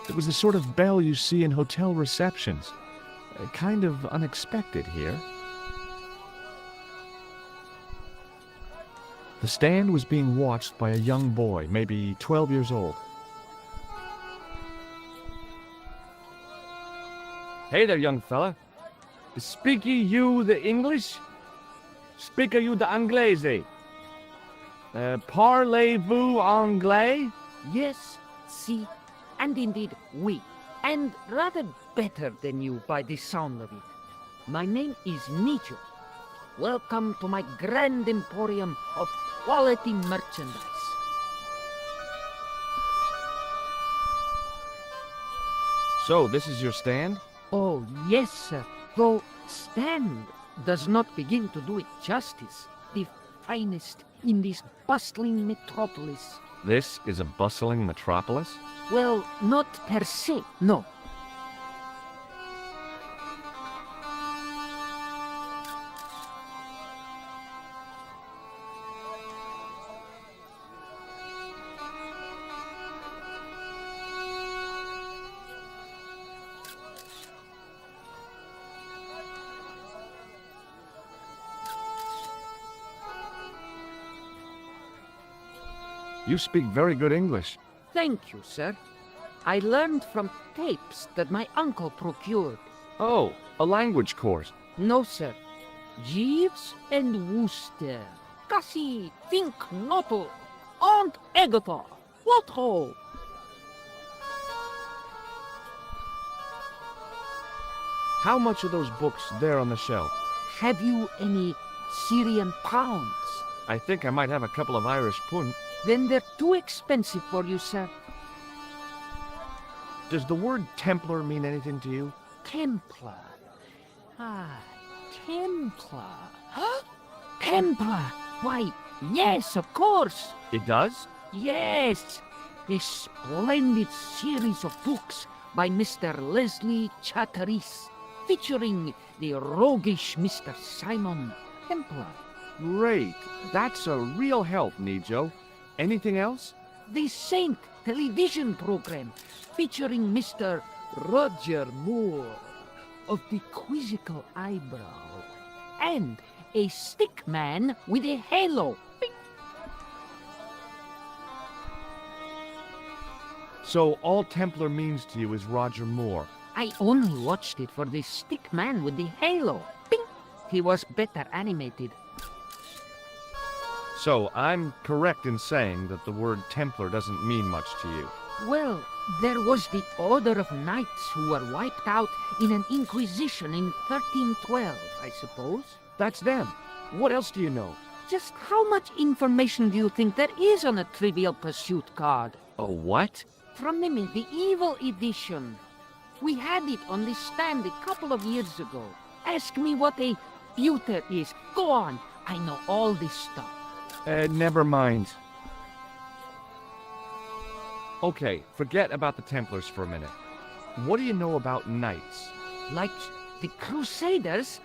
It was the sort of bell you see in hotel receptions. Kind of unexpected here. The stand was being watched by a young boy, maybe 12 years old. Hey there, young fella. Speak you the English? Speak you the Anglais? Parlez-vous anglais? Yes, si, and indeed oui, and rather better than you by the sound of it. My name is Nicho. Welcome to my grand emporium of quality merchandise. So, this is your stand? Oh, yes, sir. Though stand does not begin to do it justice. The finest in this bustling metropolis. This is a bustling metropolis? Well, not per se, no. You speak very good English. Thank you, sir. I learned from tapes that my uncle procured. Oh, a language course. No, sir. Jeeves and Wooster. Cassie, think noto. Und egota. Lotho. How much are those books there on the shelf? Have you any Syrian pounds? I think I might have a couple of Irish pund. Then they're too expensive for you, sir. Does the word Templar mean anything to you? Templar. Ah, Templar. Huh? Templar. Why, yes, of course. It does? Yes. A splendid series of books by Mr. Leslie Chatteris, featuring the roguish Mr. Simon Templar. Great. That's a real help, Nijo. Anything else? The Saint television program featuring Mr. Roger Moore of the quizzical eyebrow and a stick man with a halo. Bing. So all Templar means to you is Roger Moore. I only watched it for the stick man with the halo. Bing. He was better animated. So I'm correct in saying that the word Templar doesn't mean much to you. Well, there was the Order of Knights who were wiped out in an Inquisition in 1312, I suppose. That's them. What else do you know? Just how much information do you think there is on a Trivial Pursuit card? A what? From the medieval edition. We had it on the stand a couple of years ago. Ask me what a pewter is. Go on. I know all this stuff. Never mind. Okay, forget about the Templars for a minute. What do you know about knights? Like the Crusaders,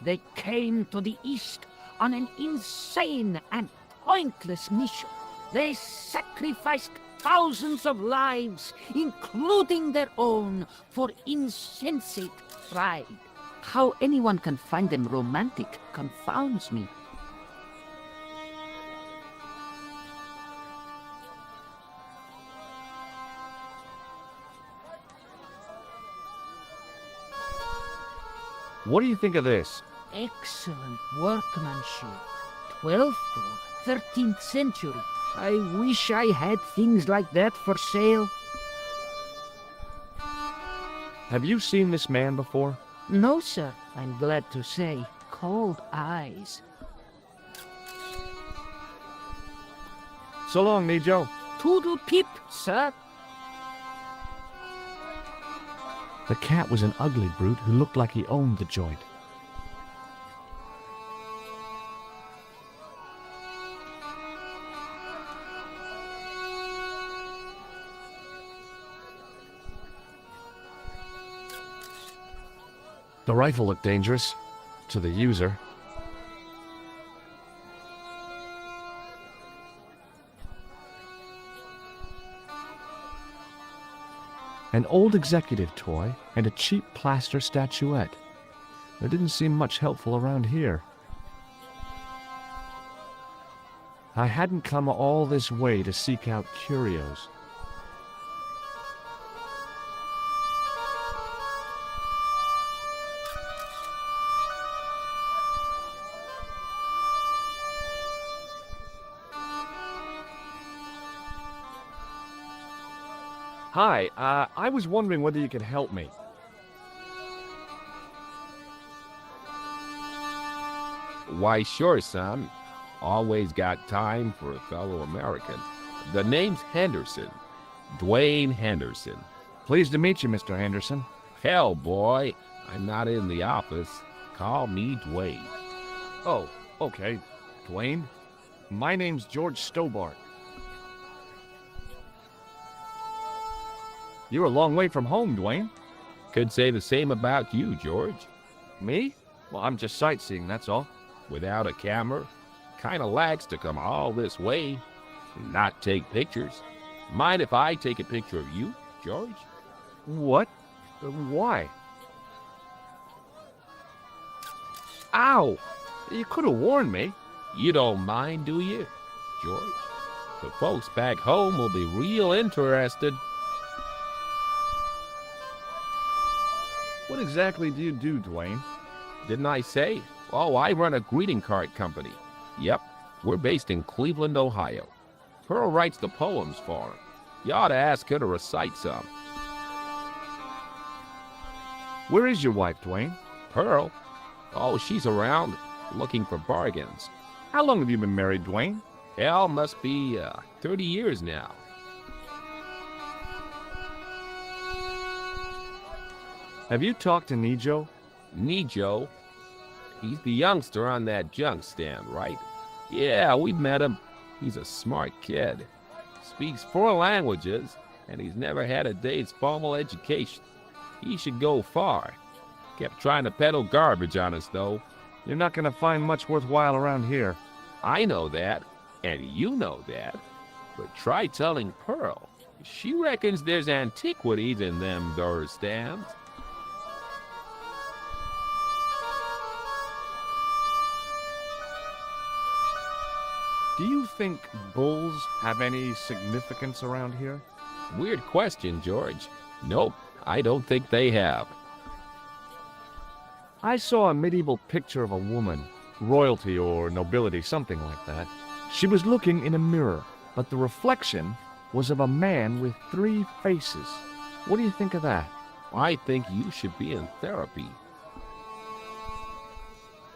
they came to the East on an insane and pointless mission. They sacrificed thousands of lives, including their own, for insensate pride. How anyone can find them romantic confounds me. What do you think of this? Excellent workmanship. 12th or 13th century. I wish I had things like that for sale. Have you seen this man before? No, sir, I'm glad to say. Cold eyes. So long, Nijo. Toodle pip, sir. The cat was an ugly brute who looked like he owned the joint. The rifle looked dangerous to the user. an old executive toy, and a cheap plaster statuette. There didn't seem much helpful around here. I hadn't come all this way to seek out curios. Hi, I was wondering whether you could help me. Why, sure, son. Always got time for a fellow American. The name's Henderson. Dwayne Henderson. Pleased to meet you, Mr. Henderson. Hell, boy, I'm not in the office. Call me Dwayne. Oh, okay. Dwayne? My name's George Stobart. You're a long way from home, Dwayne. Could say the same about you, George. Me? Well, I'm just sightseeing, that's all. Without a camera, kinda lags to come all this way and not take pictures. Mind if I take a picture of you, George? What? Why? Ow! You could have warned me. You don't mind, do you, George? The folks back home will be real interested. What exactly do you do, Dwayne? Didn't I say? Oh, I run a greeting card company. Yep, we're based in Cleveland, Ohio. Pearl writes the poems for him. You ought to ask her to recite some. Where is your wife, Dwayne? Pearl? Oh, she's around, looking for bargains. How long have you been married, Dwayne? Hell, must be 30 years now. Have you talked to Nijo? Nijo? He's the youngster on that junk stand, right? Yeah, we met him. He's a smart kid. Speaks 4 languages, and he's never had a day's formal education. He should go far. Kept trying to peddle garbage on us, though. You're not going to find much worthwhile around here. I know that, and you know that. But try telling Pearl. She reckons there's antiquities in them there stands. Do you think bulls have any significance around here? Weird question, George. Nope, I don't think they have. I saw a medieval picture of a woman, royalty or nobility, something like that. She was looking in a mirror, but the reflection was of a man with 3 faces. What do you think of that? I think you should be in therapy.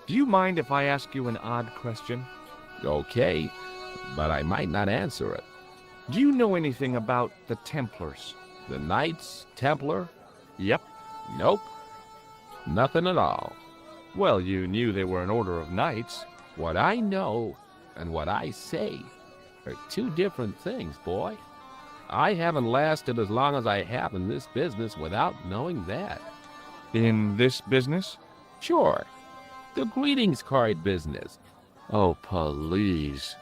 Do you mind if I ask you an odd question? Okay, but I might not answer it. Do you know anything about the Templars? The Knights Templar? Yep. Nope. Nothing at all. Well, you knew they were an order of knights. What I know and what I say are 2 different things, boy. I haven't lasted as long as I have in this business without knowing that. In this business? Sure. The greetings card business. Oh, please.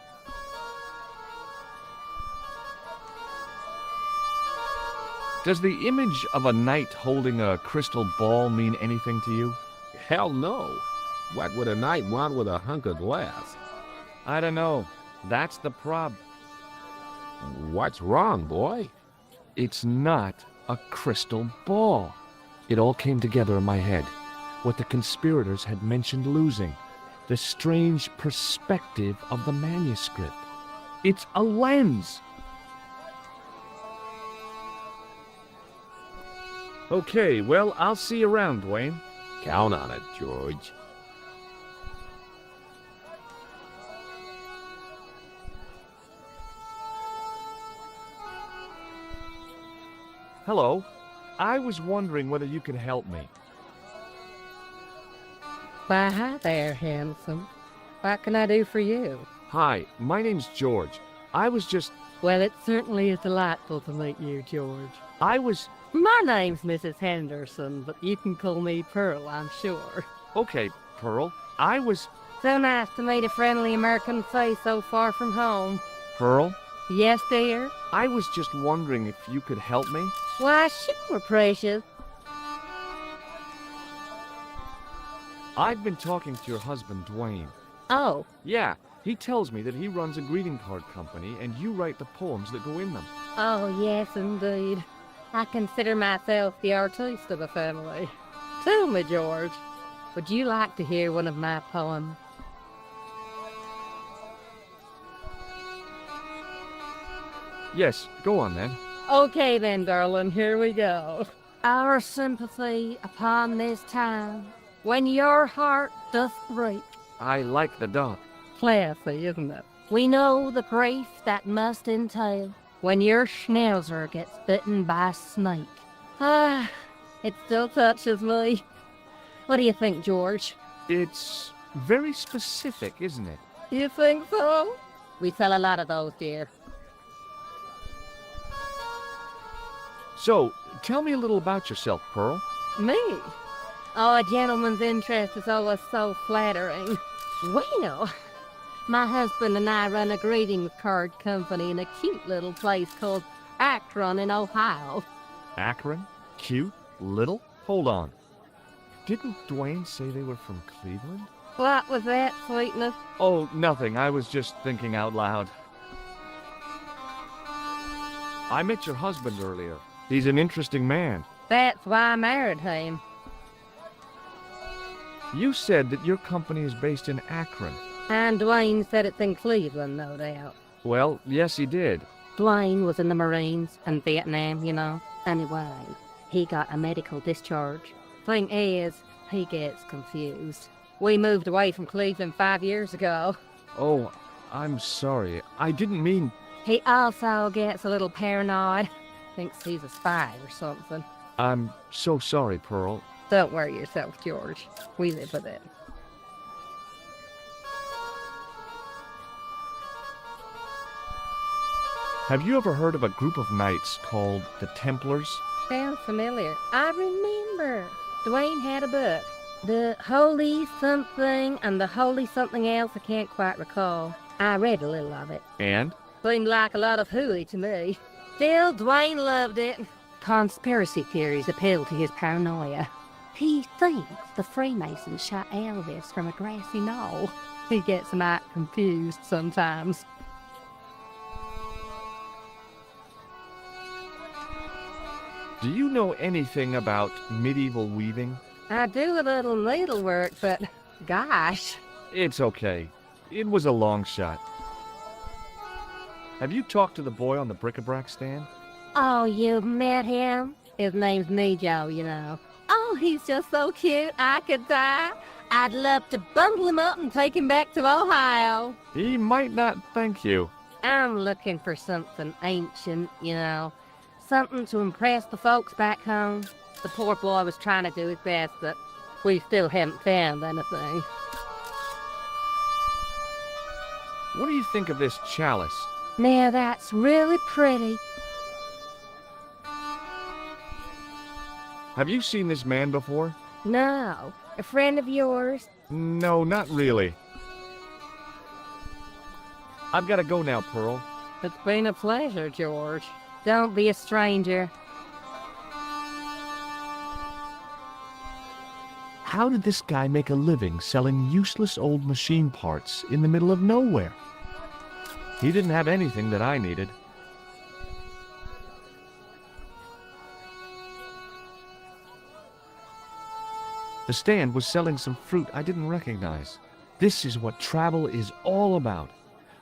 Does the image of a knight holding a crystal ball mean anything to you? Hell no. What would a knight want with a hunk of glass? I don't know. That's the prob. What's wrong, boy? It's not a crystal ball. It all came together in my head. What the conspirators had mentioned losing. The strange perspective of the manuscript. It's a lens. Okay, well, I'll see you around, Dwayne. Count on it, George. Hello. I was wondering whether you could help me. Why, hi there, handsome. What can I do for you? Hi, my name's George. I was just... Well, it certainly is delightful to meet you, George. My name's Mrs. Henderson, but you can call me Pearl, I'm sure. Okay, Pearl. So nice to meet a friendly American face so far from home. Pearl, Yes, dear? I was just wondering if you could help me. Why, sure, precious. I've been talking to your husband, Dwayne. Oh, Yeah, he tells me that he runs a greeting card company and you write the poems that go in them. oh, yes, indeed. I consider myself the artiste of the family. Tell me, George, would you like to hear one of my poems? Yes, go on then. Okay then, darling, here we go. Our sympathy upon this time, when your heart doth break. I like the dot. Classy, isn't it? We know the grief that must entail when your schnauzer gets bitten by a snake. Ah, it still touches me. What do you think, George? It's very specific, isn't it? You think so? We sell a lot of those, dear. So, tell me a little about yourself, Pearl. Me? Oh, a gentleman's interest is always so flattering. Well, my husband and I run a greeting card company in a cute little place called Akron in Ohio. Akron? Cute? Little? Hold on. Didn't Dwayne say they were from Cleveland? What was that, sweetness? Oh, nothing. I was just thinking out loud. I met your husband earlier. He's an interesting man. That's why I married him. You said that your company is based in Akron. And Dwayne said it's in Cleveland, no doubt. Well, yes, he did. Dwayne was in the Marines and Vietnam, you know. Anyway, he got a medical discharge. Thing is, he gets confused. We moved away from Cleveland 5 years ago. Oh, I'm sorry. I didn't mean... He also gets a little paranoid. Thinks he's a spy or something. I'm so sorry, Pearl. Don't worry yourself, George. We live with it. Have you ever heard of a group of knights called the Templars? Sounds familiar. I remember. Dwayne had a book. The Holy Something and the Holy Something Else I can't quite recall. I read a little of it. And? Seemed like a lot of hooey to me. Still, Dwayne loved it. Conspiracy theories appeal to his paranoia. He thinks the Freemasons shot Elvis from a grassy knoll. He gets might confused sometimes. Do you know anything about medieval weaving? I do a little needlework, but gosh. It's okay. It was a long shot. Have you talked to the boy on the bric-a-brac stand? Oh, you've met him? His name's Nejo, you know. Oh, he's just so cute, I could die. I'd love to bundle him up and take him back to Ohio. He might not thank you. I'm looking for something ancient, you know. Something to impress the folks back home. The poor boy was trying to do his best, but we still haven't found anything. What do you think of this chalice? Now that's really pretty. Have you seen this man before? No, a friend of yours? No, not really. I've got to go now, Pearl. It's been a pleasure, George. Don't be a stranger. How did this guy make a living selling useless old machine parts in the middle of nowhere? He didn't have anything that I needed. The stand was selling some fruit I didn't recognize. This is what travel is all about.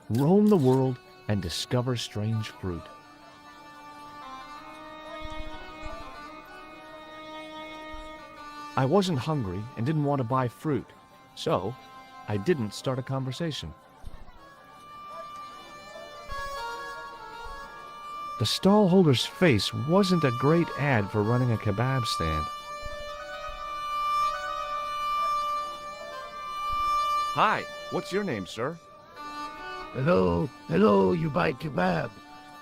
Roam the world and discover strange fruit. I wasn't hungry and didn't want to buy fruit, so I didn't start a conversation. The stallholder's face wasn't a great ad for running a kebab stand. Hi, what's your name, sir? Hello, you buy kebab.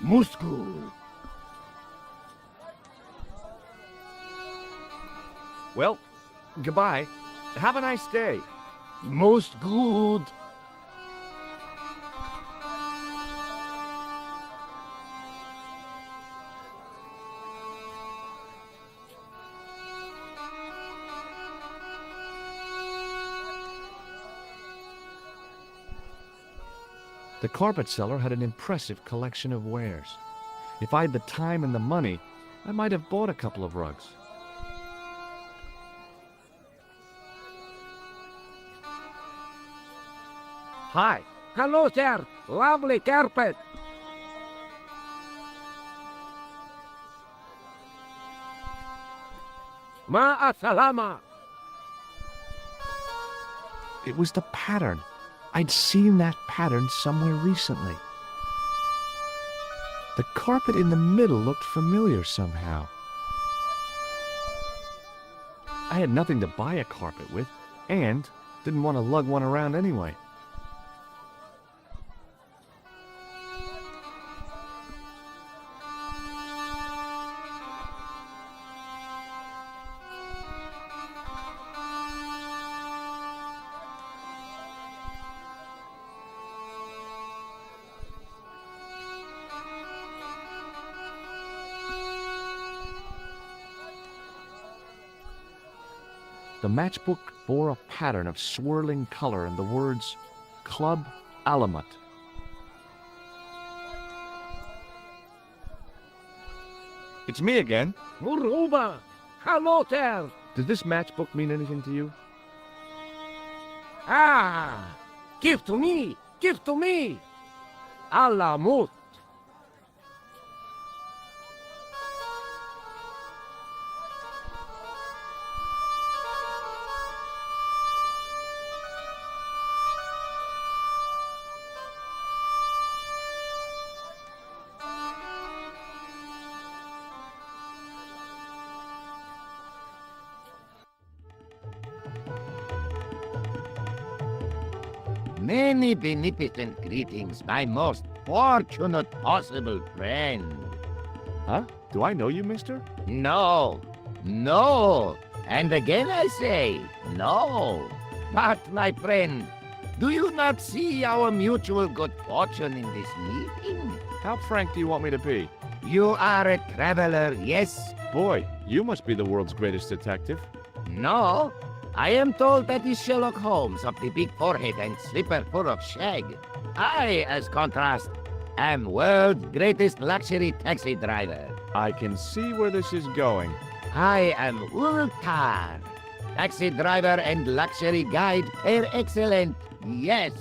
Musku. Well, goodbye. Have a nice day. Most good. The carpet seller had an impressive collection of wares. If I had the time and the money, I might have bought a couple of rugs. Hi. Hello, sir. Lovely carpet. Ma'a salama. It was the pattern. I'd seen that pattern somewhere recently. The carpet in the middle looked familiar somehow. I had nothing to buy a carpet with, and didn't want to lug one around anyway. The matchbook bore a pattern of swirling color and the words, Club Alamut. It's me again. Muruba. Hello, sir. Does this matchbook mean anything to you? Ah. Give to me. Give to me. Alamut. Many beneficent greetings, my most fortunate possible friend. Huh? Do I know you, mister? No, no, and again I say, no. But, my friend, do you not see our mutual good fortune in this meeting? How frank do you want me to be? You are a traveler, yes? Boy, you must be the world's greatest detective. No, I am told that is Sherlock Holmes of the big forehead and slipper full of shag. I, as contrast, am world's greatest luxury taxi driver. I can see where this is going. I am Ultar, taxi driver and luxury guide per excellent. Yes.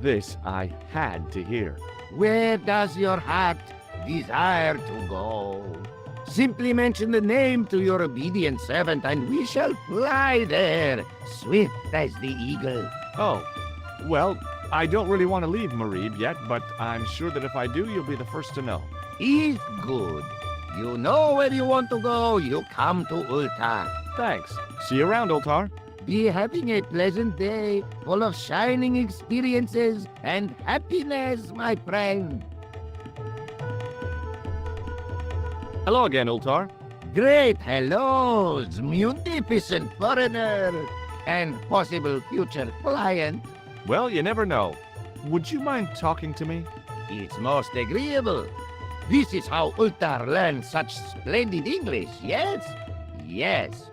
This I had to hear. Where does your heart desire to go? Simply mention the name to your obedient servant, and we shall fly there, swift as the eagle. Oh, well, I don't really want to leave Marib yet, but I'm sure that if I do, you'll be the first to know. Is good. You know where you want to go, you come to Ultar. Thanks. See you around, Oltar. Be having a pleasant day, full of shining experiences and happiness, my friend. Hello again, Ultar. Great hellos, munificent foreigner, and possible future client. Well, you never know. Would you mind talking to me? It's most agreeable. This is how Ultar learns such splendid English, yes? Yes.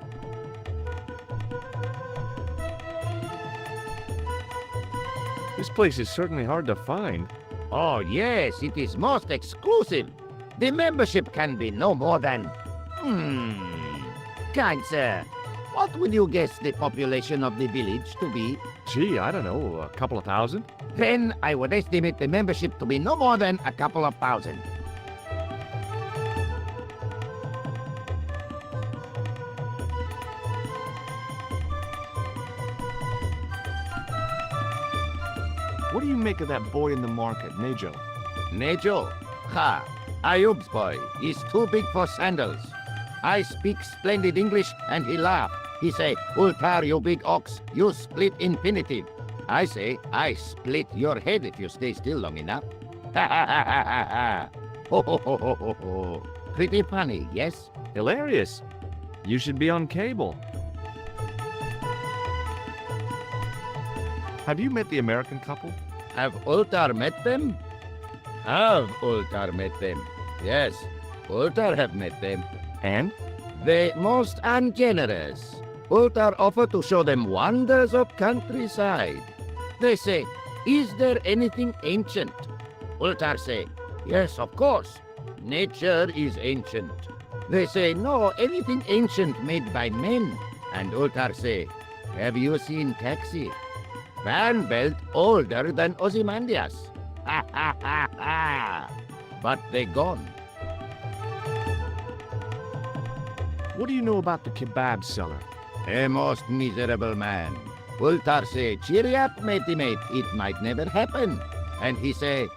This place is certainly hard to find. Oh, yes, it is most exclusive. The membership can be no more than... Kind sir, what would you guess the population of the village to be? Gee, I don't know, a couple of thousand? Then I would estimate the membership to be no more than a couple of thousand. What do you make of that boy in the market, Nejo? Nejo? Ha! Ayub's boy is too big for sandals. I speak splendid English and he laugh. He say, Ultar, you big ox, you split infinitive. I say, I split your head if you stay still long enough. Ha ha ha ha ha ha. Ho ho ho ho ho ho. Pretty funny, yes? Hilarious. You should be on cable. Have you met the American couple? Have Ultar met them? Have Ultar met them? Yes, Ultar have met them. And? They most ungenerous. Ultar offer to show them wonders of countryside. They say, is there anything ancient, Ultar say, yes, of course. Nature is ancient. They say, no, anything ancient made by men. And Ultar say, have you seen Taxi? Van belt older than Ozymandias. Ha ha ha ha. But they gone. What do you know about the kebab seller? A most miserable man. Ultar say, cheer up, matey mate, it might never happen. And he say,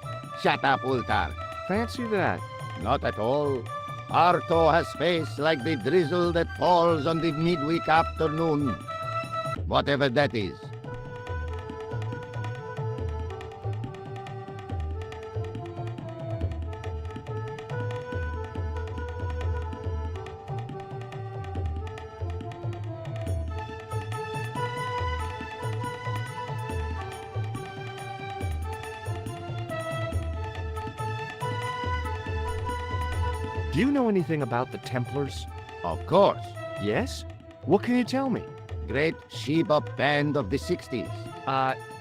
shut up, Ultar. Fancy that. Not at all. Arto has face like the drizzle that falls on the midweek afternoon. Whatever that is. Do you know anything about the Templars? Of course. Yes? What can you tell me? Great she-bop band of the 60s.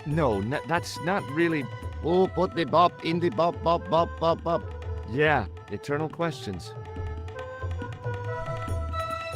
No, that's not really... Who put the bop in the bop, bop, bop, bop, bop? Yeah, eternal questions.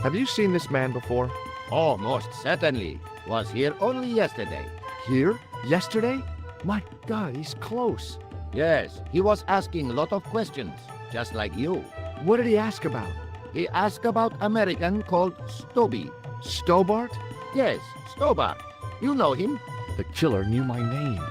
Have you seen this man before? Oh, most certainly. Was here only yesterday. Here? Yesterday? My God, he's close. Yes, he was asking lot of questions, just like you. What did he ask about? He asked about American called Stoby. Stobart? Yes, Stobart. You know him. The killer knew my name.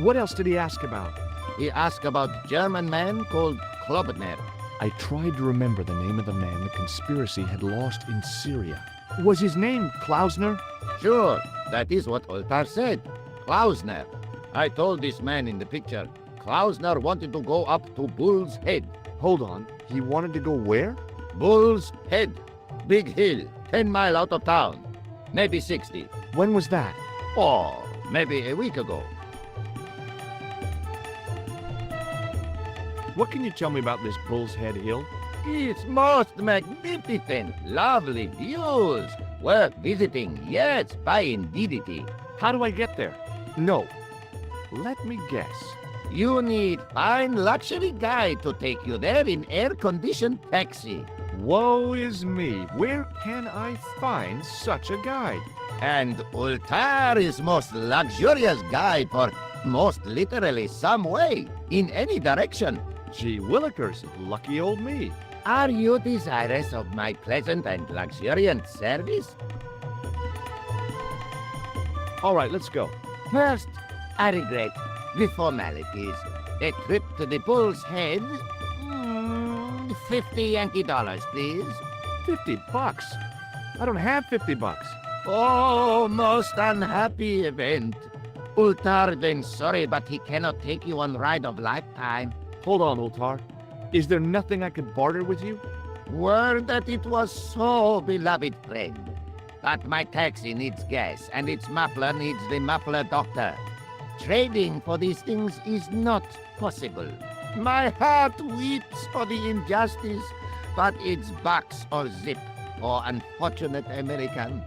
What else did he ask about? He asked about German man called Klobner. I tried to remember the name of the man the conspiracy had lost in Syria. Was his name Klausner? Sure, that is what Ultar said. Klausner. I told this man in the picture, Klausner wanted to go up to Bull's Head. Hold on, he wanted to go where? Bull's Head. Big hill, 10 mile out of town. Maybe 60. When was that? Oh, maybe a week ago. What can you tell me about this Bull's Head Hill? It's most magnificent. Lovely views. Worth visiting. Yes, by indeedity. How do I get there? No. Let me guess. You need fine luxury guide to take you there in air-conditioned taxi. Woe is me. Where can I find such a guide? And Ultar is most luxurious guide for most literally some way, in any direction. Gee willikers, lucky old me. Are you desirous of my pleasant and luxuriant service? All right, let's go. First, I regret the formalities. A trip to the Bull's Head. 50 Yankee dollars, please. $50? I don't have $50. Oh, most unhappy event. Ultar then sorry, but he cannot take you on ride of lifetime. Hold on, Ultar. Is there nothing I could barter with you? Word that it was so, beloved friend. But my taxi needs gas, and its muffler needs the muffler doctor. Trading for these things is not possible. My heart weeps for the injustice, but it's box or zip for unfortunate American.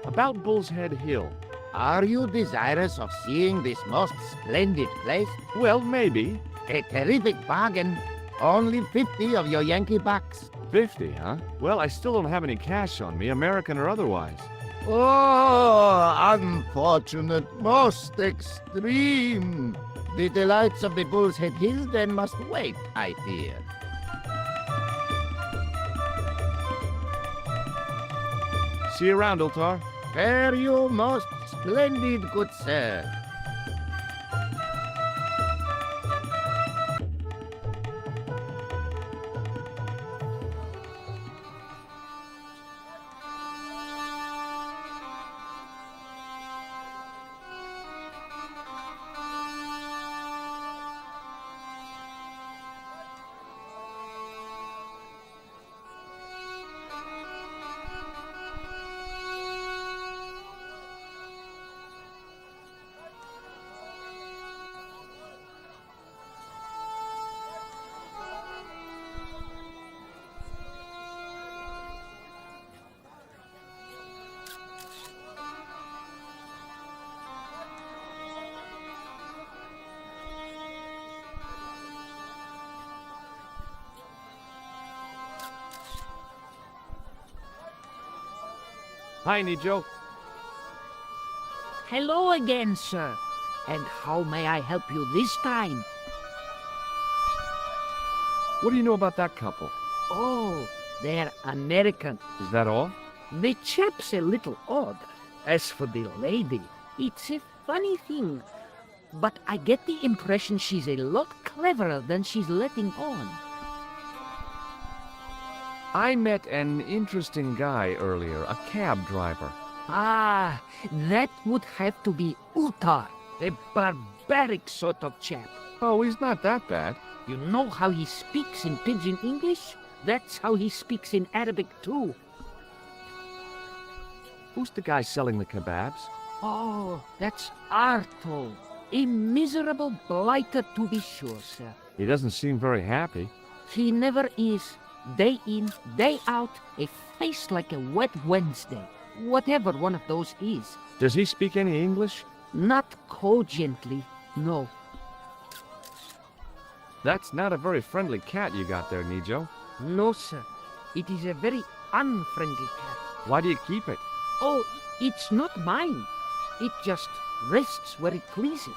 About Bull's Head Hill. Are you desirous of seeing this most splendid place? Well, maybe. A terrific bargain. Only 50 of your Yankee bucks. 50, huh? Well, I still don't have any cash on me, American or otherwise. Oh, unfortunate, most extreme. The delights of the Bull's Head Hill then must wait, I fear. See you around, Ultar. Fare you most splendid, good sir. Hi, Nijo. Hello again, sir. And how may I help you this time? What do you know about that couple? Oh, they're American. Is that all? The chap's a little odd. As for the lady, it's a funny thing. But I get the impression she's a lot cleverer than she's letting on. I met an interesting guy earlier, a cab driver. Ah, that would have to be Utar, a barbaric sort of chap. Oh, he's not that bad. You know how he speaks in Pidgin English? That's how he speaks in Arabic too. Who's the guy selling the kebabs? Oh, that's Arto. A miserable blighter to be sure, sir. He doesn't seem very happy. He never is. Day in, day out, a face like a wet Wednesday. Whatever one of those is. Does he speak any English? Not cogently, no. That's not a very friendly cat you got there, Nijo. No, sir. It is a very unfriendly cat. Why do you keep it? Oh, it's not mine. It just rests where it pleases.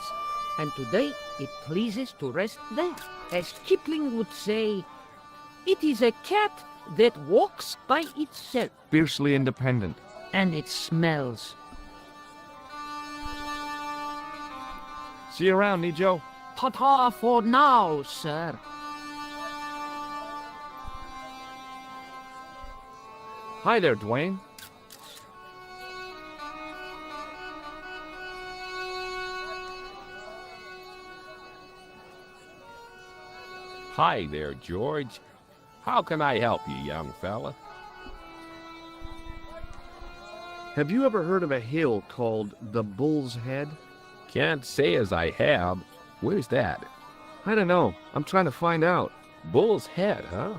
And today it pleases to rest there. As Kipling would say, it is a cat that walks by itself. Fiercely independent. And it smells. See you around, Nijo. Ta-ta for now, sir. Hi there, Dwayne. Hi there, George. How can I help you, young fella? Have you ever heard of a hill called the Bull's Head? Can't say as I have. Where's that? I don't know. I'm trying to find out. Bull's Head, huh?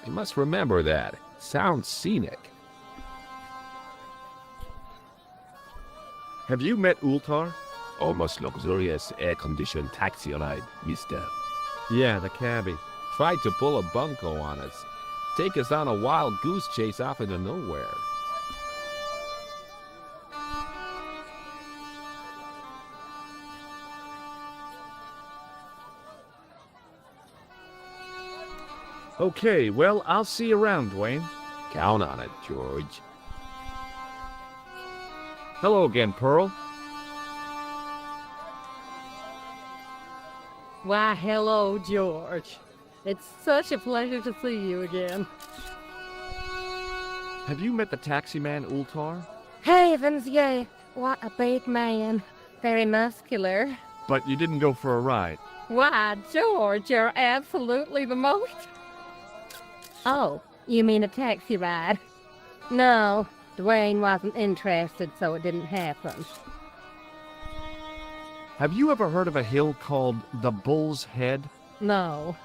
I must remember that. Sounds scenic. Have you met Ultar? Almost luxurious air-conditioned taxi ride, mister. Yeah, the cabbie. Tried to pull a bunco on us. Take us on a wild goose chase off into nowhere. Okay, well, I'll see you around, Dwayne. Count on it, George. Hello again, Pearl. Why, hello, George. It's such a pleasure to see you again. Have you met the taxi man, Ultar? Heavens, yeah. What a big man. Very muscular. But you didn't go for a ride. Why, George, you're absolutely the most. Oh, you mean a taxi ride? No, Dwayne wasn't interested, so it didn't happen. Have you ever heard of a hill called the Bull's Head? No.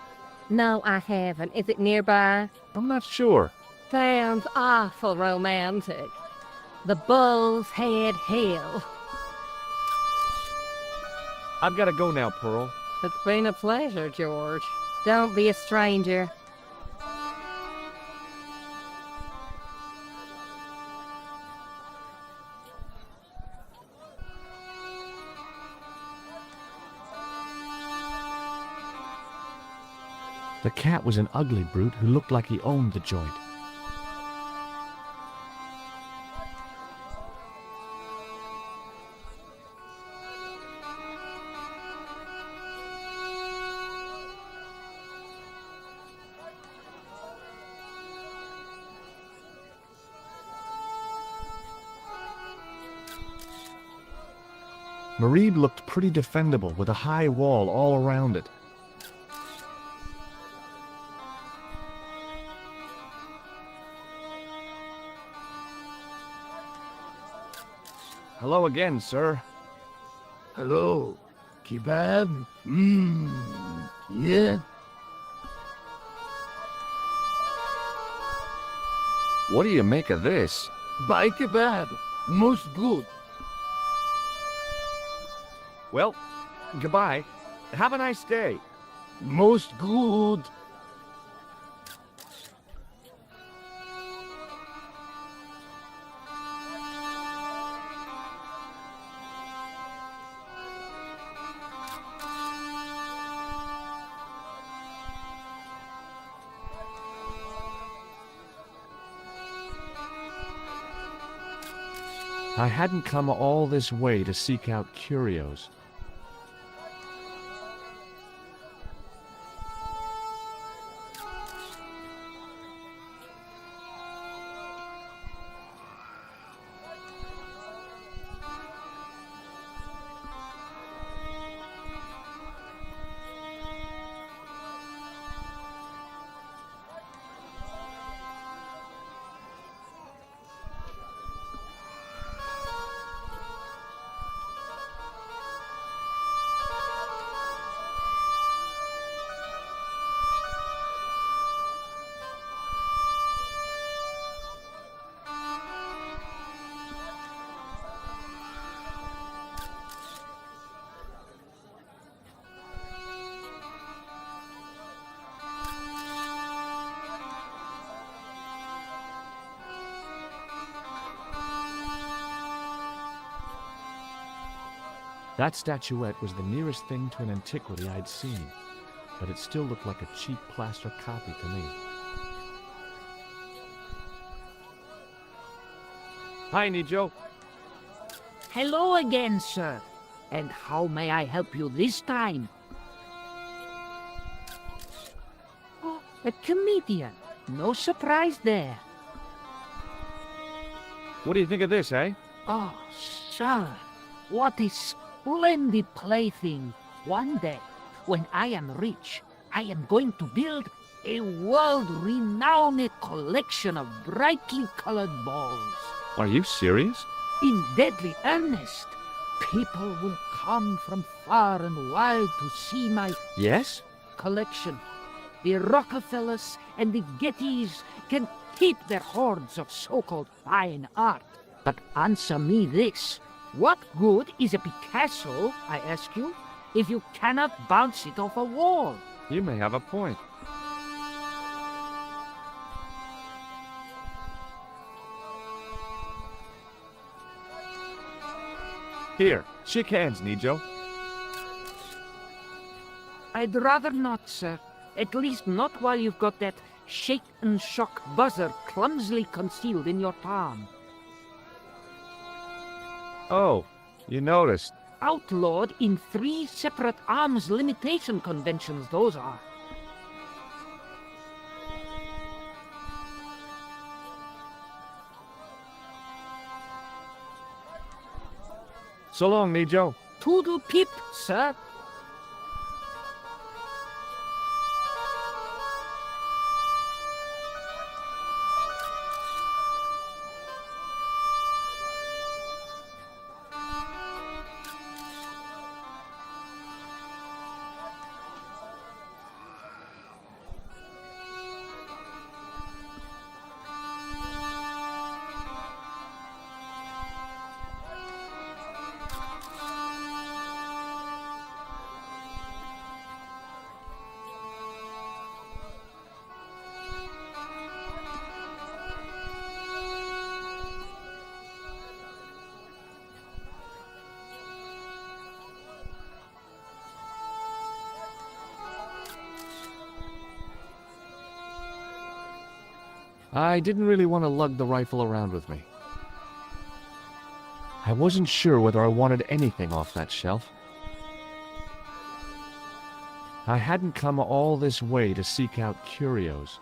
No, I haven't. Is it nearby? I'm not sure. Sounds awful romantic. The Bull's Head Hill. I've got to go now, Pearl. It's been a pleasure, George. Don't be a stranger. The cat was an ugly brute who looked like he owned the joint. Mareeb looked pretty defendable with a high wall all around it. Hello again, sir. Hello. Kebab? Yeah? What do you make of this? Buy kebab. Most good. Well, goodbye. Have a nice day. Most good. I hadn't come all this way to seek out curios. That statuette was the nearest thing to an antiquity I'd seen, but it still looked like a cheap plaster copy to me. Hi, Nijo. Hello again, sir. And how may I help you this time? Oh, a comedian. No surprise there. What do you think of this, eh? Oh, sir, what a splendid plaything. One day, when I am rich, I am going to build a world-renowned collection of brightly colored balls. Are you serious? In deadly earnest. People will come from far and wide to see my Yes? collection. The Rockefellers and the Gettys can keep their hoards of so-called fine art. But answer me this. What good is a Picasso, I ask you, if you cannot bounce it off a wall? You may have a point. Here, shake hands, Nijo. I'd rather not, sir. At least not while you've got that shake and shock buzzer clumsily concealed in your palm. Oh, you noticed. Outlawed in 3 separate arms limitation conventions, those are. So long, Nijo. Toodle pip, sir. I didn't really want to lug the rifle around with me. I wasn't sure whether I wanted anything off that shelf. I hadn't come all this way to seek out curios.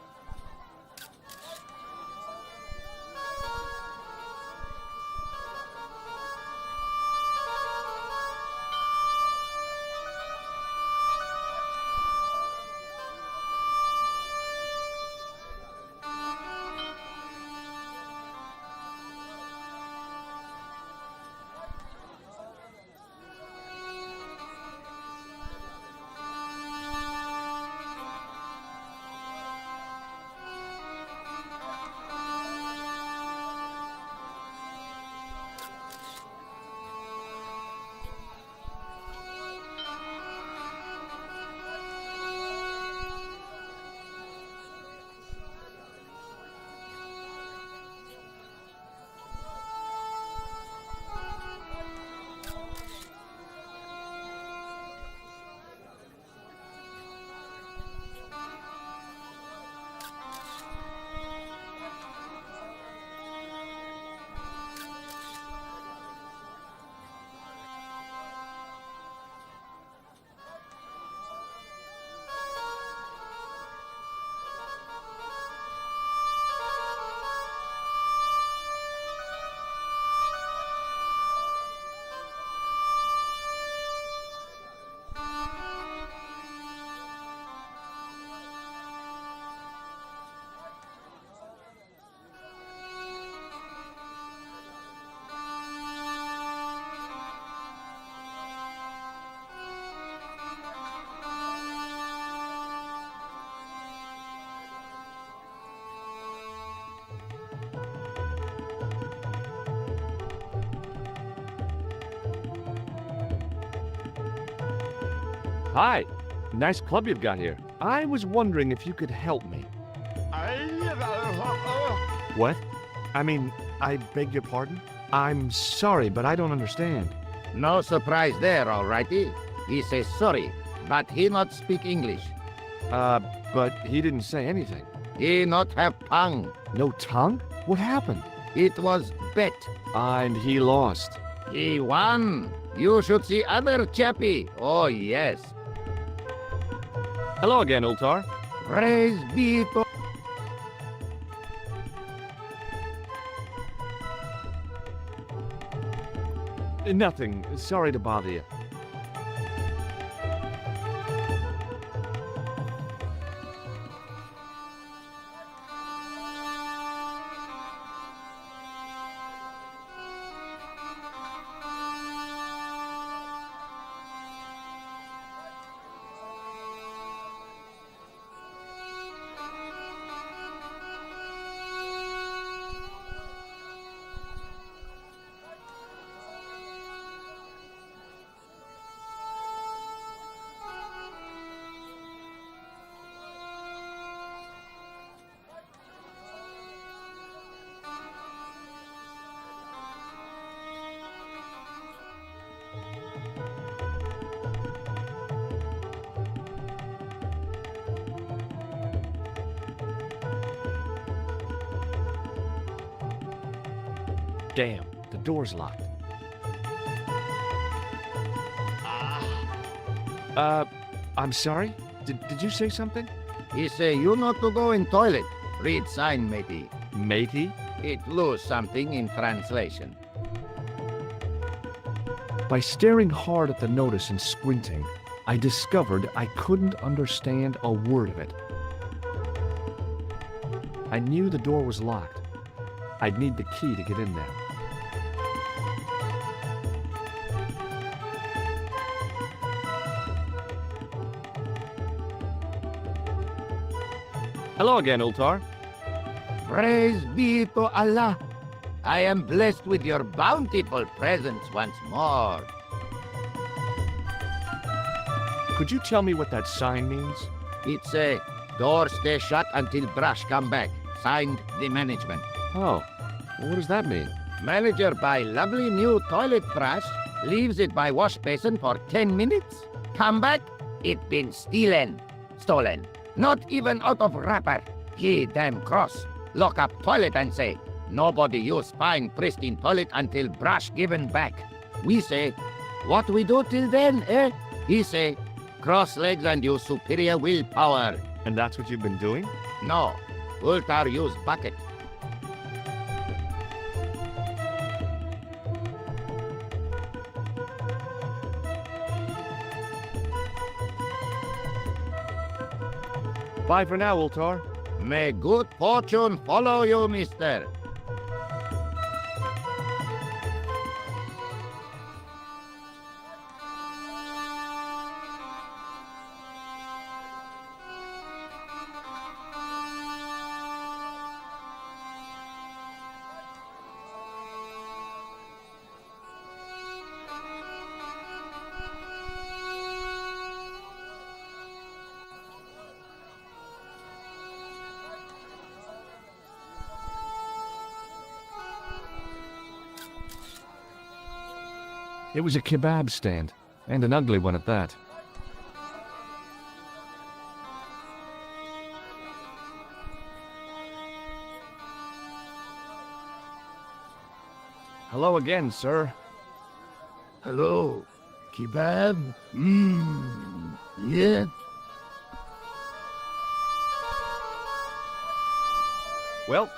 Hi. Nice club you've got here. I was wondering if you could help me. What? I beg your pardon? I'm sorry, but I don't understand. No surprise there, alrighty. He say sorry, but he not speak English. But he didn't say anything. He not have tongue. No tongue? What happened? It was bet. And he lost. He won. You should see other chappie. Oh, yes. Hello again, Ultar. Praise be to... Nothing. Sorry to bother you. Damn, the door's locked. I'm sorry? Did you say something? He say you not to go in toilet. Read sign, matey. Matey? It lose something in translation. By staring hard at the notice and squinting, I discovered I couldn't understand a word of it. I knew the door was locked. I'd need the key to get in there. Hello again, Ultar. Praise be to Allah. I am blessed with your bountiful presence once more. Could you tell me what that sign means? It's a door stay shut until brush come back. Signed, the management. Oh, well, what does that mean? Manager buy lovely new toilet brush, leaves it by wash basin for 10 minutes. Come back, it been stolen. Not even out of wrapper. He damn cross. Lock up toilet and say, nobody use fine pristine toilet until brush given back. We say, what we do till then, eh? He say, cross legs and use superior willpower. And that's what you've been doing? No, Ultar use bucket. Bye for now, Ultar. May good fortune follow you, mister. It was a kebab stand, and an ugly one at that. Hello again, sir. Hello, kebab? Yeah. Well,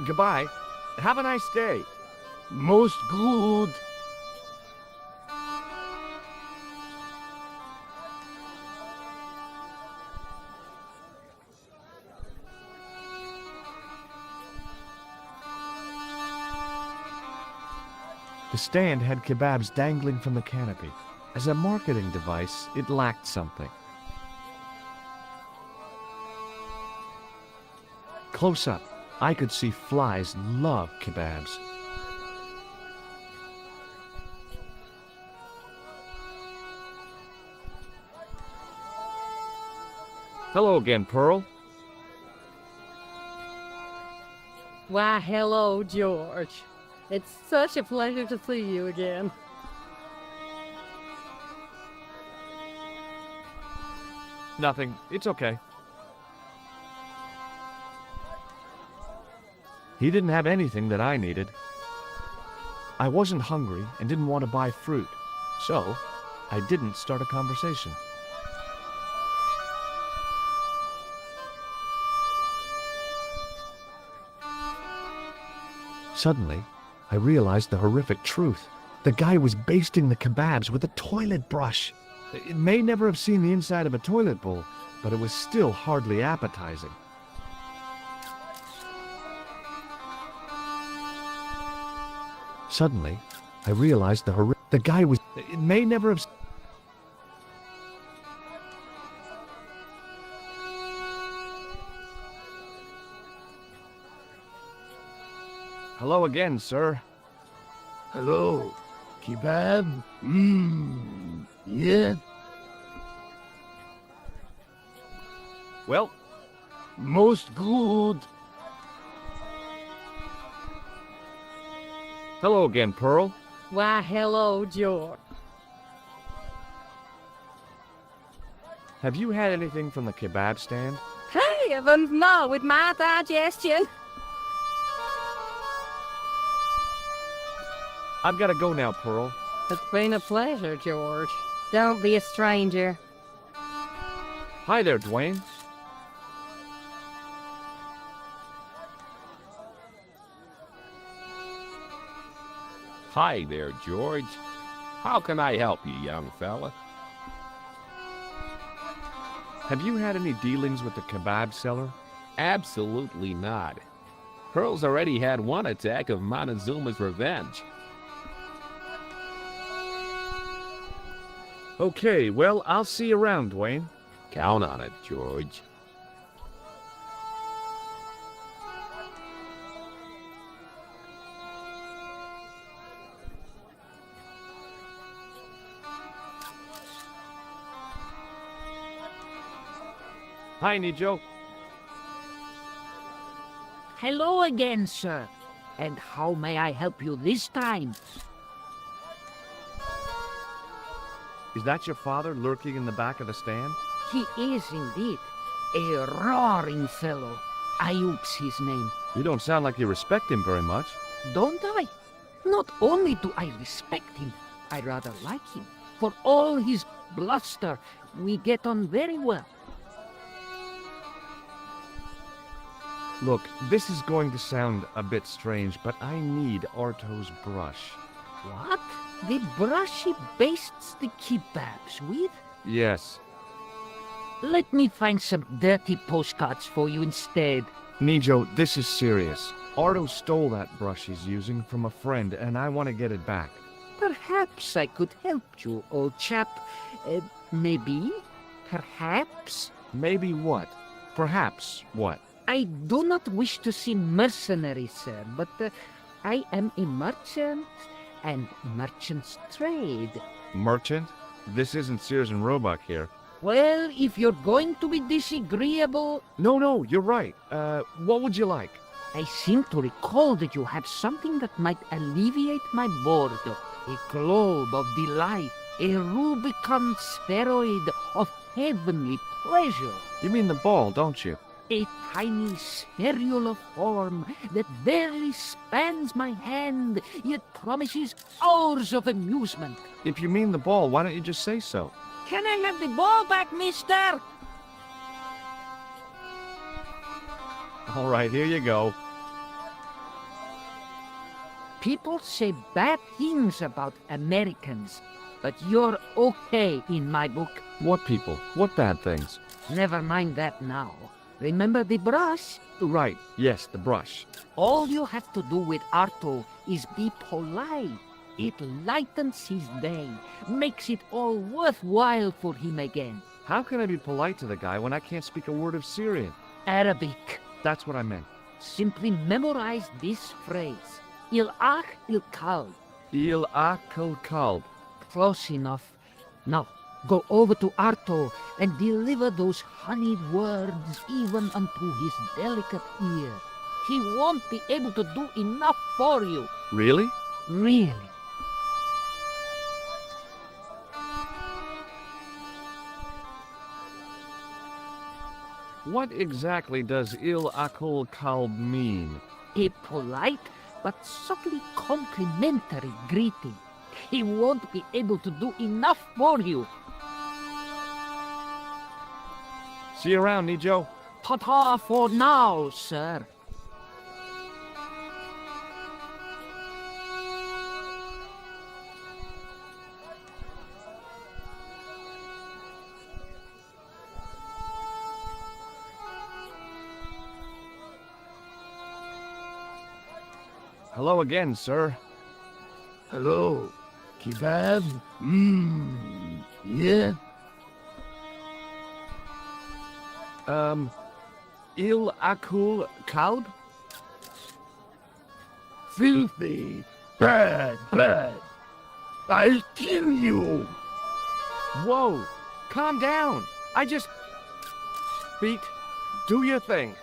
goodbye. Have a nice day. Most good. The stand had kebabs dangling from the canopy. As a marketing device, it lacked something. Close up, I could see flies love kebabs. Hello again, Pearl. Why, hello, George. It's such a pleasure to see you again. Nothing. It's okay. He didn't have anything that I needed. I wasn't hungry and didn't want to buy fruit, so I didn't start a conversation. Suddenly, I realized the horrific truth. The guy was basting the kebabs with a toilet brush. It may never have seen the inside of a toilet bowl, but it was still hardly appetizing. Suddenly, I realized the guy was... It may never have... Hello again, sir. Hello. Kebab? Yeah. Well, Most good. hello again, Pearl. Why, hello, George. Have you had anything from the kebab stand? Heavens, no, with my digestion. I've got to go now, Pearl. It's been a pleasure, George. Don't be a stranger. Hi there, Dwayne. Hi there, George. How can I help you, young fella? Have you had any dealings with the kebab seller? Absolutely not. Pearl's already had one attack of Montezuma's revenge. Okay, well, I'll see you around, Dwayne. Count on it, George. Hi, Nijo. Hello again, sir. And how may I help you this time? Is that your father lurking in the back of the stand? He is indeed a roaring fellow. Ayub's his name. You don't sound like you respect him very much. Don't I? Not only do I respect him, I rather like him. For all his bluster, we get on very well. Look, this is going to sound a bit strange, but I need Arto's brush. What? The brush he bastes the kebabs with? Yes. Let me find some dirty postcards for you instead. Nijo, this is serious. Arto stole that brush he's using from a friend, and I want to get it back. Perhaps I could help you, old chap. Maybe? Perhaps? Maybe what? Perhaps what? I do not wish to seem mercenary, sir, but I am a merchant, and merchants trade. Merchant? This isn't Sears and Roebuck here. Well, if you're going to be disagreeable, No, you're right. What would you like? I seem to recall that you have something that might alleviate my boredom. A globe of delight, a Rubicon spheroid of heavenly pleasure. You mean the ball, don't you? A tiny spherule of form that barely spans my hand, yet promises hours of amusement. If you mean the ball, why don't you just say so? Can I have the ball back, mister? All right, here you go. People say bad things about Americans, but you're okay in my book. What people? What bad things? Never mind that now. Remember the brush? Right, yes, the brush. All you have to do with Arto is be polite. It lightens his day, makes it all worthwhile for him again. How can I be polite to the guy when I can't speak a word of Syrian? Arabic. That's what I meant. Simply memorize this phrase. Il-akh il-kalb. Il akal kalb. Close enough. Now, Go over to Arto and deliver those honeyed words even unto his delicate ear. He won't be able to do enough for you. Really? Really. What exactly does Il Akul Kalb mean? A polite but subtly complimentary greeting. He won't be able to do enough for you. See you around, Nijo. Ta-ta for now, sir. Hello again, sir. Hello. Kebab? Yeah? Il Akul Kalb? Filthy. Bad. I'll kill you. Whoa! Calm down! I just... Beat, do your thing.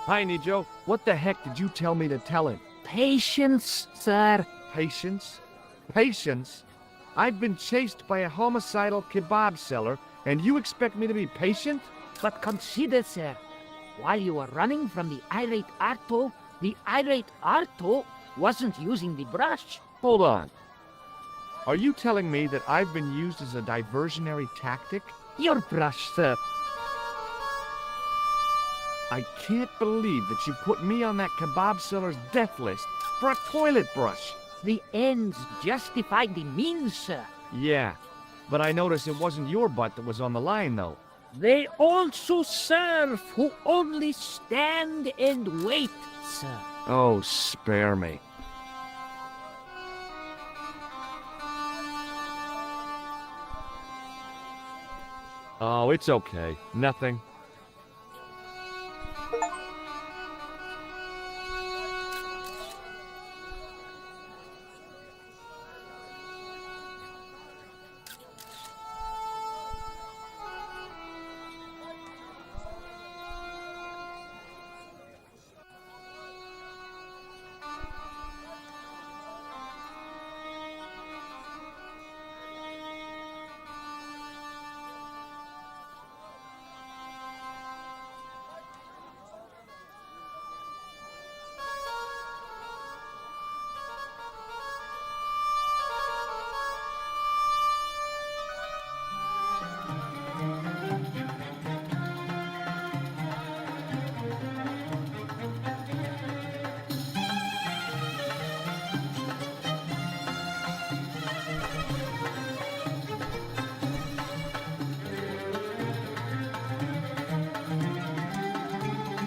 Hi, Nijo. What the heck did you tell me to tell him? Patience, sir. Patience? Patience? I've been chased by a homicidal kebab seller, and you expect me to be patient? But consider, sir, while you were running from the irate Arto wasn't using the brush. Hold on. Are you telling me that I've been used as a diversionary tactic? Your brush, sir. I can't believe that you put me on that kebab seller's death list for a toilet brush. The ends justify the means, sir. Yeah, but I noticed it wasn't your butt that was on the line, though. They also serve who only stand and wait, sir. Oh, spare me. Oh, it's okay. Nothing.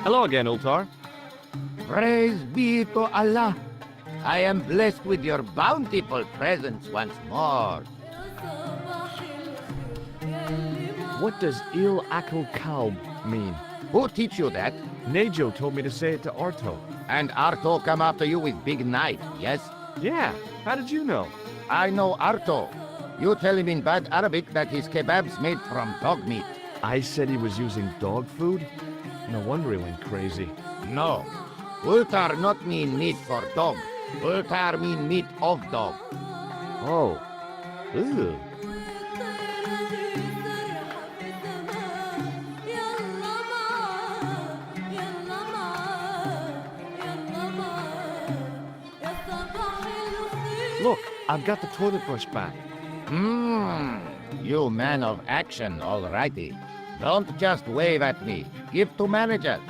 Hello again, Ultar. Praise be to Allah. I am blessed with your bountiful presence once more. What does Il Akil Kalb mean? Who teach you that? Nejo told me to say it to Arto. And Arto come after you with big knife, yes? Yeah, how did you know? I know Arto. You tell him in bad Arabic that his kebab's made from dog meat. I said he was using dog food? No wonder he went crazy. No. Ultar not mean meat for dog. Ultar mean meat of dog. Oh. Ew. Look, I've got the toilet brush back. You man of action, alrighty. Don't just wave at me. Give to manager.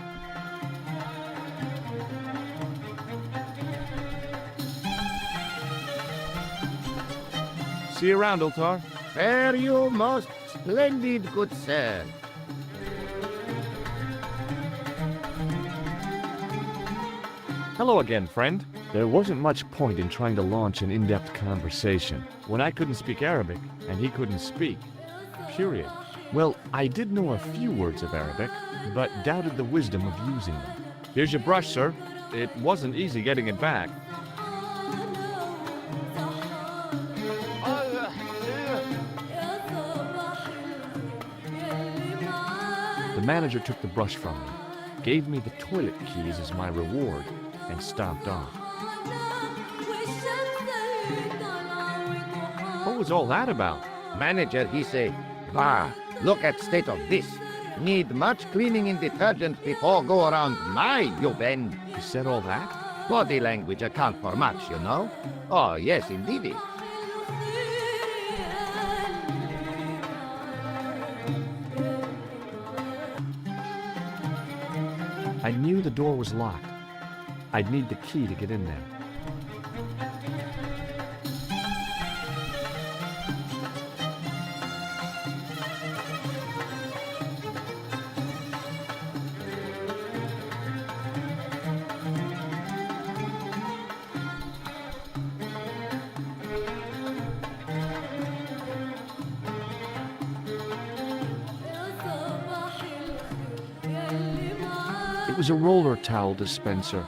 See you around, Ultar. Fare you most splendid, good sir. Hello again, friend. There wasn't much point in trying to launch an in-depth conversation when I couldn't speak Arabic and he couldn't speak. Period. Well, I did know a few words of Arabic, but doubted the wisdom of using them. Here's your brush, sir. It wasn't easy getting it back. The manager took the brush from me, gave me the toilet keys as my reward, and stomped off. What was all that about? Manager, he say, bah, look at state of this. Need much cleaning in detergent before go around my, you bend. You said all that? Body language account for much, you know? Oh, yes, indeedy. I knew the door was locked. I'd need the key to get in there. It was a roller towel dispenser.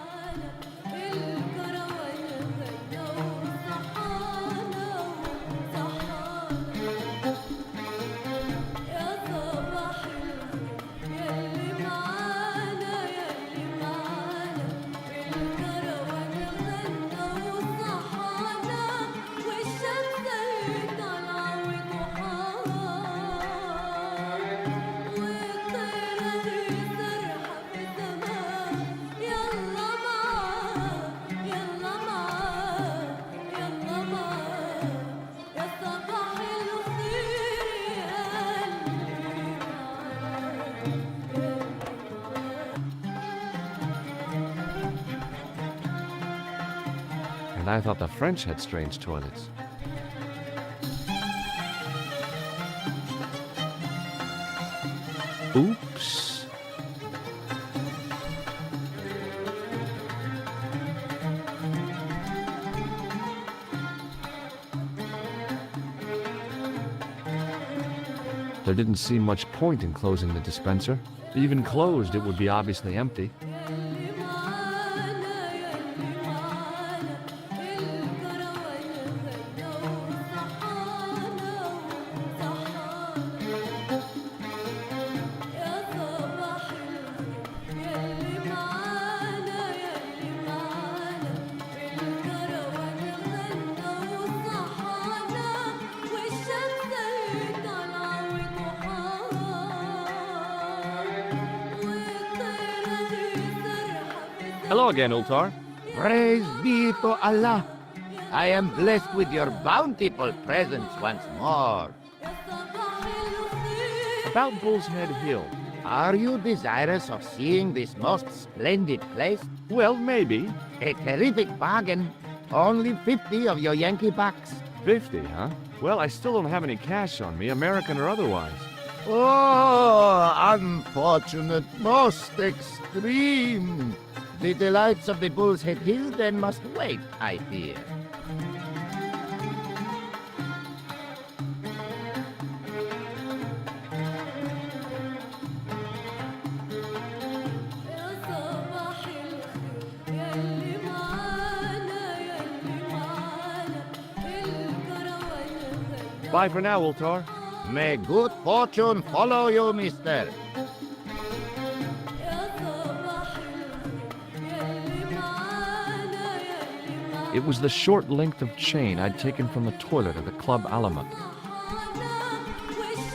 And I thought the French had strange toilets. Oops. There didn't seem much point in closing the dispenser. Even closed, it would be obviously empty. Hello again, Ultar. Praise be to Allah. I am blessed with your bountiful presence once more. About Bull's Head Hill. Are you desirous of seeing this most splendid place? Well, maybe. A terrific bargain. Only 50 of your Yankee bucks. 50, huh? Well, I still don't have any cash on me, American or otherwise. Oh, unfortunate, most extreme. The delights of the Bull's Head Hill then must wait, I fear. Bye for now, Ultar. May good fortune follow you, mister. It was the short length of chain I'd taken from the toilet of the Club Alamat.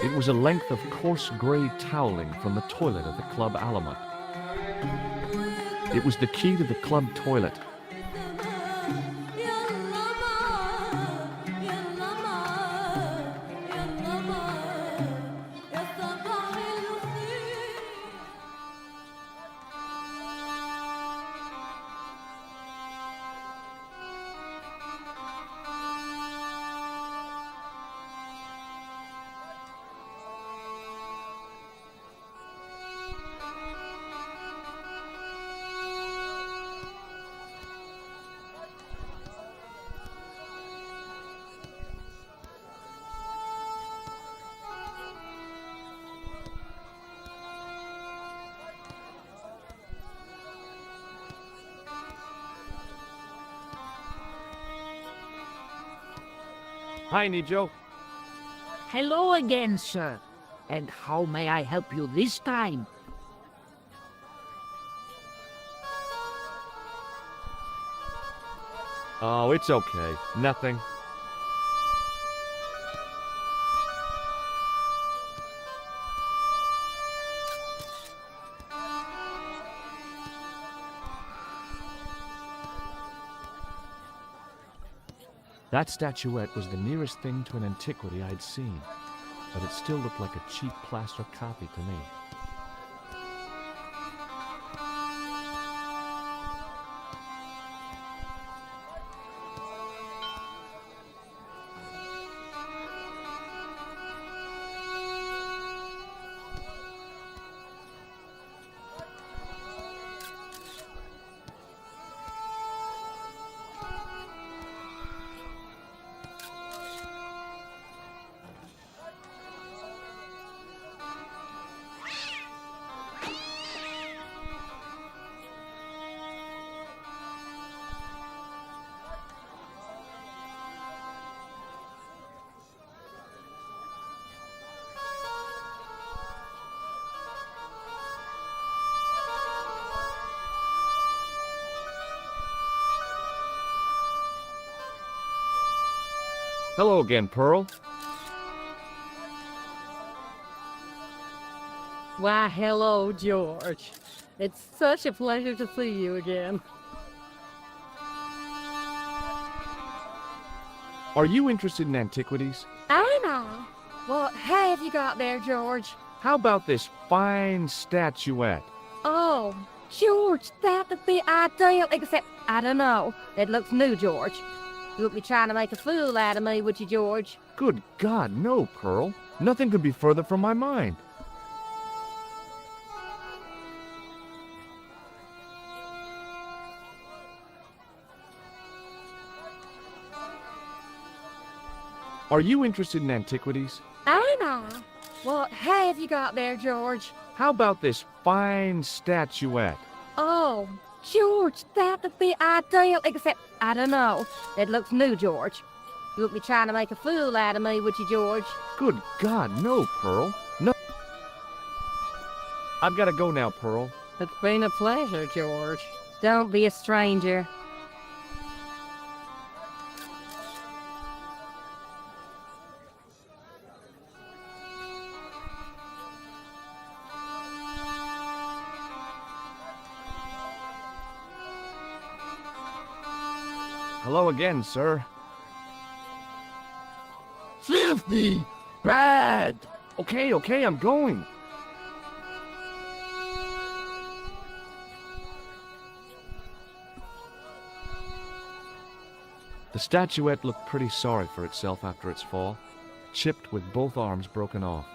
It was a length of coarse gray toweling from the toilet of the Club Alamat. It was the key to the club toilet. Hi, Nijo. Hello again, sir. And how may I help you this time? Oh, it's okay. Nothing. That statuette was the nearest thing to an antiquity I'd seen, but it still looked like a cheap plaster copy to me. Hello again, Pearl. Why, hello, George. It's such a pleasure to see you again. Are you interested in antiquities? I know. What have you got there, George? How about this fine statuette? Oh, George, that would be ideal, except, I don't know. It looks new, George. You won't be trying to make a fool out of me, would you, George? Good God, no, Pearl. Nothing could be further from my mind. Are you interested in antiquities? I know. What have you got there, George? How about this fine statuette? Oh, George, that would be ideal, except, I don't know. It looks new, George. You won't be trying to make a fool out of me, would you, George? Good God, no, Pearl. No. I've got to go now, Pearl. It's been a pleasure, George. Don't be a stranger. Hello again, sir. Filthy! Bad! Okay, I'm going. The statuette looked pretty sorry for itself after its fall, chipped with both arms broken off.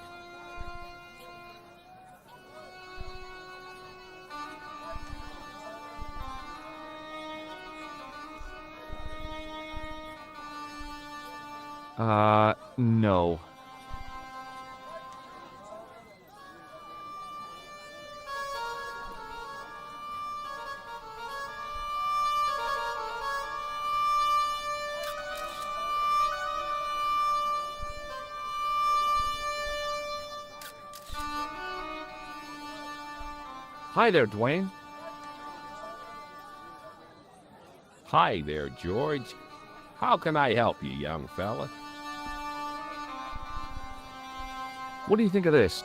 No. Hi there, Dwayne. Hi there, George. How can I help you, young fella? What do you think of this?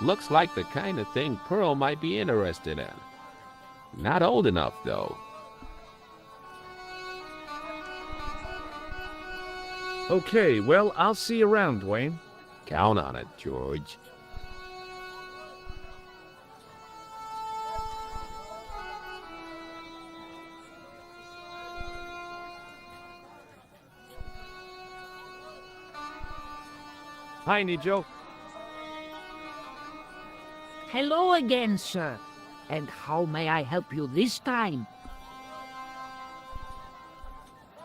Looks like the kind of thing Pearl might be interested in. Not old enough, though. Okay, well, I'll see you around, Dwayne. Count on it, George. Hi, Nijo. Hello again, sir. And how may I help you this time?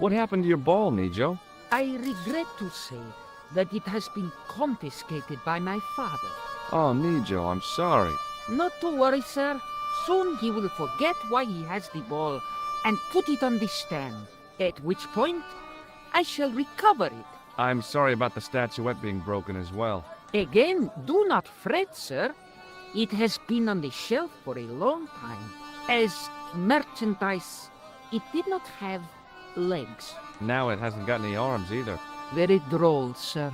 What happened to your ball, Nijo? I regret to say that it has been confiscated by my father. Oh, Nijo, I'm sorry. Not to worry, sir. Soon he will forget why he has the ball and put it on the stand. At which point, I shall recover it. I'm sorry about the statuette being broken as well. Again, do not fret, sir. It has been on the shelf for a long time. As merchandise, it did not have legs. Now it hasn't got any arms either. Very droll, sir.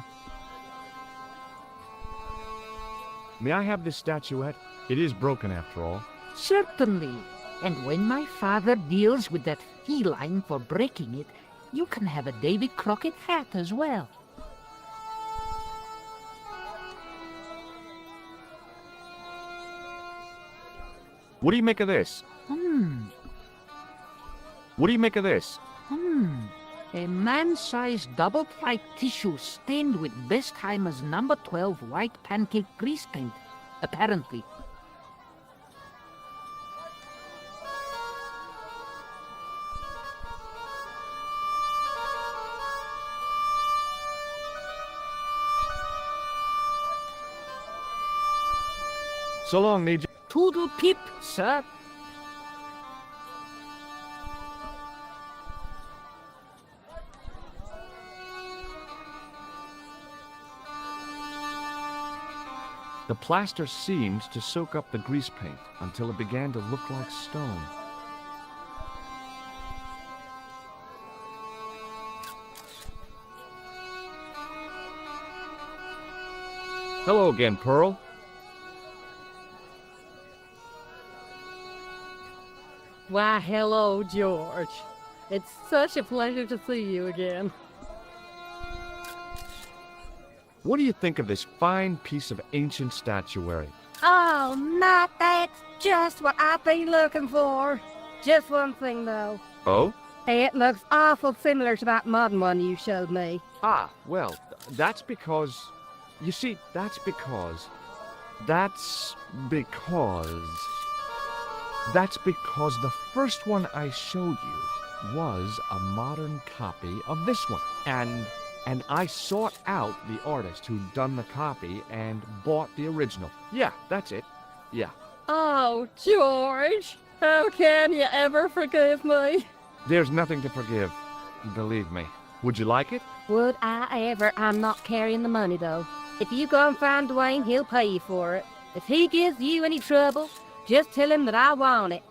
May I have this statuette? It is broken after all. Certainly. And when my father deals with that feline for breaking it, you can have a Davy Crockett hat as well. What do you make of this? What do you make of this? A man-sized double-ply tissue stained with Bestheimer's number 12 white pancake grease paint, apparently. So long, Need. Toodle pip, sir. The plaster seemed to soak up the grease paint until it began to look like stone. Hello again, Pearl. Why, hello, George. It's such a pleasure to see you again. What do you think of this fine piece of ancient statuary? Oh, Matt, that's just what I've been looking for. Just one thing, though. Oh? It looks awful similar to that modern one you showed me. Ah, well, that's because... You see, that's because the first one I showed you was a modern copy of this one. And I sought out the artist who'd done the copy and bought the original. Yeah, that's it. Yeah. Oh, George, how can you ever forgive me? There's nothing to forgive, believe me. Would you like it? Would I ever? I'm not carrying the money, though. If you go and find Dwayne, he'll pay you for it. If he gives you any trouble, just tell him that I want it.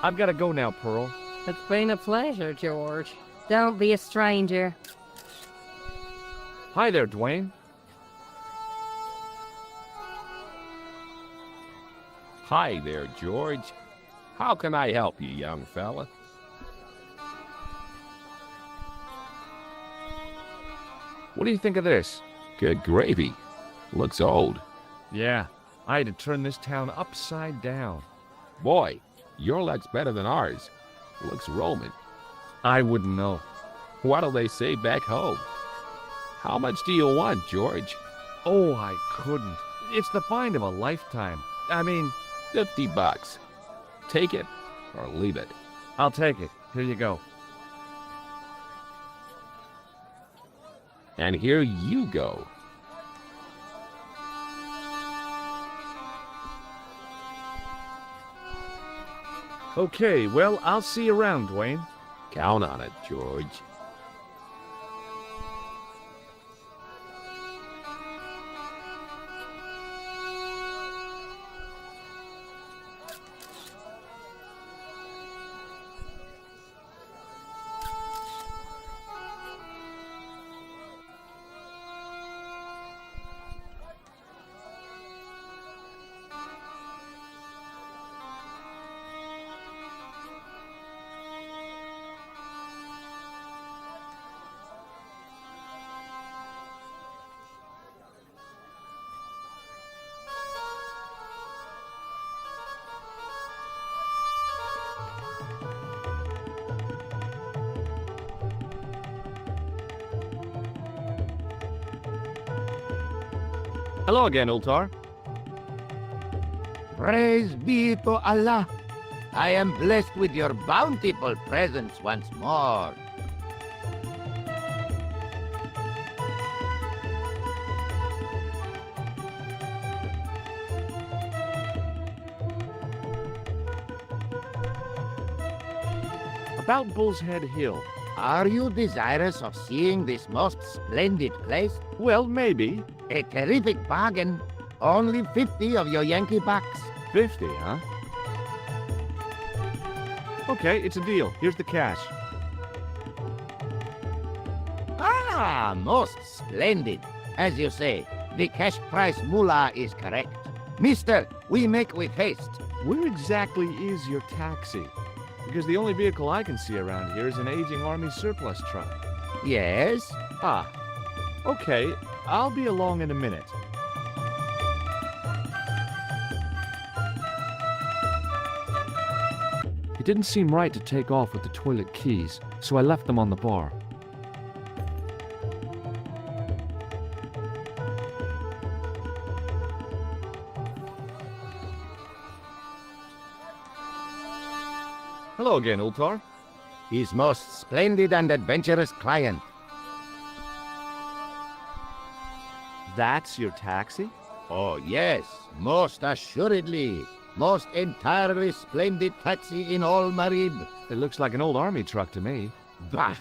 I've got to go now, Pearl. It's been a pleasure, George. Don't be a stranger. Hi there, Dwayne. Hi there, George. How can I help you, young fella? What do you think of this? Good gravy. Looks old. Yeah, I had to turn this town upside down. Boy, your luck's better than ours. Looks Roman. I wouldn't know. What do they say back home? How much do you want, George? Oh, I couldn't. It's the find of a lifetime. I mean... $50. Take it or leave it. I'll take it. Here you go. And here you go. Okay, well, I'll see you around, Dwayne. Count on it, George. Hello again, Ultar. Praise be to Allah. I am blessed with your bountiful presence once more. About Bull's Head Hill. Are you desirous of seeing this most splendid place? Well, maybe. A terrific bargain. Only 50 of your Yankee bucks. 50, huh? Okay, it's a deal. Here's the cash. Ah, most splendid. As you say, the cash price moolah is correct. Mister, we make with haste. Where exactly is your taxi? Because the only vehicle I can see around here is an aging Army surplus truck. Yes? Ah, okay. I'll be along in a minute. It didn't seem right to take off with the toilet keys, so I left them on the bar. Hello again, Ultar. His most splendid and adventurous client. That's your taxi? Oh, yes, most assuredly. Most entirely splendid taxi in all Marib. It looks like an old army truck to me. Bah!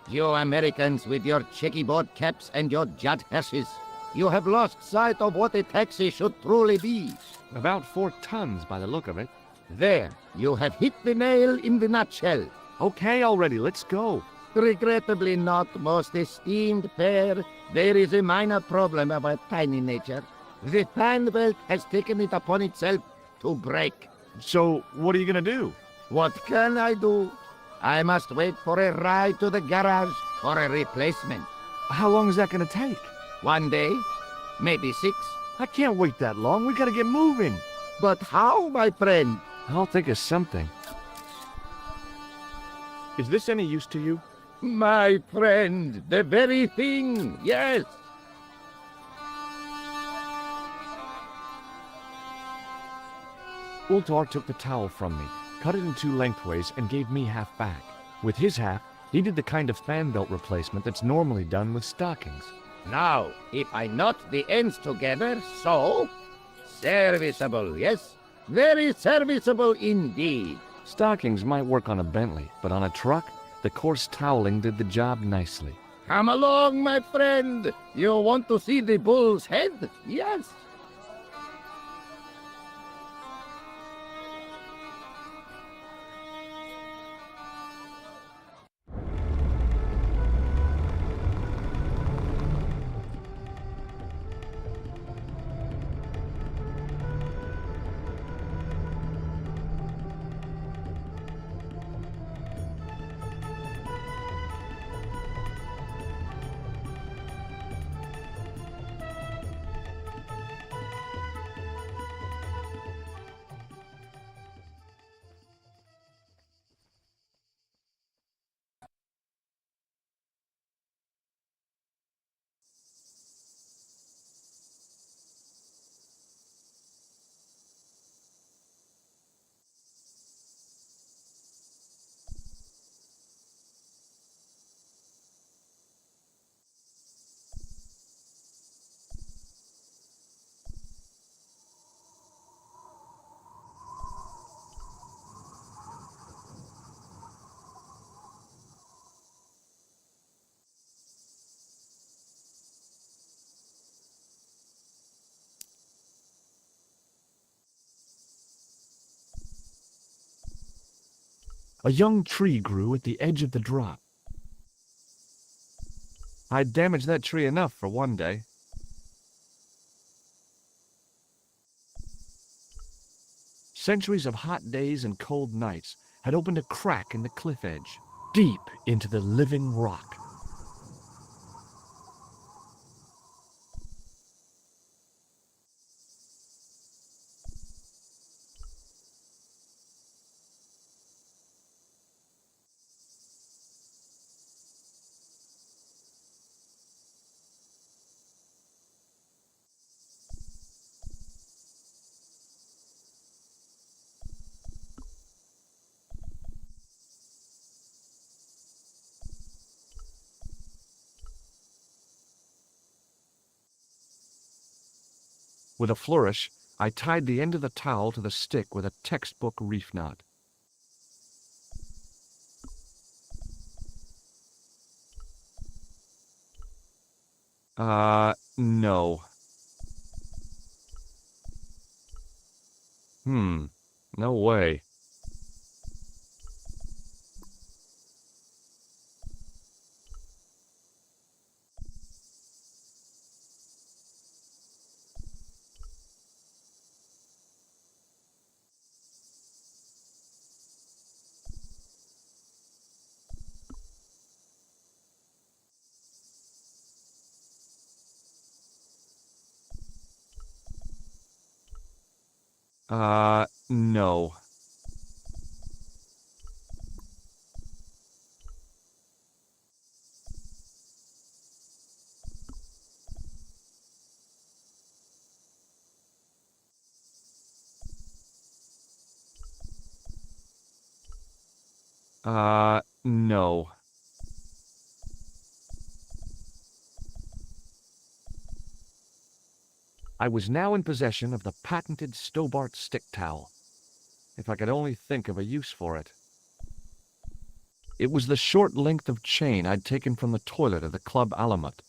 You Americans with your checkerboard caps and your judd hearses. You have lost sight of what a taxi should truly be. About 4 tons by the look of it. There, you have hit the nail in the nutshell. Okay already, let's go. Regrettably not, most esteemed pair. There is a minor problem of a tiny nature. The fan belt has taken it upon itself to break. So, what are you gonna do? What can I do? I must wait for a ride to the garage for a replacement. How long is that gonna take? 1 day, maybe 6. I can't wait that long. We gotta get moving. But how, my friend? I'll think of something. Is this any use to you? My friend, the very thing, yes. Ultar took the towel from me, cut it in 2 lengthways, and gave me half back. With his half, he did the kind of fan belt replacement that's normally done with stockings. Now, if I knot the ends together, so... Serviceable, yes? Very serviceable indeed. Stockings might work on a Bentley, but on a truck, the coarse toweling did the job nicely. Come along, my friend. You want to see the bull's head? Yes. A young tree grew at the edge of the drop. I'd damaged that tree enough for one day. Centuries of hot days and cold nights had opened a crack in the cliff edge, deep into the living rock. With a flourish, I tied the end of the towel to the stick with a textbook reef knot. No. No way. No. No. I was now in possession of the patented Stobart stick towel. If I could only think of a use for it. It was the short length of chain I'd taken from the toilet of the Club Alamut.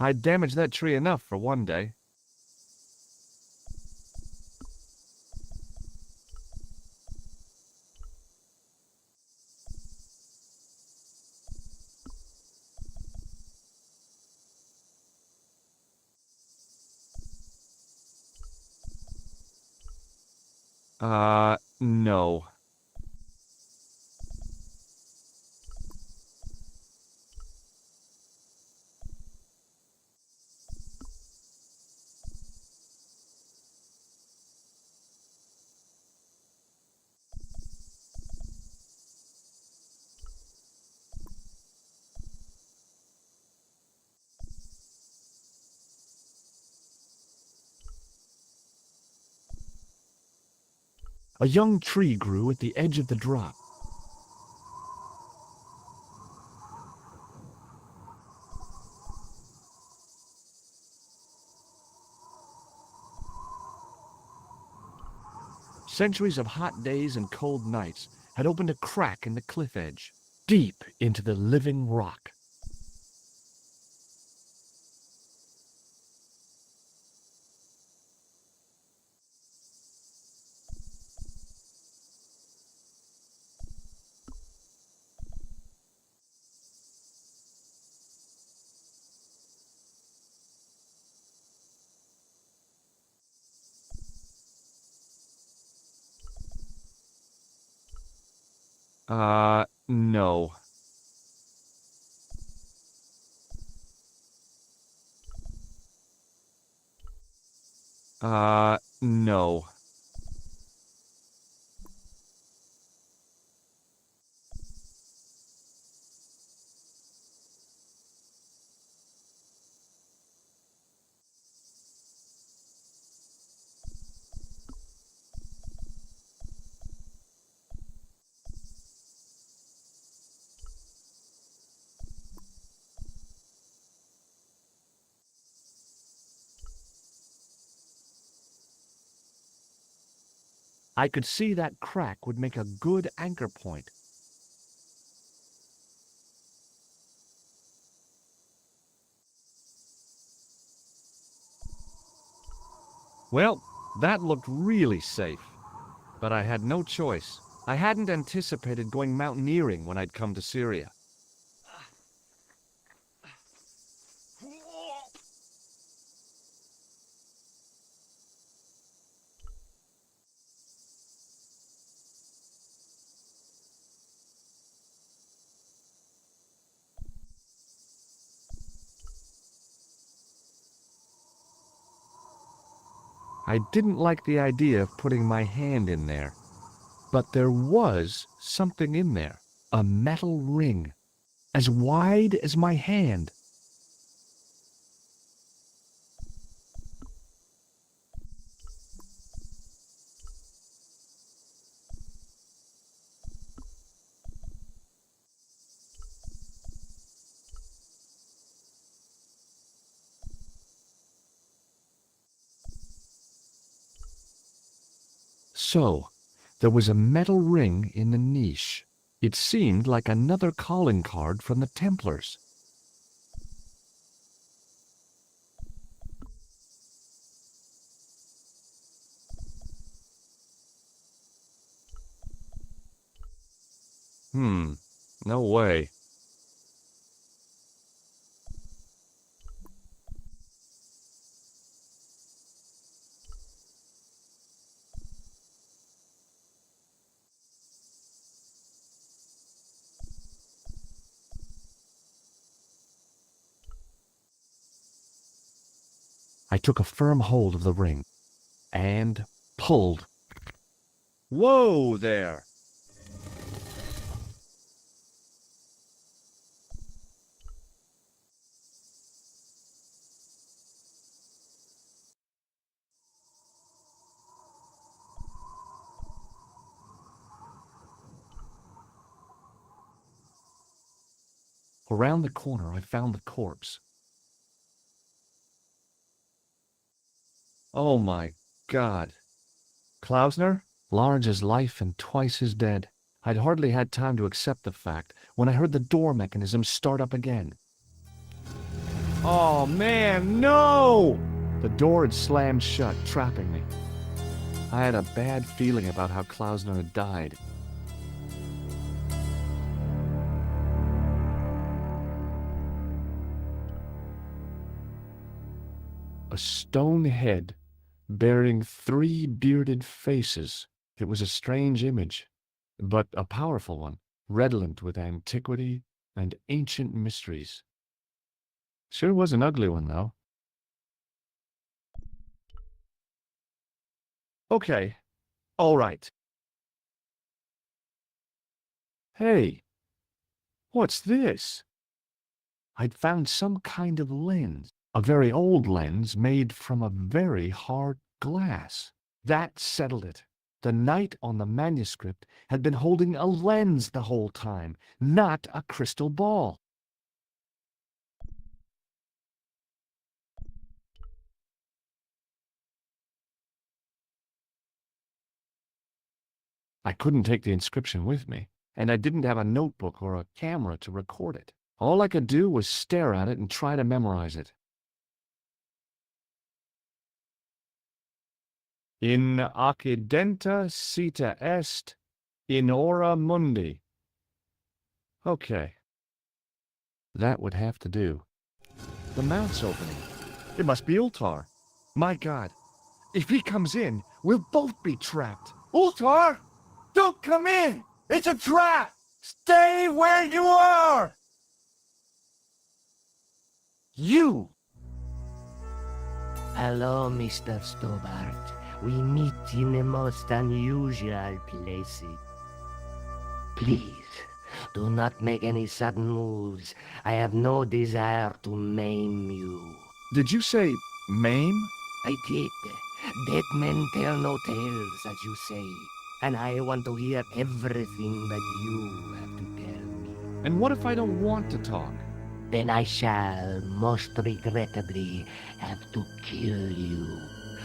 I'd damaged that tree enough for one day. No. A young tree grew at the edge of the drop. Centuries of hot days and cold nights had opened a crack in the cliff edge, deep into the living rock. No. No. I could see that crack would make a good anchor point. Well, that looked really safe. But I had no choice. I hadn't anticipated going mountaineering when I'd come to Syria. I didn't like the idea of putting my hand in there, but there was something in there, a metal ring, as wide as my hand. So, there was a metal ring in the niche. It seemed like another calling card from the Templars. No way. I took a firm hold of the ring and pulled. Whoa there! Around the corner, I found the corpse. Oh my God. Klausner? Large as life and twice as dead. I'd hardly had time to accept the fact when I heard the door mechanism start up again. Oh man, no! The door had slammed shut, trapping me. I had a bad feeling about how Klausner had died. A stone head bearing 3 bearded faces. It was a strange image, but a powerful one, redolent with antiquity and ancient mysteries. Sure was an ugly one, though. Okay, all right. Hey, what's this? I'd found some kind of lens, a very old lens made from a very hard glass. That settled it. The knight on the manuscript had been holding a lens the whole time, not a crystal ball. I couldn't take the inscription with me, and I didn't have a notebook or a camera to record it. All I could do was stare at it and try to memorize it. In accidenta cita est, in ora mundi. Okay. That would have to do. The mount's opening. It must be Ultar. My God. If he comes in, we'll both be trapped. Ultar! Don't come in! It's a trap! Stay where you are! You! Hello, Mr. Stobart. We meet in the most unusual places. Please, do not make any sudden moves. I have no desire to maim you. Did you say maim? I did. Dead men tell no tales, as you say. And I want to hear everything that you have to tell me. And what if I don't want to talk? Then I shall, most regrettably, have to kill you.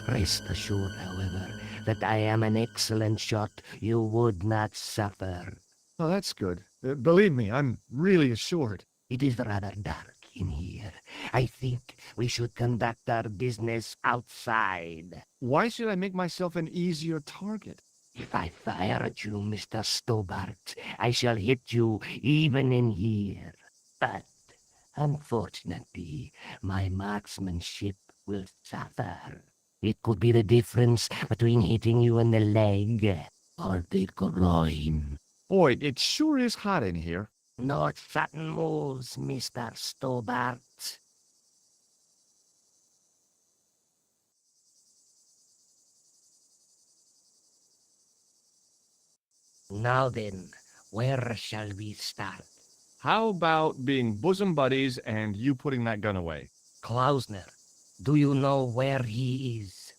Rest assured, however, that I am an excellent shot you would not suffer. Oh, that's good. Believe me, I'm really assured. It is rather dark in here. I think we should conduct our business outside. Why should I make myself an easier target? If I fire at you, Mr. Stobart, I shall hit you even in here. But, unfortunately, my marksmanship will suffer. It could be the difference between hitting you in the leg or the groin. Boy, it sure is hot in here. No sudden moves, Mr. Stobart. Now then, where shall we start? How about being bosom buddies and you putting that gun away? Klausner, do you know where he is?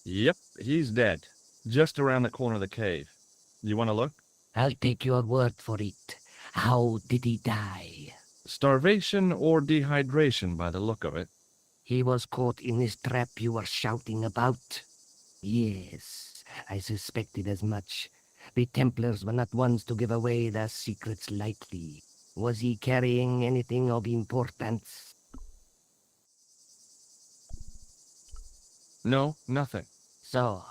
Yep, he's dead. Just around the corner of the cave. You want to look? I'll take your word for it. How did he die? Starvation or dehydration by the look of it. He was caught in this trap you were shouting about? Yes, I suspected as much. The Templars were not ones to give away their secrets lightly. Was he carrying anything of importance? No, nothing. So,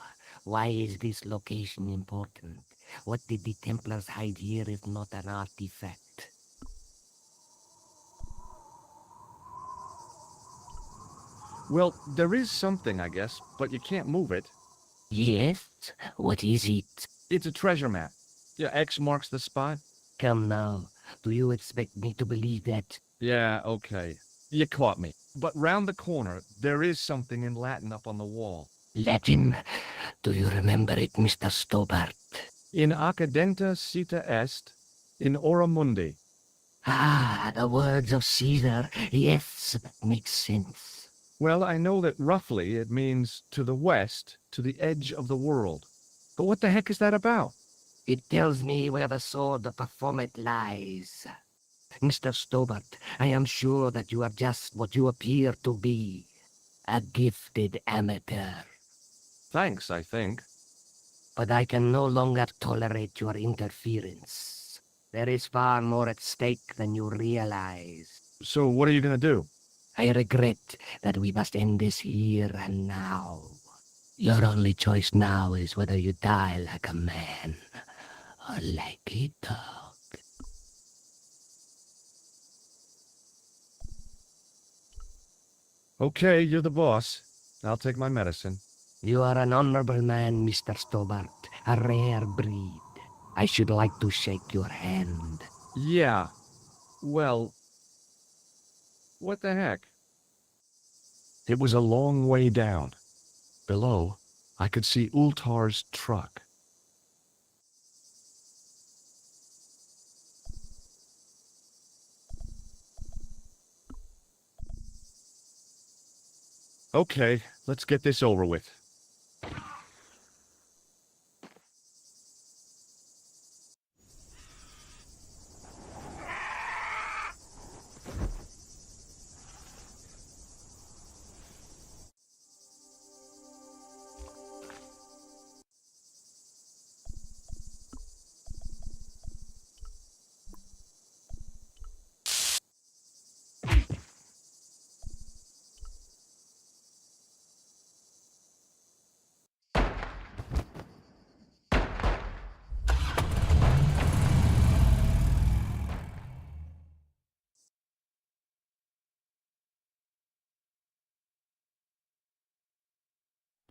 why is this location important? What did the Templars hide here if not an artifact? Well, there is something, I guess, but you can't move it. Yes? What is it? It's a treasure map. Yeah, X marks the spot. Come now, do you expect me to believe that? Yeah, okay. You caught me. But round the corner, there is something in Latin up on the wall. Latin? Do you remember it, Mr. Stobart? In accidenta cita est, in ora mundi. Ah, the words of Caesar. Yes, that makes sense. Well, I know that roughly it means to the west, to the edge of the world. But what the heck is that about? It tells me where the sword of Baphomet lies. Mr. Stobart, I am sure that you are just what you appear to be. A gifted amateur. Thanks, I think. But I can no longer tolerate your interference. There is far more at stake than you realize. So what are you gonna do? I regret that we must end this here and now. Your only choice now is whether you die like a man or like a dog. Okay, you're the boss. I'll take my medicine. You are an honorable man, Mr. Stobart, a rare breed. I should like to shake your hand. Yeah. Well, what the heck? It was a long way down. Below, I could see Ultar's truck. Okay, let's get this over with.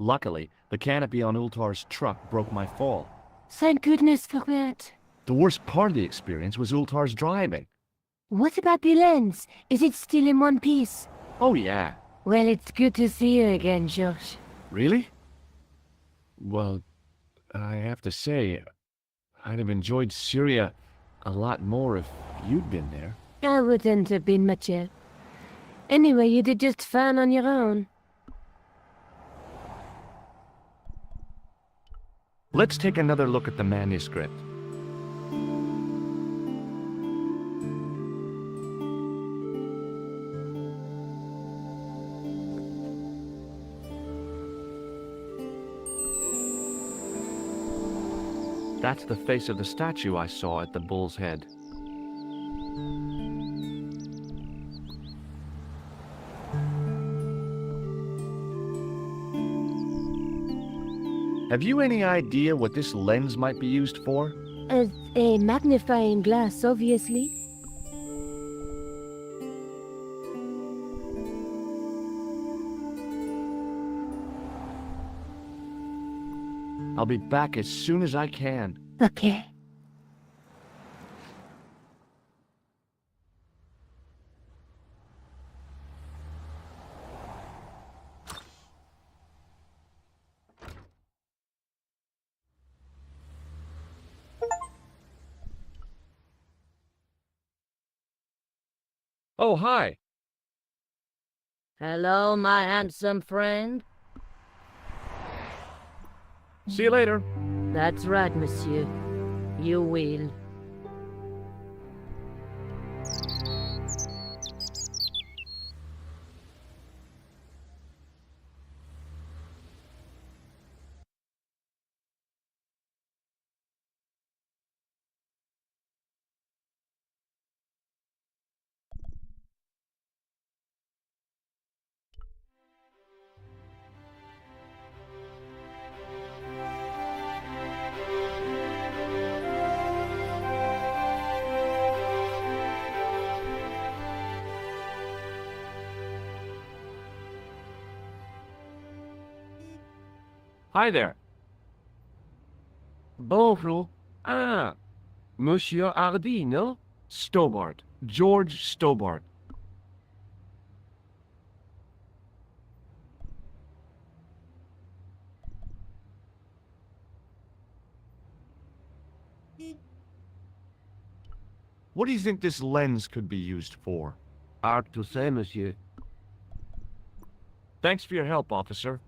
Luckily, the canopy on Ultar's truck broke my fall. Thank goodness for that. The worst part of the experience was Ultar's driving. What about the lens? Is it still in one piece? Oh yeah. Well, it's good to see you again, George. Really? Well, I have to say, I'd have enjoyed Syria a lot more if you'd been there. I wouldn't have been much help. Anyway, you did just fine on your own. Let's take another look at the manuscript. That's the face of the statue I saw at the bull's head. Have you any idea what this lens might be used for? As a magnifying glass, obviously. I'll be back as soon as I can. Okay. Oh, hi. Hello, my handsome friend. See you later. That's right, monsieur. You will. Hi there. Bonjour. Ah, Monsieur Hardy, no? Stobart. George Stobart. What do you think this lens could be used for? Hard to say, monsieur. Thanks for your help, officer.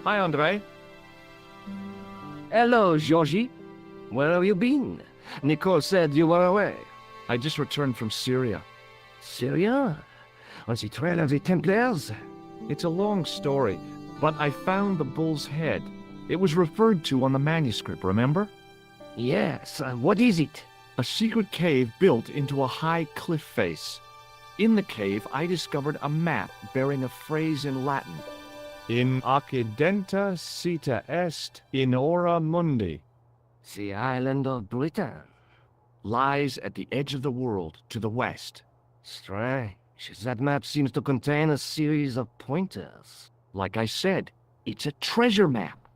Hi, Andre. Hello, Georgie. Where have you been? Nicole said you were away. I just returned from Syria. Syria? On the trail of the Templars? It's a long story, but I found the bull's head. It was referred to on the manuscript, remember? Yes. What is it? A secret cave built into a high cliff face. In the cave, I discovered a map bearing a phrase in Latin. In accidenta sita est in ora mundi. The island of Britain. Lies at the edge of the world to the west. Strange. That map seems to contain a series of pointers. Like I said, it's a treasure map.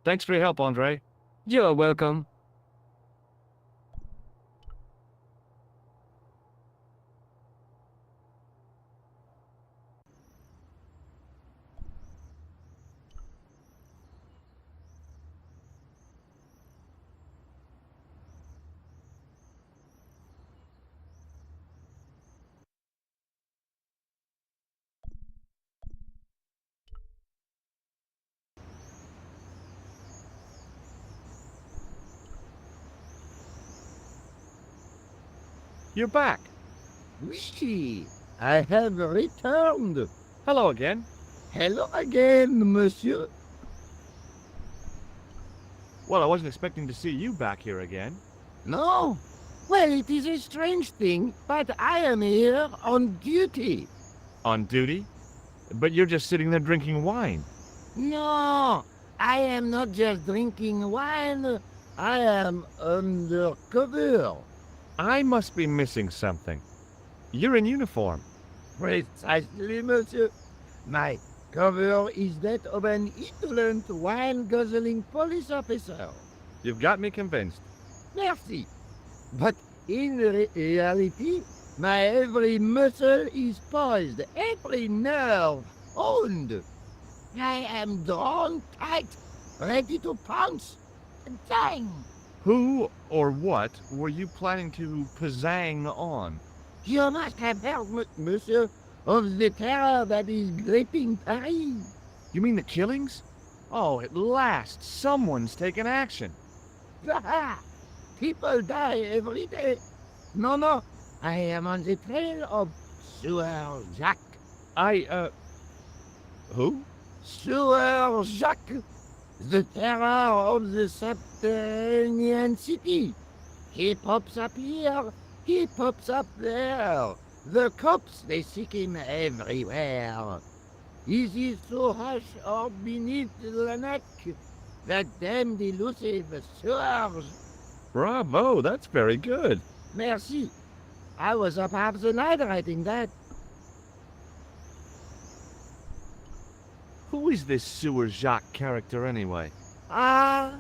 Thanks for your help, Andre. You're welcome. You're back. Oui, I have returned. Hello again. Hello again, monsieur. Well, I wasn't expecting to see you back here again. No? Well, it is a strange thing, but I am here on duty. On duty? But you're just sitting there drinking wine. No, I am not just drinking wine. I am undercover. I must be missing something. You're in uniform. Precisely, monsieur. My cover is that of an indolent wine-guzzling police officer. You've got me convinced. Merci. But in reality, my every muscle is poised, every nerve honed. I am drawn tight, ready to pounce. Bang! Who or what were you planning to pizzang on? You must have heard, monsieur, of the terror that is gripping Paris. You mean the killings? Oh, at last, someone's taken action. People die every day. No, I am on the trail of Sieur Jacques. Who? Sieur Jacques, the terror of the subterranean city. He pops up here, he pops up there. The cops, they seek him everywhere. Is he so hush or beneath the neck? The damned elusive sewers. Bravo, that's very good. Merci. I was up half the night writing that. Who is this Sewer Jacques character anyway? Ah,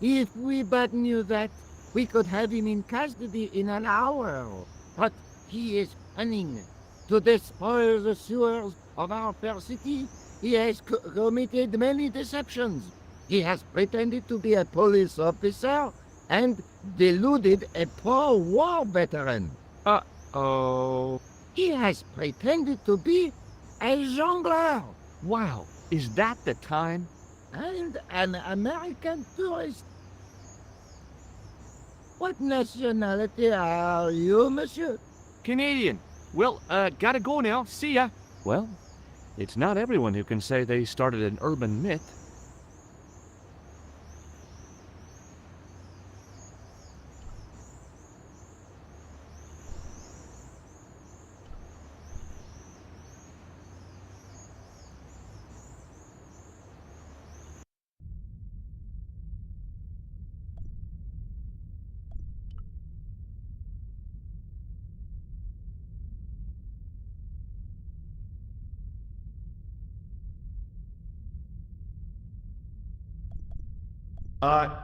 if we but knew that, we could have him in custody in an hour. But he is cunning. To despoil the sewers of our fair city, he has committed many deceptions. He has pretended to be a police officer and deluded a poor war veteran. Oh. He has pretended to be a jongleur Wow, is that the time? and an American tourist. What nationality are you, monsieur? Canadian. Well, gotta go now. See ya. Well, it's not everyone who can say they started an urban myth.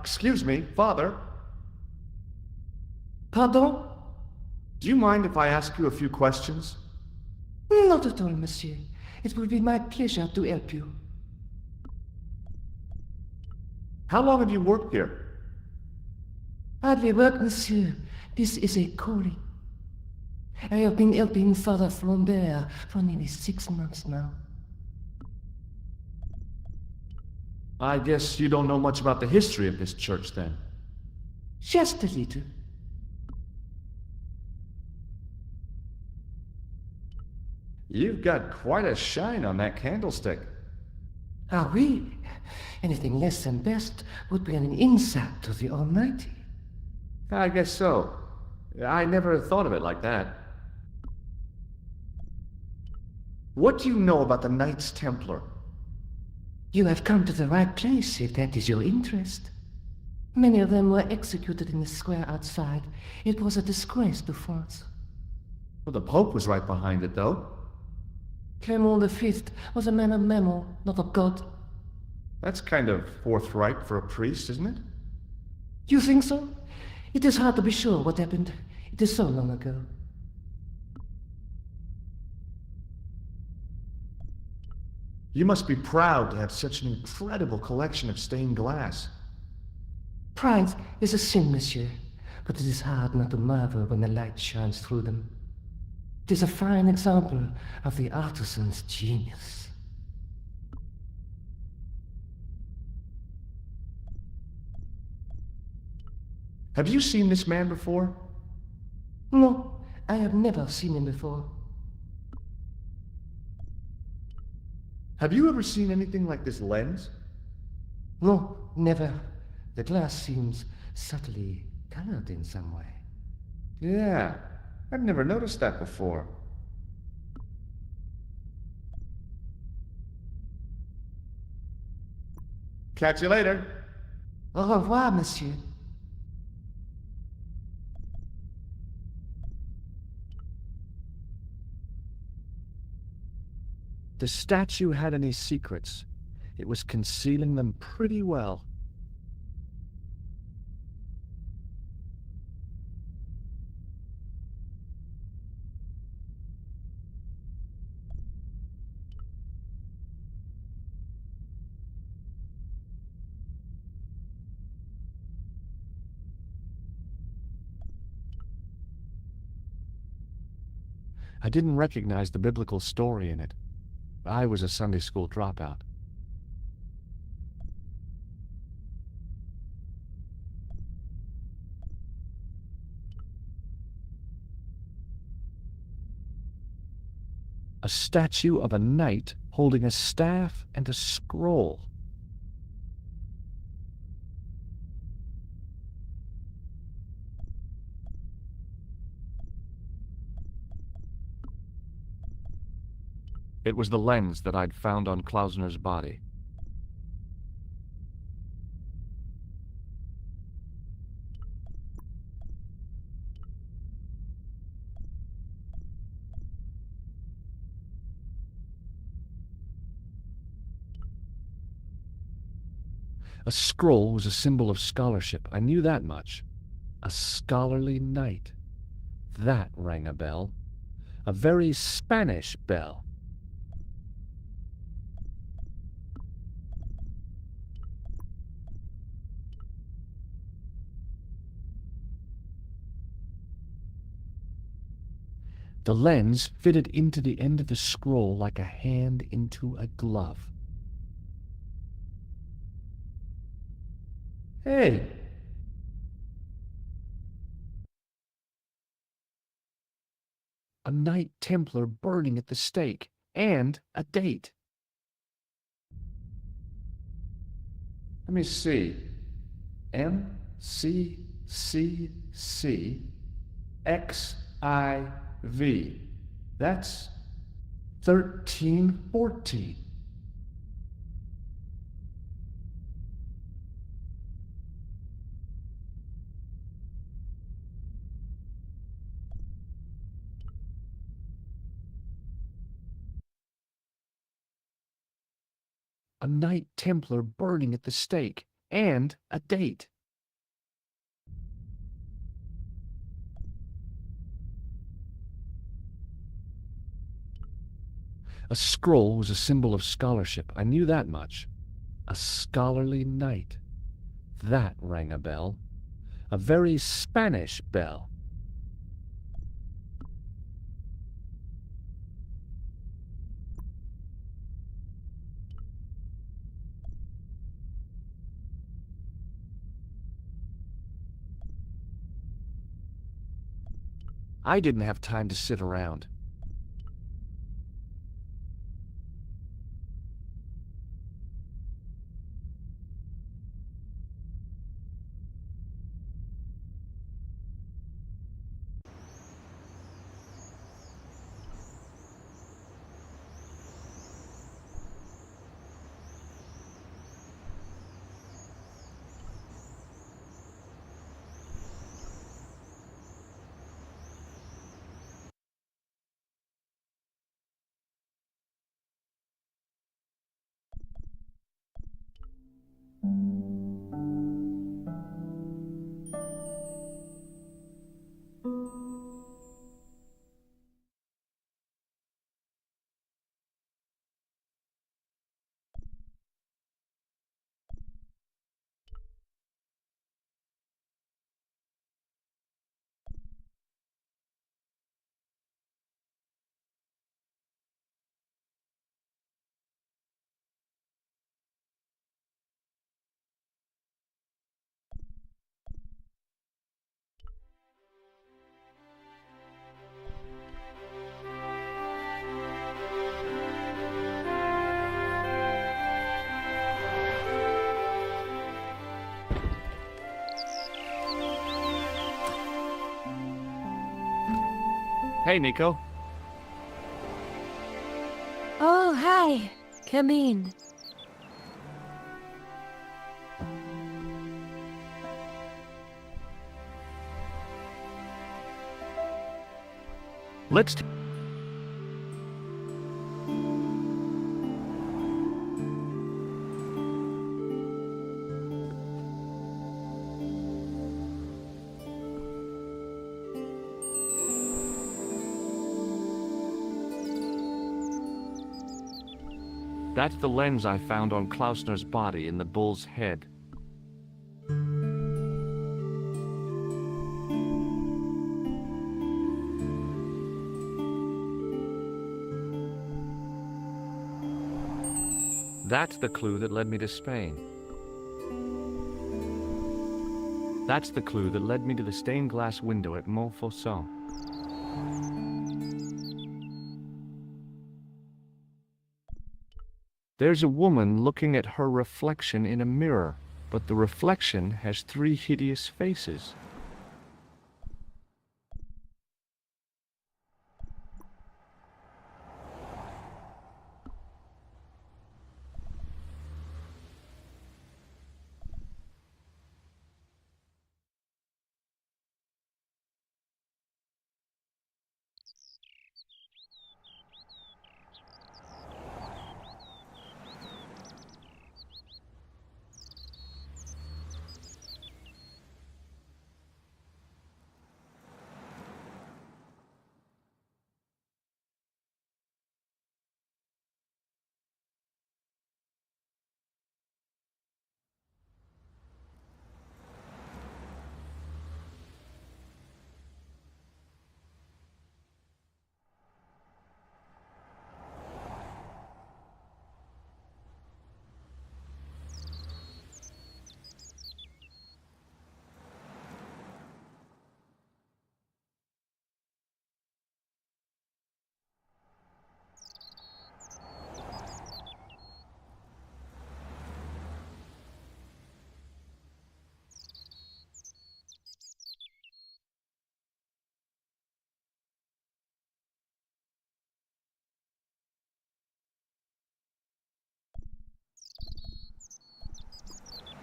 Excuse me, Father. Pardon? Do you mind if I ask you a few questions? Not at all, monsieur. It will be my pleasure to help you. How long have you worked here? Hardly work, monsieur. This is a calling. I have been helping Father Flambert for nearly 6 months now. I guess you don't know much about the history of this church then. Just a little. You've got quite a shine on that candlestick. Ah oui? Anything less than best would be an insult to the Almighty. I guess so. I never thought of it like that. What do you know about the Knights Templar? You have come to the right place if that is your interest. Many of them were executed in the square outside. It was a disgrace to France. Well, the Pope was right behind it, though. Clement V was a man of memo, not of God. That's kind of forthright for a priest, isn't it? You think so? It is hard to be sure what happened. It is so long ago. You must be proud to have such an incredible collection of stained glass. Pride is a sin, monsieur, but it is hard not to marvel when the light shines through them. It is a fine example of the artisan's genius. Have you seen this man before? No, I have never seen him before. Have you ever seen anything like this lens? No, never. The glass seems subtly colored in some way. Yeah, I've never noticed that before. Catch you later. Au revoir, monsieur. The statue had any secrets. It was concealing them pretty well. I didn't recognize the biblical story in it. I was a Sunday school dropout. A statue of a knight holding a staff and a scroll. It was the lens that I'd found on Klausner's body. A scroll was a symbol of scholarship. I knew that much. A scholarly knight. That rang a bell. A very Spanish bell. The lens fitted into the end of the scroll like a hand into a glove. Hey! A Knight Templar burning at the stake, and a date. Let me see. MCCCXIV. That's 1314. A Knight Templar burning at the stake, and a date. A scroll was a symbol of scholarship. I knew that much. A scholarly knight. That rang a bell. A very Spanish bell. I didn't have time to sit around. Hey, Nico. Oh, hi. Come in. Let's That's the lens I found on Klausner's body in the bull's head. That's the clue that led me to Spain. That's the clue that led me to the stained glass window at Montfaucon. There's a woman looking at her reflection in a mirror, but the reflection has 3 hideous faces.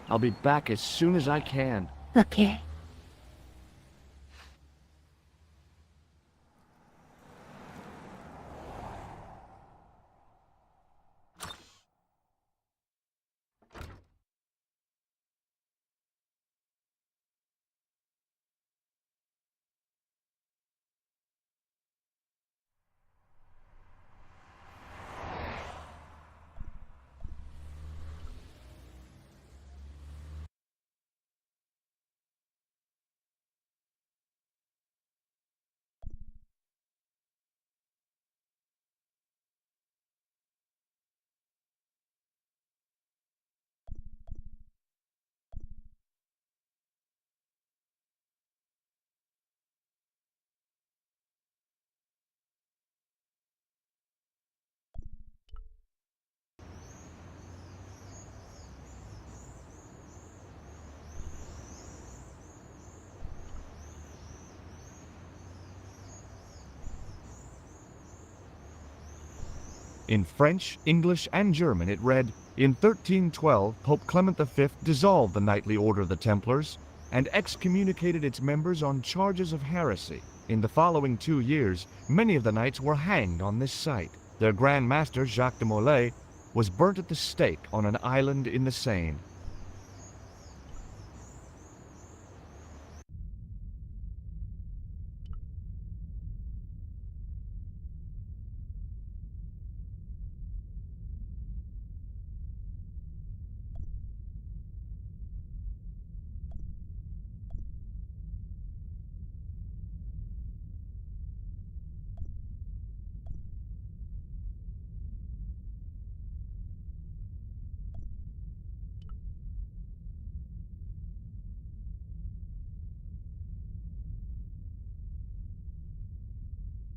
I'll be back as soon as I can. Okay. In French, English, and German it read, "In 1312, Pope Clement V dissolved the knightly order of the Templars and excommunicated its members on charges of heresy. In the following 2 years, many of the knights were hanged on this site. Their Grand Master, Jacques de Molay, was burnt at the stake on an island in the Seine."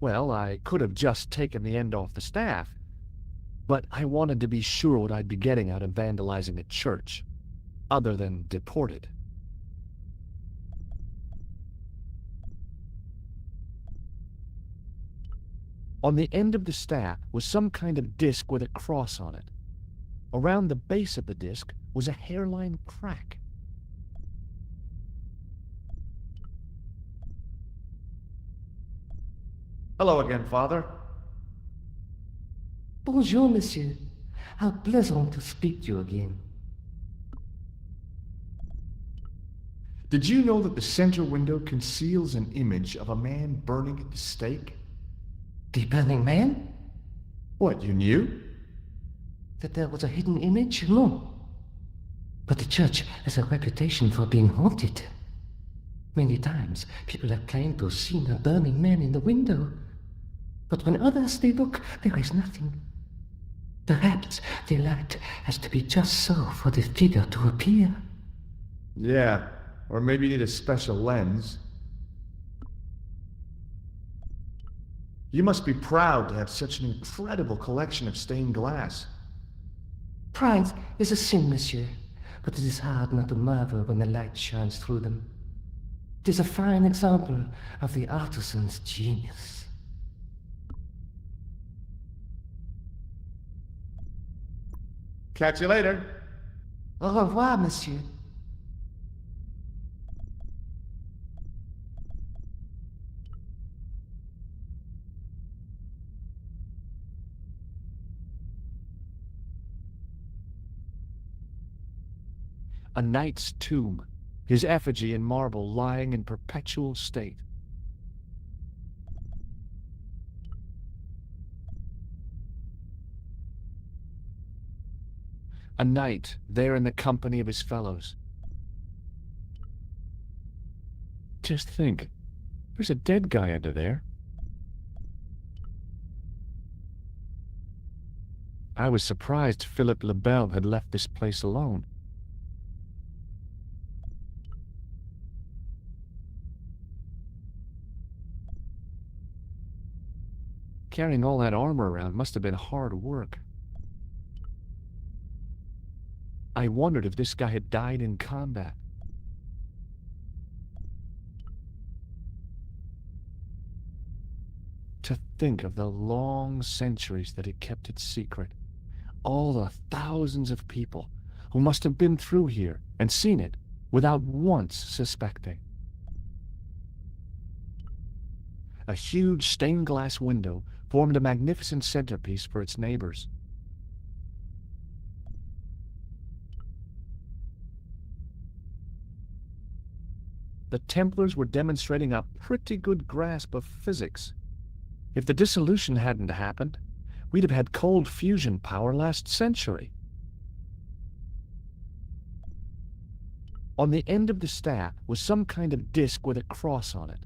Well, I could have just taken the end off the staff, but I wanted to be sure what I'd be getting out of vandalizing a church, other than deported. On the end of the staff was some kind of disc with a cross on it. Around the base of the disc was a hairline crack. Hello again, Father. Bonjour, monsieur. How pleasant to speak to you again. Did you know that the center window conceals an image of a man burning at the stake? The burning man? What, you knew? That there was a hidden image? No. But the church has a reputation for being haunted. Many times, people have claimed to have seen a burning man in the window. But when others they look, there is nothing. Perhaps the light has to be just so for the figure to appear. Yeah, or maybe you need a special lens. You must be proud to have such an incredible collection of stained glass. Pride is a sin, monsieur, but it is hard not to marvel when the light shines through them. It is a fine example of the artisan's genius. Catch you later. Au revoir, monsieur. A knight's tomb, his effigy in marble lying in perpetual state. A knight there in the company of his fellows. Just think, there's a dead guy under there. I was surprised Philip le Bel had left this place alone. Carrying all that armor around must have been hard work. I wondered if this guy had died in combat. To think of the long centuries that it kept its secret. All the thousands of people who must have been through here and seen it without once suspecting. A huge stained glass window formed a magnificent centerpiece for its neighbors. The Templars were demonstrating a pretty good grasp of physics. If the dissolution hadn't happened, we'd have had cold fusion power last century. On the end of the staff was some kind of disc with a cross on it.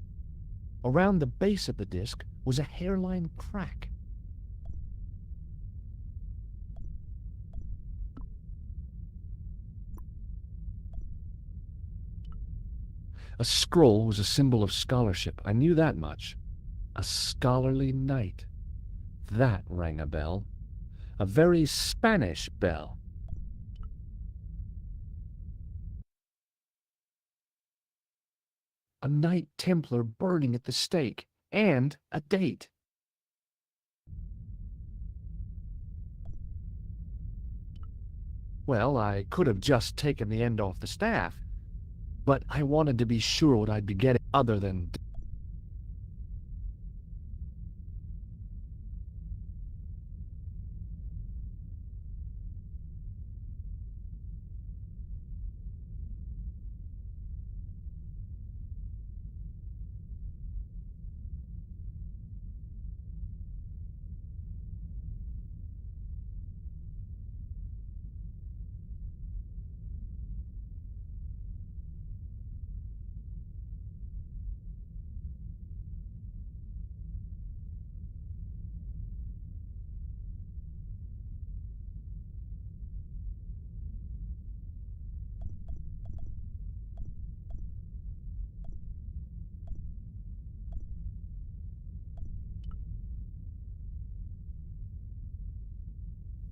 Around the base of the disc was a hairline crack. A scroll was a symbol of scholarship. I knew that much. A scholarly knight. That rang a bell. A very Spanish bell. A Knight Templar burning at the stake, and a date. Well, I could have just taken the end off the staff, but I wanted to be sure what I'd be getting other than...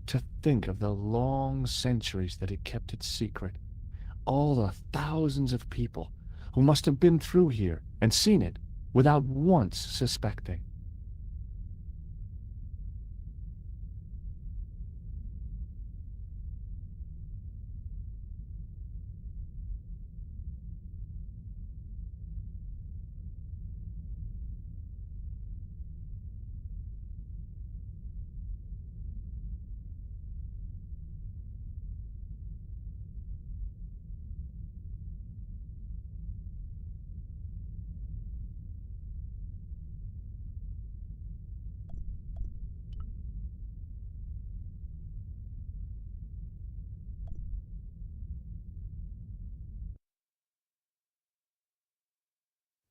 To think of the long centuries that it kept its secret. All the thousands of people who must have been through here and seen it without once suspecting.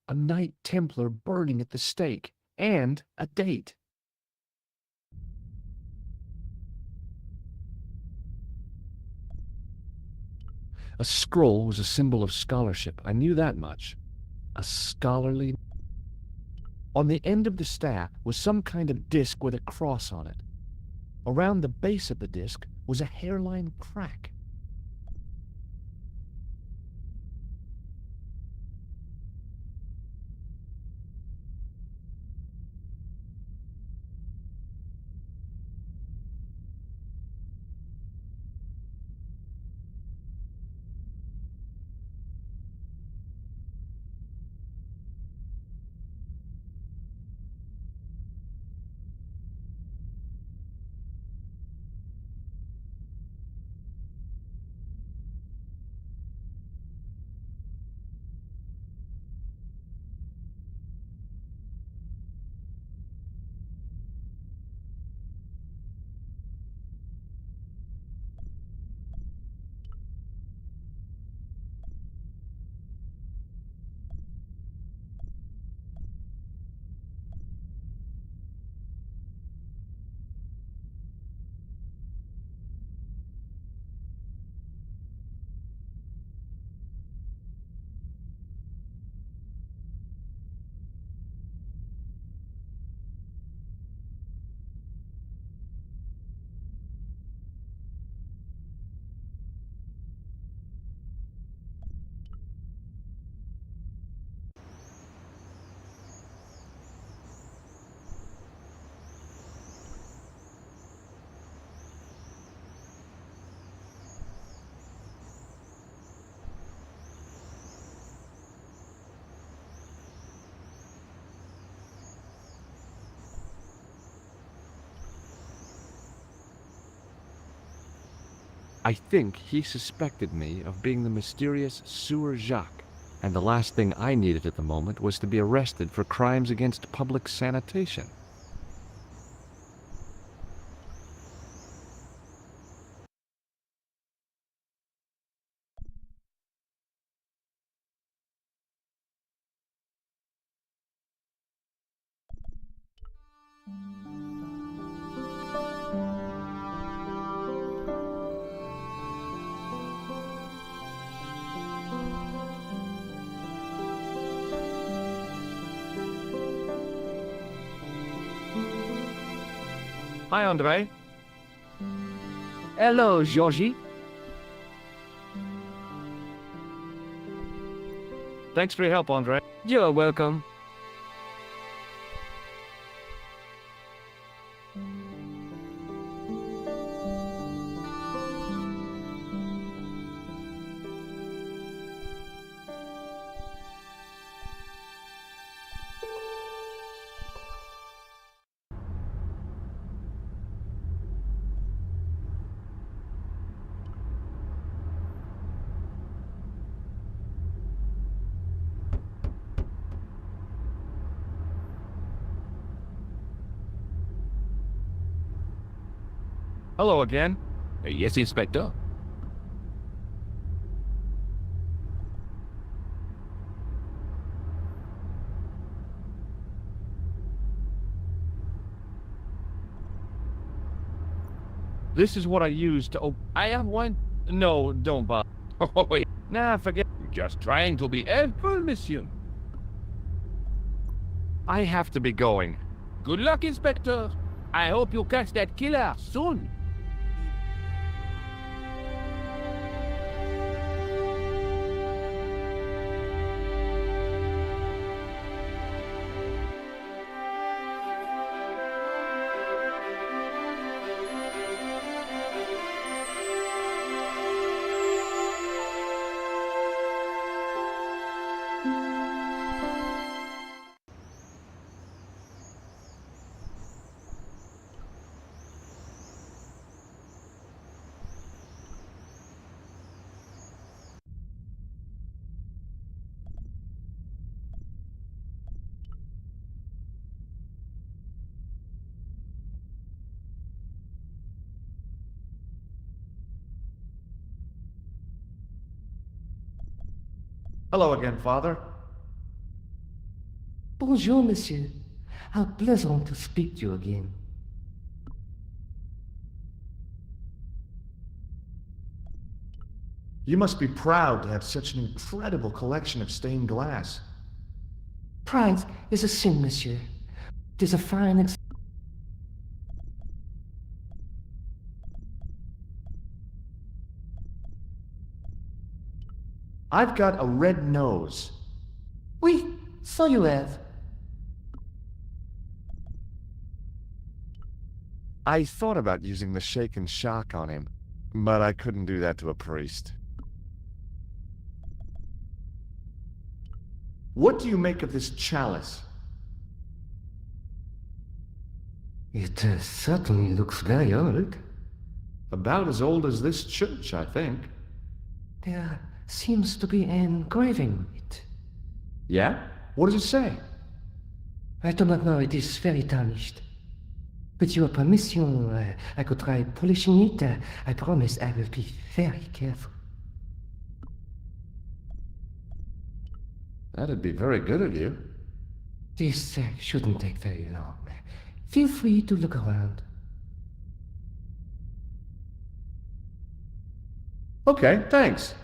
A Knight Templar burning at the stake, and a date. A scroll was a symbol of scholarship. I knew that much. A scholarly... On the end of the staff was some kind of disc with a cross on it. Around the base of the disc was a hairline crack. I think he suspected me of being the mysterious Sewer Jacques, and the last thing I needed at the moment was to be arrested for crimes against public sanitation. Hi, Andre. Hello, Georgie. Thanks for your help, Andre. You're welcome. Hello again. Yes, Inspector. This is what I used to I have one. No, don't bother. Oh, wait. Nah, forget. Just trying to be helpful, monsieur. I have to be going. Good luck, Inspector. I hope you catch that killer soon. Hello again, Father. Bonjour, monsieur. How pleasant to speak to you again. You must be proud to have such an incredible collection of stained glass. Pride is a sin, monsieur. It is a fine I've got a red nose. Oui, so you have. I thought about using the shake and shock on him, but I couldn't do that to a priest. What do you make of this chalice? It certainly looks very old. About as old as this church, I think. There seems to be an engraving on it. Yeah? What does it say? I do not know, it is very tarnished. With your permission, I could try polishing it. I promise I will be very careful. That'd be very good of you. This shouldn't take very long. Feel free to look around. Okay, thanks.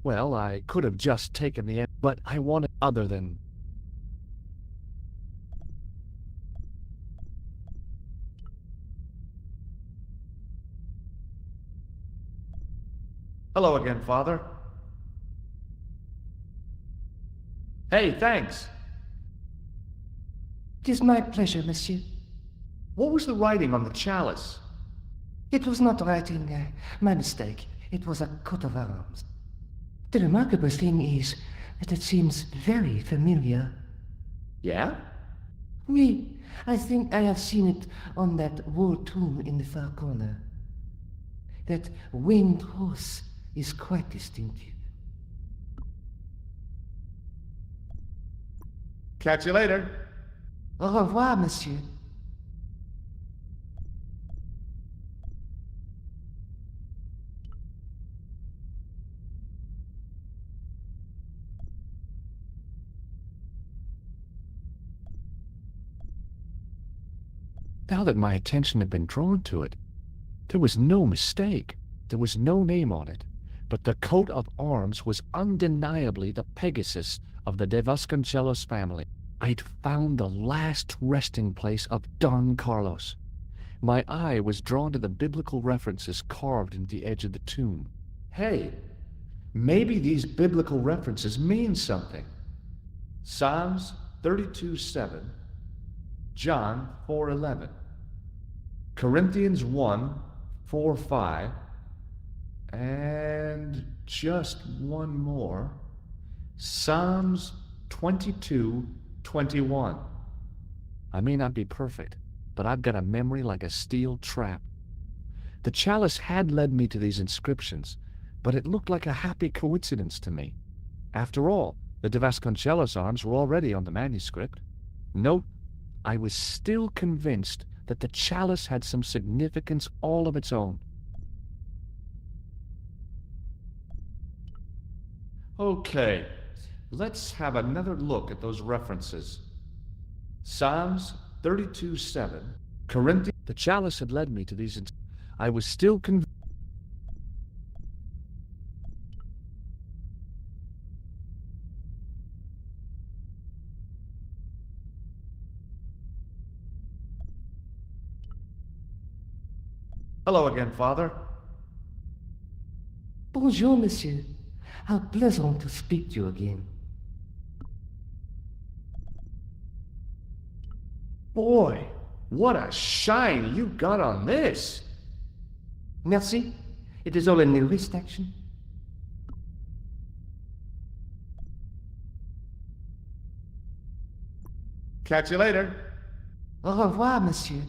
Well, I could have just taken the end, but I wanted other than... Hello again, Father. Hey, thanks. It is my pleasure, monsieur. What was the writing on the chalice? It was not writing, my mistake. It was a coat of arms. The remarkable thing is That seems very familiar. Yeah? Oui, I think I have seen it on that wall tomb in the far corner. That winged horse is quite distinctive. Catch you later. Au revoir, monsieur. Now that my attention had been drawn to it, there was no mistake. There was no name on it, but the coat of arms was undeniably the Pegasus of the De Vasconcelos family. I'd found the last resting place of Don Carlos. My eye was drawn to the biblical references carved into the edge of the tomb. Hey, maybe these biblical references mean something. Psalms 32:7, John 4:11, Corinthians 1:4-5, and just one more, Psalms 22:21. I may not be perfect, but I've got a memory like a steel trap. The chalice had led me to these inscriptions, but it looked like a happy coincidence to me. After all, the De Vasconcelos arms were already on the manuscript. Note, I was still convinced that the chalice had some significance all of its own. Okay, let's have another look at those references. Psalms 32:7, Corinthians. The chalice had led me to these. I was still convinced. Hello again, Father. Bonjour, monsieur. How pleasant to speak to you again. Boy, what a shine you got on this. Merci. It is all in the wrist action. Catch you later. Au revoir, monsieur.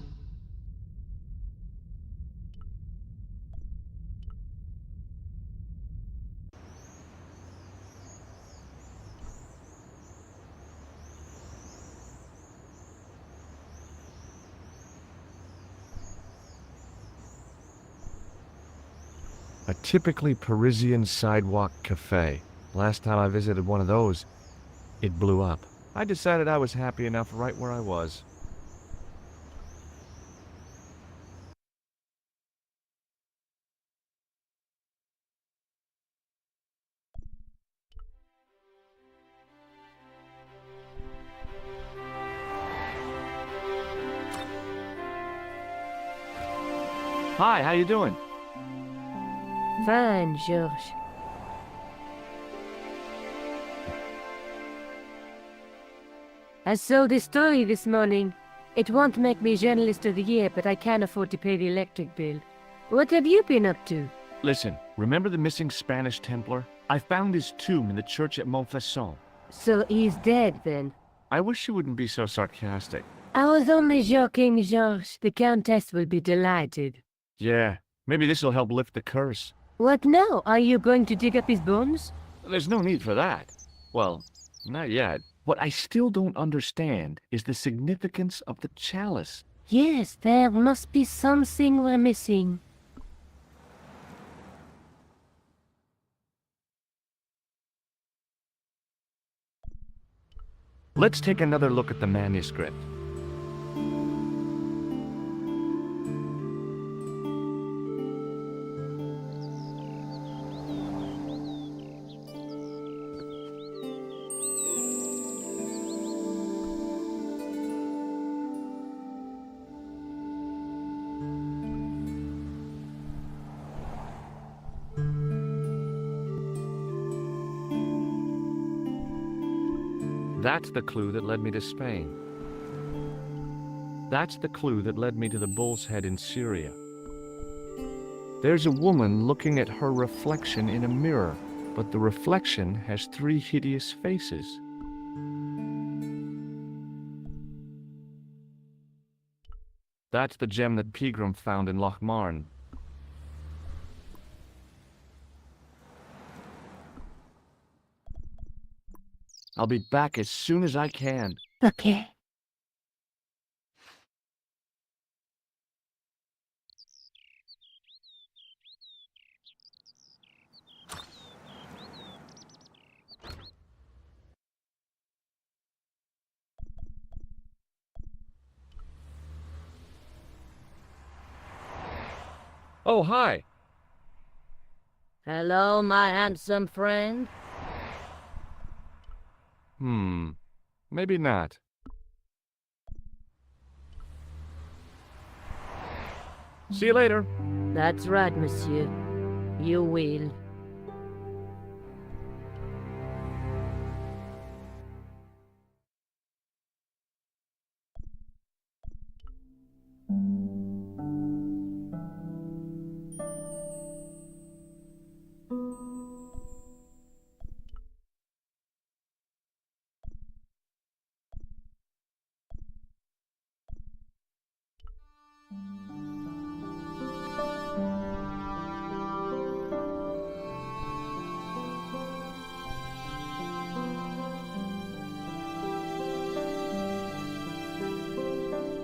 A typically Parisian sidewalk cafe. Last time I visited one of those, it blew up. I decided I was happy enough right where I was. Hi, how you doing? Fine, George. I saw this story this morning. It won't make me Journalist of the Year, but I can't afford to pay the electric bill. What have you been up to? Listen, remember the missing Spanish Templar? I found his tomb in the church at Montfaucon. So he's dead, then? I wish you wouldn't be so sarcastic. I was only joking, George. The Countess will be delighted. Yeah, maybe this'll help lift the curse. What now? Are you going to dig up his bones? There's no need for that. Well, not yet. What I still don't understand is the significance of the chalice. Yes, there must be something we're missing. Let's take another look at the manuscript. That's the clue that led me to Spain. That's the clue that led me to the Bull's Head in Syria. There's a woman looking at her reflection in a mirror. but the reflection has 3 hideous faces. That's the gem that Pegram found in Loch Marn. I'll be back as soon as I can. Okay. Oh, hi. Hello, my handsome friend. Maybe not. See you later. That's right, monsieur. You will.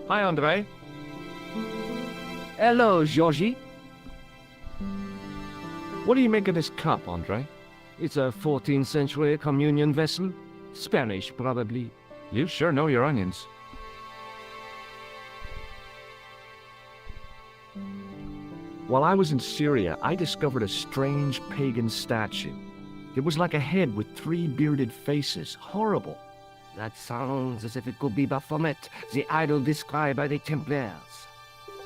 Hi, Andre. Hello, Georgie. What do you make of this cup, Andre? It's a 14th century communion vessel. Spanish, probably. You sure know your onions. While I was in Syria, I discovered a strange pagan statue. It was like a head with 3 bearded faces. Horrible. That sounds as if it could be Baphomet, the idol described by the Templars.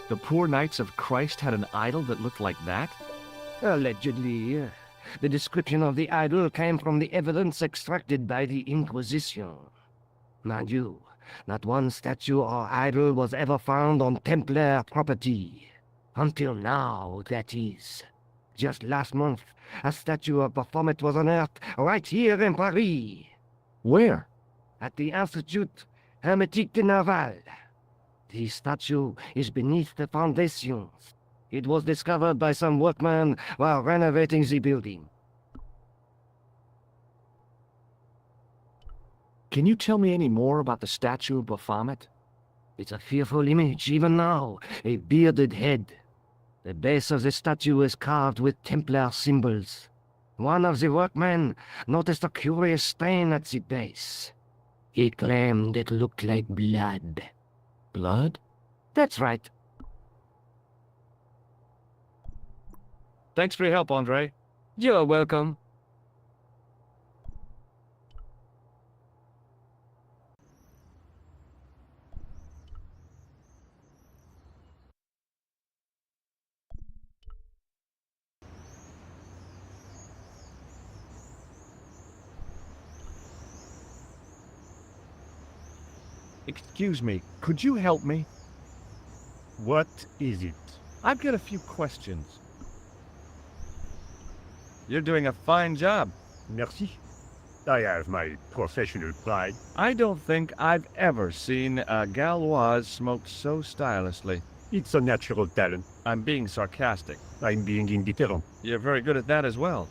The poor Knights of Christ had an idol that looked like that? Allegedly. The description of the idol came from the evidence extracted by the Inquisition. Mind you, not one statue or idol was ever found on Templar property. Until now, that is. Just last month, a statue of Baphomet was unearthed right here in Paris. Where? At the Institut Hermétique de Naval. The statue is beneath the foundations. It was discovered by some workmen while renovating the building. Can you tell me any more about the statue of Baphomet? It's a fearful image even now, a bearded head. The base of the statue is carved with Templar symbols. One of the workmen noticed a curious stain at the base. He claimed it looked like blood. Blood? That's right. Thanks for your help, Andre. You're welcome. Excuse me, could you help me? What is it? I've got a few questions. You're doing a fine job. Merci. I have my professional pride. I don't think I've ever seen a Gauloise smoked so stylishly. It's a natural talent. I'm being sarcastic. I'm being indifferent. You're very good at that as well.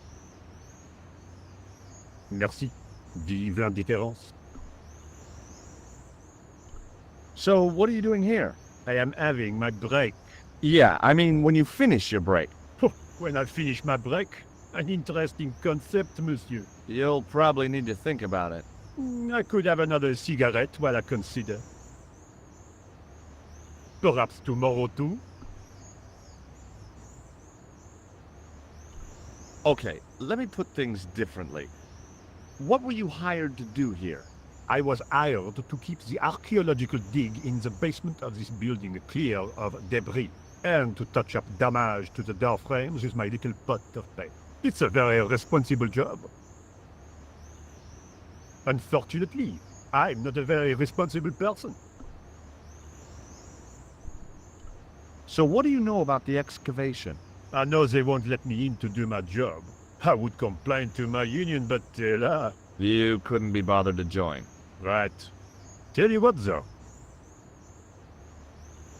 Merci. Vive l'indifférence. So, what are you doing here? I am having my break. Yeah, I mean when you finish your break. When I finish my break, an interesting concept, monsieur. You'll probably need to think about it. I could have another cigarette while I consider. Perhaps tomorrow too? Okay, let me put things differently. What were you hired to do here? I was hired to keep the archaeological dig in the basement of this building clear of debris, and to touch up damage to the door frames with my little pot of paint. It's a very responsible job. Unfortunately, I'm not a very responsible person. So what do you know about the excavation? I know they won't let me in to do my job. I would complain to my union, but là, You couldn't be bothered to join. right. Tell you what, though.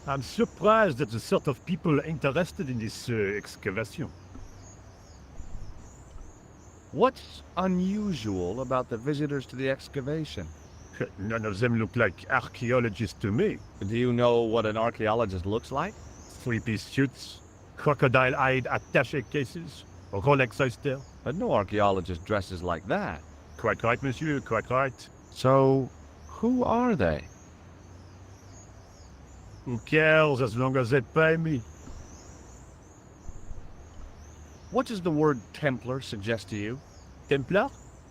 I'm surprised at the sort of people interested in this excavation. What's unusual about the visitors to the excavation? None of them look like archaeologists to me. Do you know what an archaeologist looks like? Three-piece suits, crocodile-eyed attaché cases, Rolex oyster. But no archaeologist dresses like that. Quite right, monsieur, quite right. So, who are they? Who cares as long as they pay me? What does the word Templar suggest to you? Templar?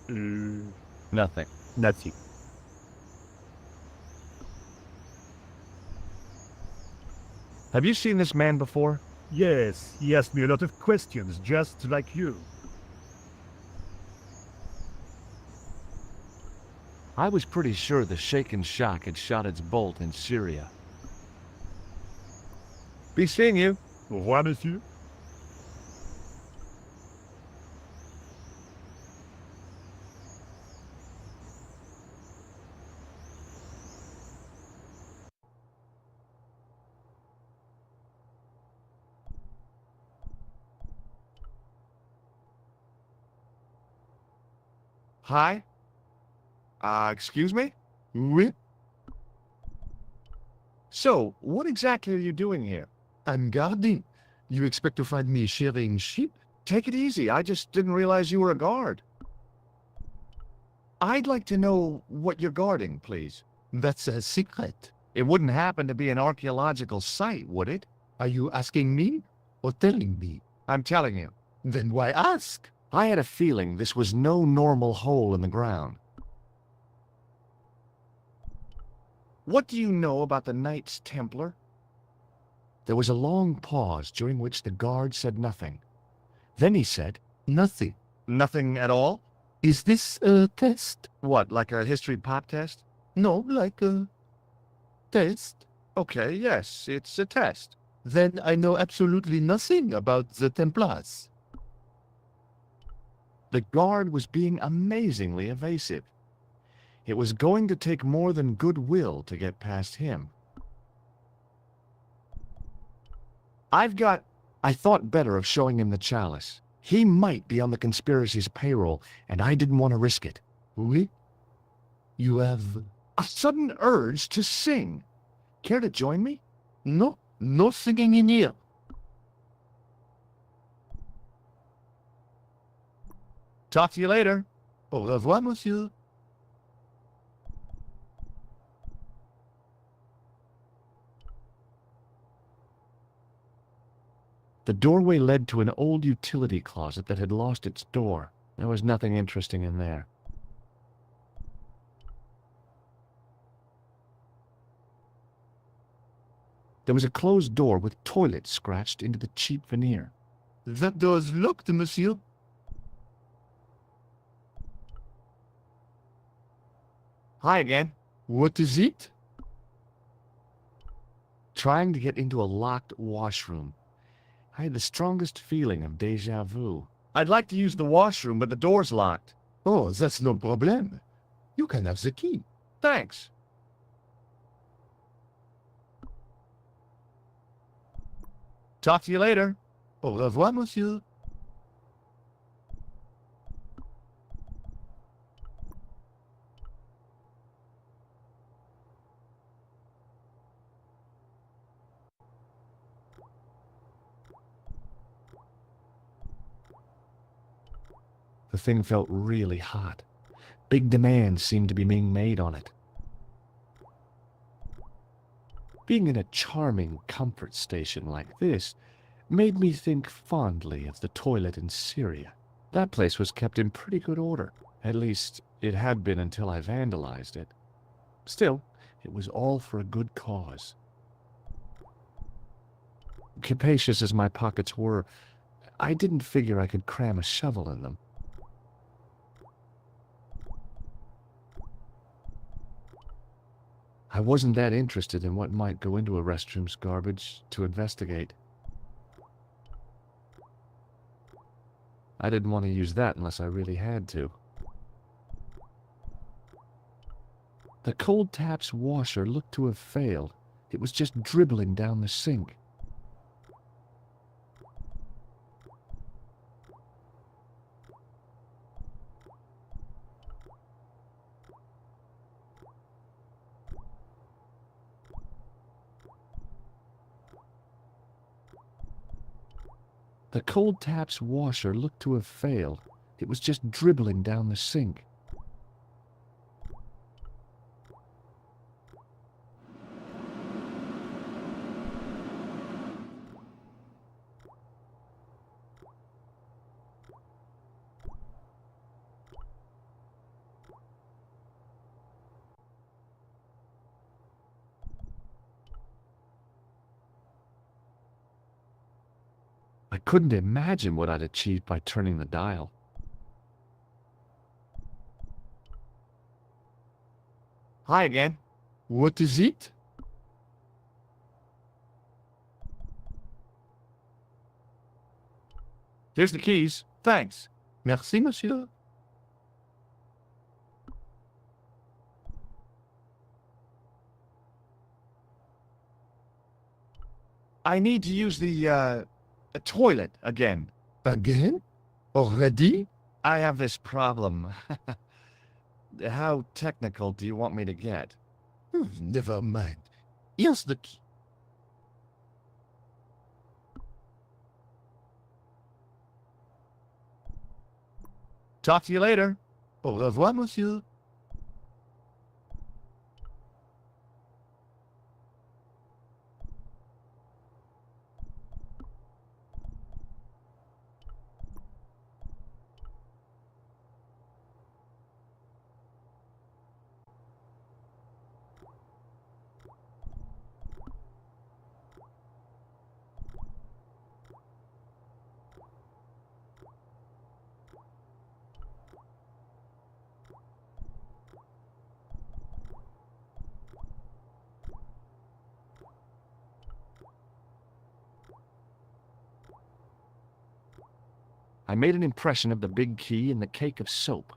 Nothing. Nothing. Have you seen this man before? Yes, he asked me a lot of questions, just like you. I was pretty sure the shaken shock had shot its bolt in Syria. Be seeing you. Au revoir, monsieur. Hi? Excuse me? Oui? So, what exactly are you doing here? I'm guarding. You expect to find me shearing sheep? Take it easy, I just didn't realize you were a guard. I'd like to know what you're guarding, please. That's a secret. It wouldn't happen to be an archaeological site, would it? Are you asking me or telling me? I'm telling you. Then why ask? I had a feeling this was no normal hole in the ground. What do you know about the Knights Templar? There was a long pause during which the guard said nothing. Then he said, Nothing. Nothing at all? Is this a test? What, like a history pop test? No, like a test. Okay, yes, it's a test. Then I know absolutely nothing about the Templars. The guard was being amazingly evasive. It was going to take more than goodwill to get past him. I thought better of showing him the chalice. He might be on the conspiracy's payroll, and I didn't want to risk it. Oui? You have... A sudden urge to sing. Care to join me? No, no singing in here. Talk to you later. Au revoir, monsieur. The doorway led to an old utility closet that had lost its door. There was nothing interesting in there. There was a closed door with toilet scratched into the cheap veneer. That door's locked, monsieur. Hi again. What is it? Trying to get into a locked washroom. I had the strongest feeling of déjà vu. I'd like to use the washroom, but the door's locked. Oh, that's no problem. You can have the key. Thanks. Talk to you later. Au revoir, monsieur. The thing felt really hot. Big demands seemed to be being made on it. Being in a charming comfort station like this made me think fondly of the toilet in Syria. That place was kept in pretty good order. At least, it had been until I vandalized it. Still, it was all for a good cause. Capacious as my pockets were, I didn't figure I could cram a shovel in them. I wasn't that interested in what might go into a restroom's garbage to investigate. I didn't want to use that unless I really had to. The cold tap's washer looked to have failed. It was just dribbling down the sink. The cold tap's washer looked to have failed. It was just dribbling down the sink. I couldn't imagine what I'd achieved by turning the dial. Hi again. What is it? Here's the keys. Thanks. Merci, monsieur. I need to use the toilet again. Again? Already? I have this problem. How technical do you want me to get? Never mind. Here's the key. Talk to you later. Au revoir, monsieur. I made an impression of the big key in the cake of soap.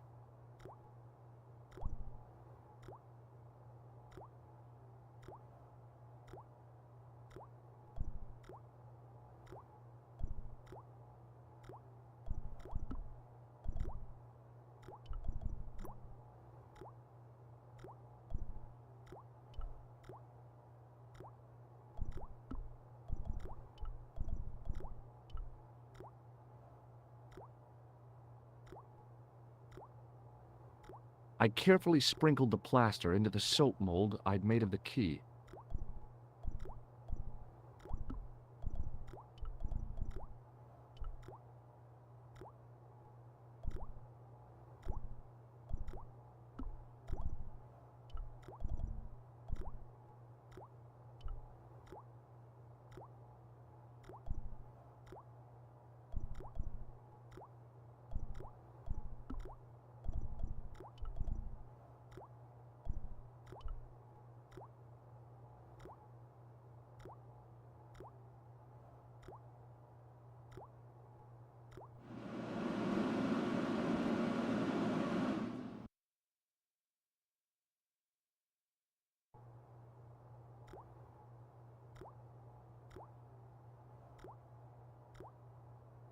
I carefully sprinkled the plaster into the soap mold I'd made of the key.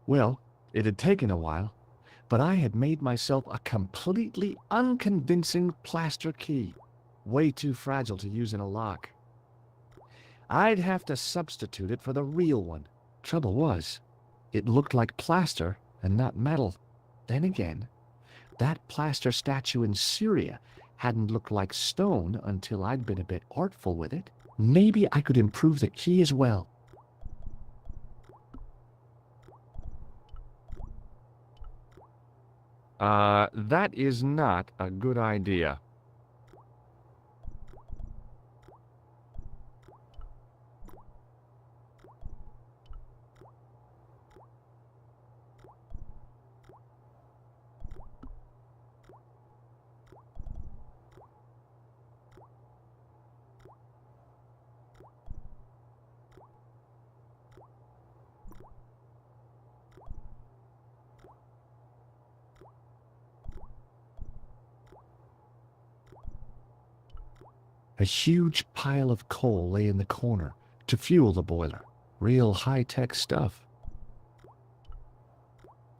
Well, it had taken a while, but I had made myself a completely unconvincing plaster key, way too fragile to use in a lock. I'd have to substitute it for the real one. Trouble was, it looked like plaster and not metal. Then again, that plaster statue in Syria hadn't looked like stone until I'd been a bit artful with it. Maybe I could improve the key as well. That is not a good idea. A huge pile of coal lay in the corner to fuel the boiler. Real high-tech stuff.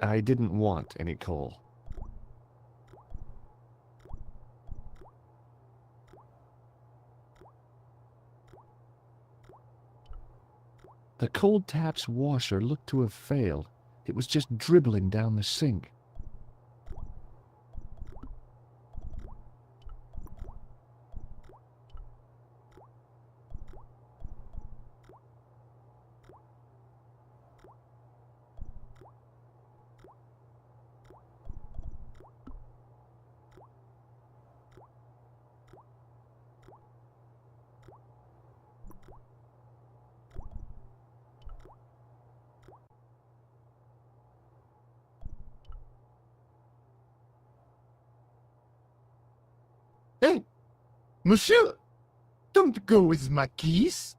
I didn't want any coal. The cold tap's washer looked to have failed. It was just dribbling down the sink. Hey, monsieur, don't go with my keys.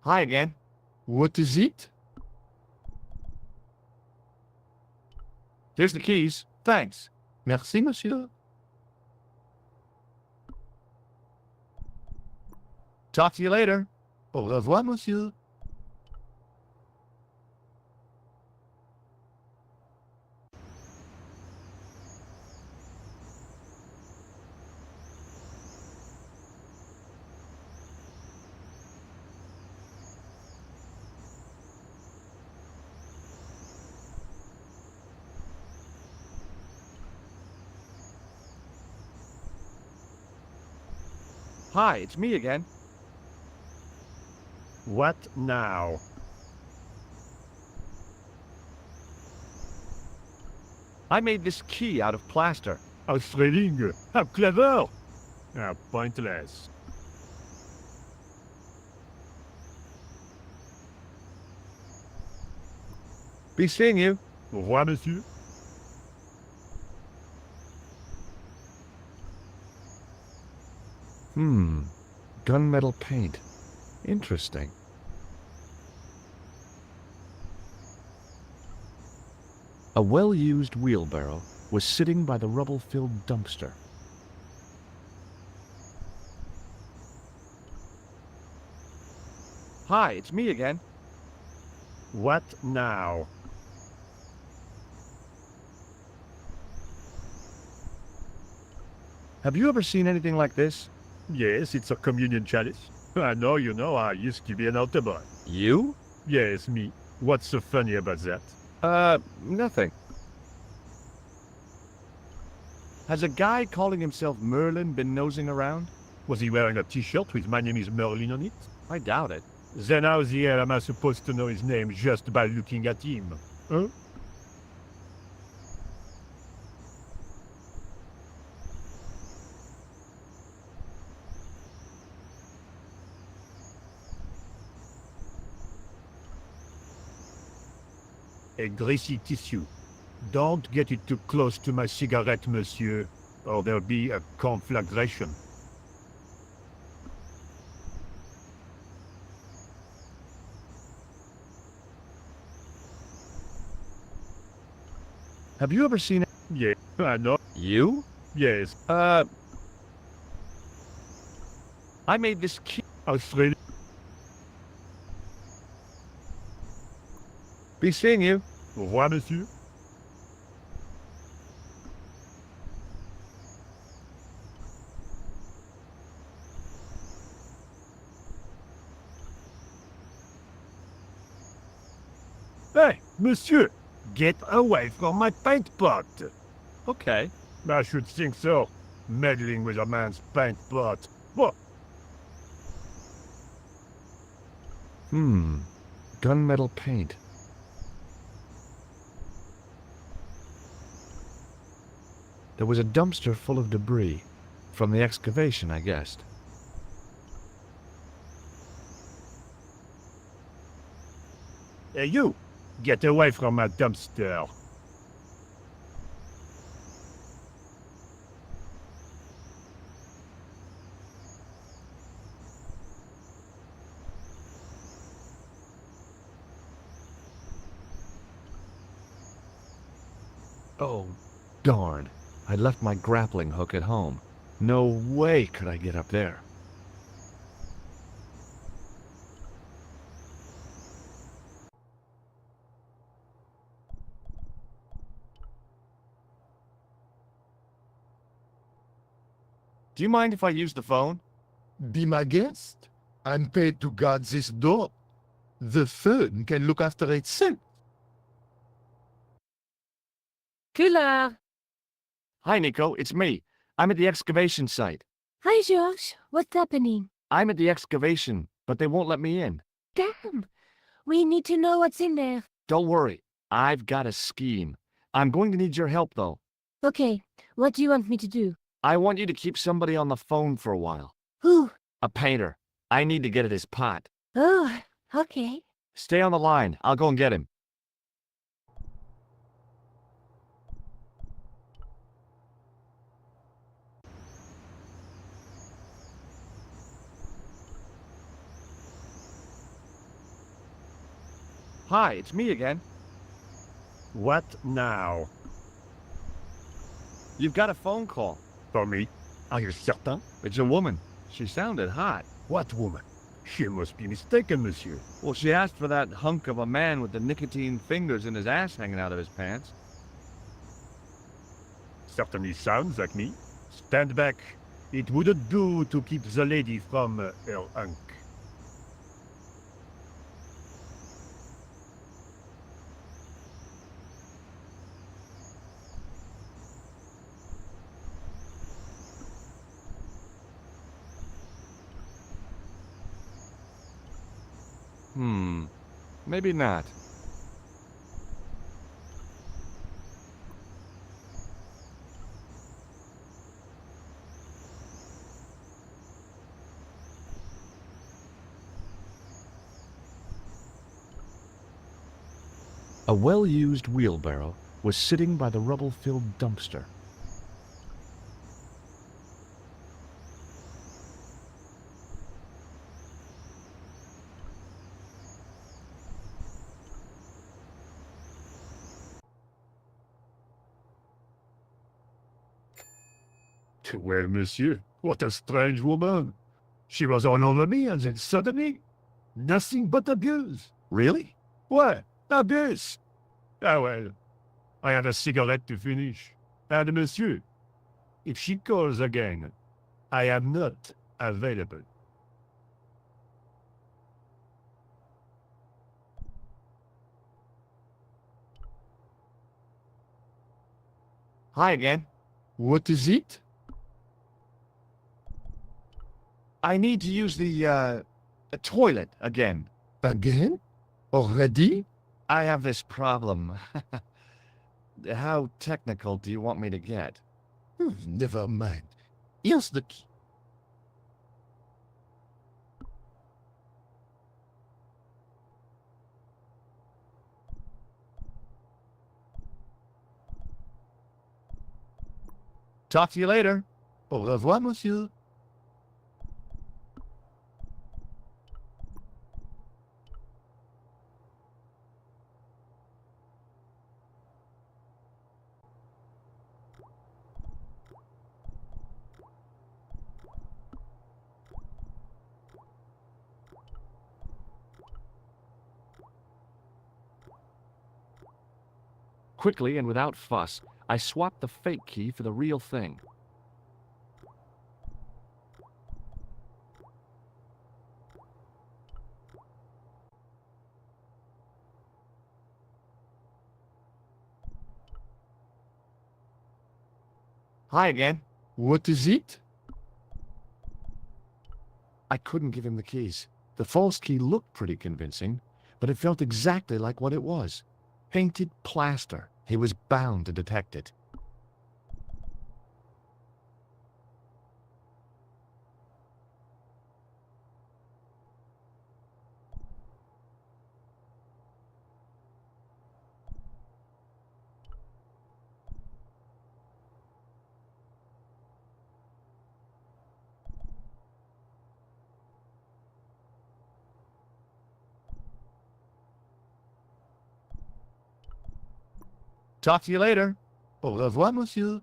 Hi again. What is it? Here's the keys. Thanks. Merci, monsieur. Talk to you later. Au revoir, monsieur. Hi, it's me again. What now? I made this key out of plaster. A thrilling. How clever. How pointless. Be seeing you. Au revoir, monsieur. Gunmetal paint. Interesting. A well-used wheelbarrow was sitting by the rubble-filled dumpster. Hi, it's me again. What now? Have you ever seen anything like this? Yes, it's a communion chalice. I know, you know, I used to be an altar boy. You? Yes, me. What's so funny about that? Nothing. Has a guy calling himself Merlin been nosing around? Was he wearing a t-shirt with "My name is Merlin" on it? I doubt it. Then how the hell am I supposed to know his name just by looking at him? Huh? A greasy tissue. Don't get it too close to my cigarette, monsieur, or there'll be a conflagration. Have you ever seen... Yeah, I know. You? Yes, I made this key... a thrill. Be seeing you. Au revoir, monsieur. Hey, monsieur! Get away from my paint pot! Okay. I should think so. Meddling with a man's paint pot. What? Gunmetal paint. There was a dumpster full of debris. From the excavation, I guessed. Hey, you! Get away from my dumpster. Oh, darn. I left my grappling hook at home. No way could I get up there. Do you mind if I use the phone? Be my guest. I'm paid to guard this door. The phone can look after itself. Killer! Hi, Nico. It's me. I'm at the excavation site. Hi, George. What's happening? I'm at the excavation, but they won't let me in. Damn. We need to know what's in there. Don't worry. I've got a scheme. I'm going to need your help, though. Okay, what do you want me to do? I want you to keep somebody on the phone for a while. Who? A painter. I need to get at his pot. Oh, okay. Stay on the line. I'll go and get him. Hi, it's me again. What now? You've got a phone call. For me? Are you certain? It's a woman. She sounded hot. What woman? She must be mistaken, monsieur. Well, she asked for that hunk of a man with the nicotine fingers in his ass hanging out of his pants. Certainly sounds like me. Stand back. It wouldn't do to keep the lady from her hunk. Maybe not. A well-used wheelbarrow was sitting by the rubble-filled dumpster. Well, monsieur, what a strange woman. She was all over me, and then suddenly, nothing but abuse. Really? What? Abuse? Ah, well, I had a cigarette to finish. And monsieur, if she calls again, I am not available. Hi again. What is it? I need to use the toilet again. Again? Already? I have this problem. How technical do you want me to get? Never mind. Here's the key. Talk to you later. Au revoir, monsieur. Quickly and without fuss, I swapped the fake key for the real thing. Hi again. What is it? I couldn't give him the keys. The false key looked pretty convincing, but it felt exactly like what it was. Painted plaster. He was bound to detect it. Talk to you later. Au revoir, monsieur.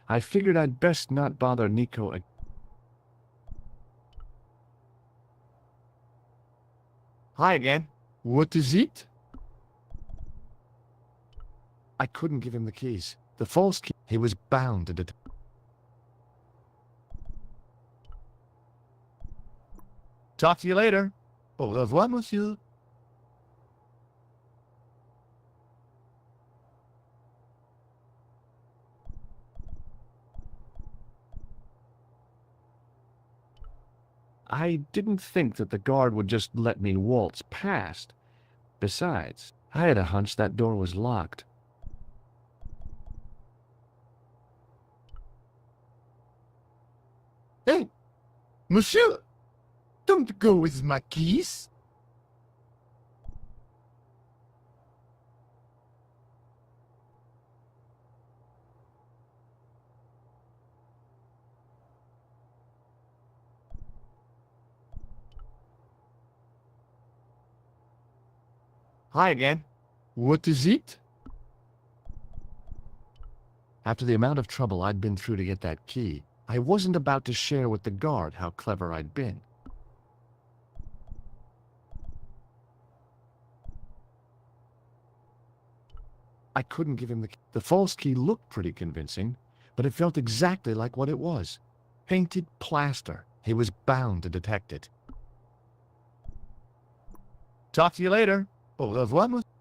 I figured I'd best not bother Nico. Hi again. What is it? I couldn't give him the keys. The false key. He was bound to detect. Talk to you later. Au revoir, monsieur. I didn't think that the guard would just let me waltz past. Besides, I had a hunch that door was locked. Hey, monsieur, don't go with my keys. Hi again. What is it? After the amount of trouble I'd been through to get that key, I wasn't about to share with the guard how clever I'd been. I couldn't give him the key. The false key looked pretty convincing, but it felt exactly like what it was. Painted plaster. He was bound to detect it. Talk to you later. Au revoir, monsieur.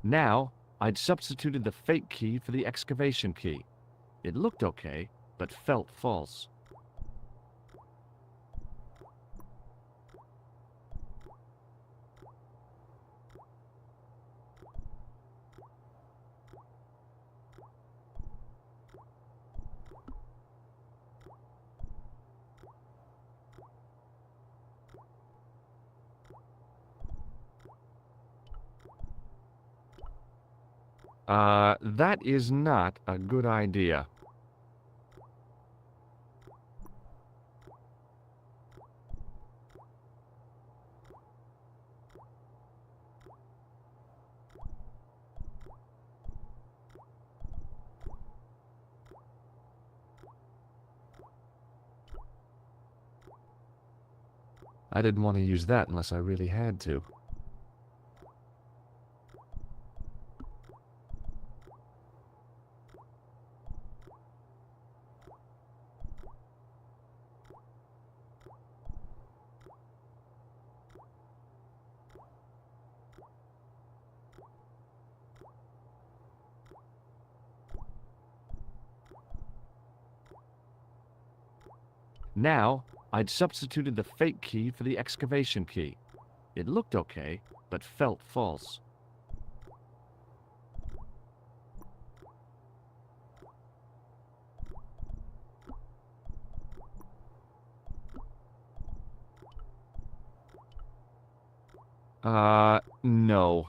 Now, I'd substituted the fake key for the excavation key. It looked okay, but felt false. That is not a good idea. I didn't want to use that unless I really had to. Now, I'd substituted the fake key for the excavation key. It looked okay, but felt false. No.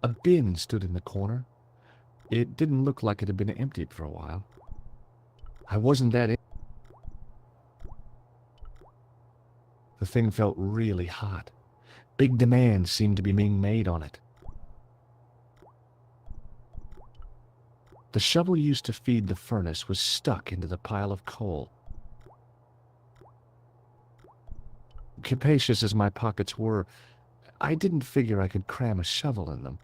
A bin stood in the corner. It didn't look like it had been emptied for a while. I wasn't that in. The thing felt really hot. Big demands seemed to be being made on it. The shovel used to feed the furnace was stuck into the pile of coal. Capacious as my pockets were, I didn't figure I could cram a shovel in them.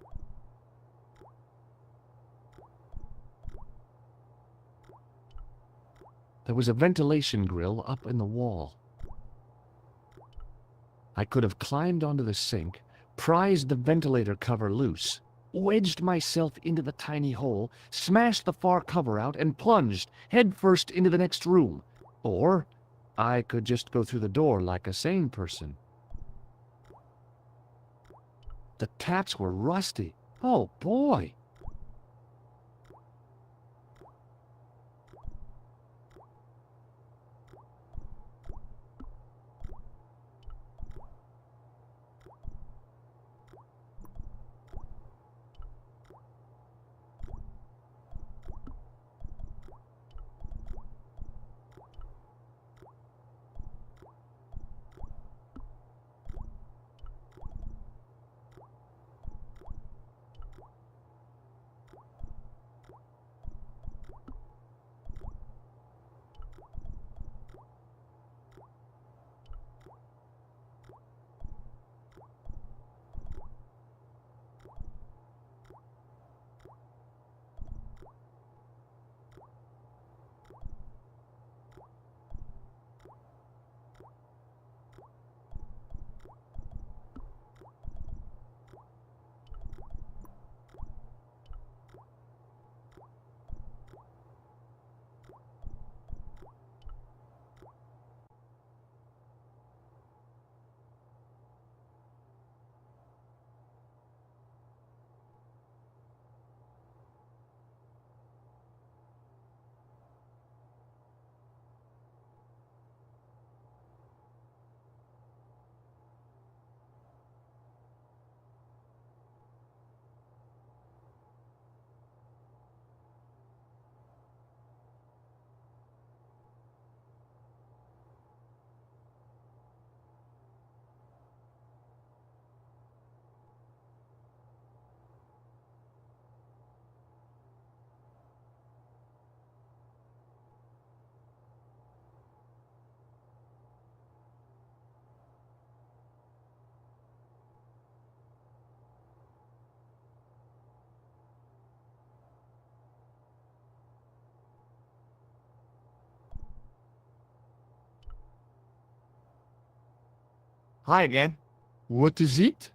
There was a ventilation grill up in the wall. I could have climbed onto the sink, prized the ventilator cover loose, wedged myself into the tiny hole, smashed the far cover out, and plunged headfirst into the next room. Or I could just go through the door like a sane person. The taps were rusty. Oh boy! Hi again. What is it?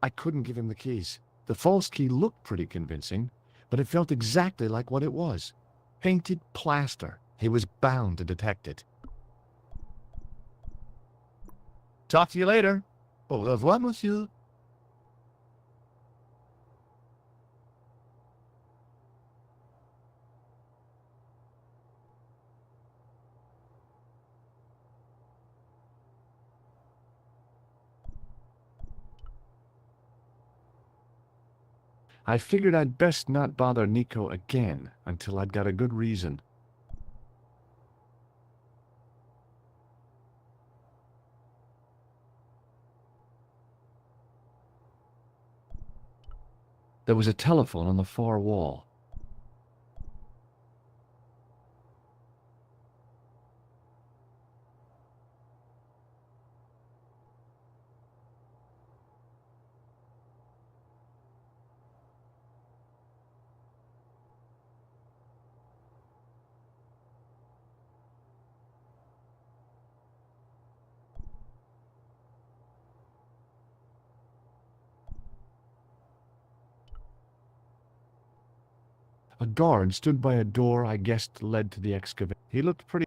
I couldn't give him the keys. The false key looked pretty convincing, but it felt exactly like what it was. Painted plaster. He was bound to detect it. Talk to you later. Au revoir, monsieur. I figured I'd best not bother Nico again until I'd got a good reason. There was a telephone on the far wall. A guard stood by a door I guessed led to the excavation. He looked pretty...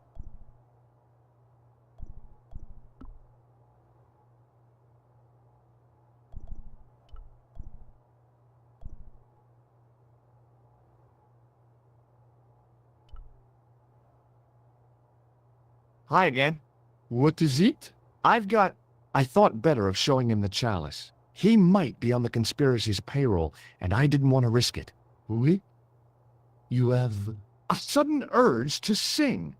Hi again. What is it? I thought better of showing him the chalice. He might be on the conspiracy's payroll, and I didn't want to risk it. Oui? You have... A sudden urge to sing.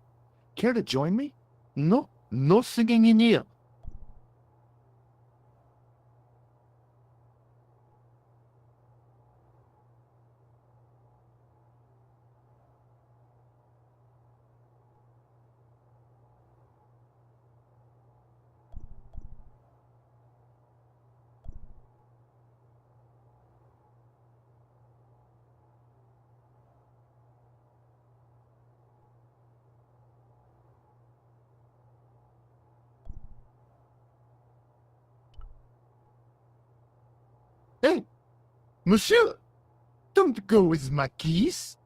Care to join me? No, no singing in here. Hey, monsieur, don't go with my keys.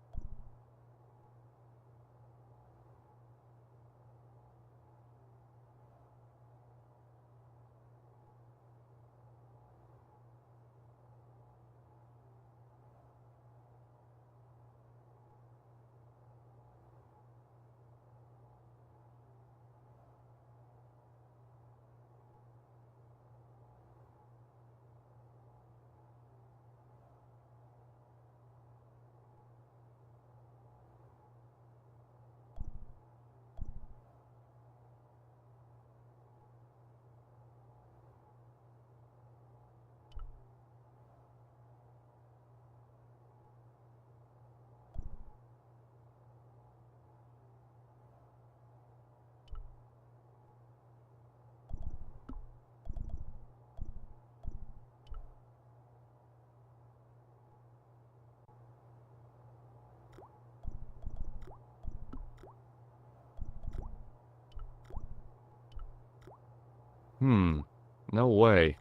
No way.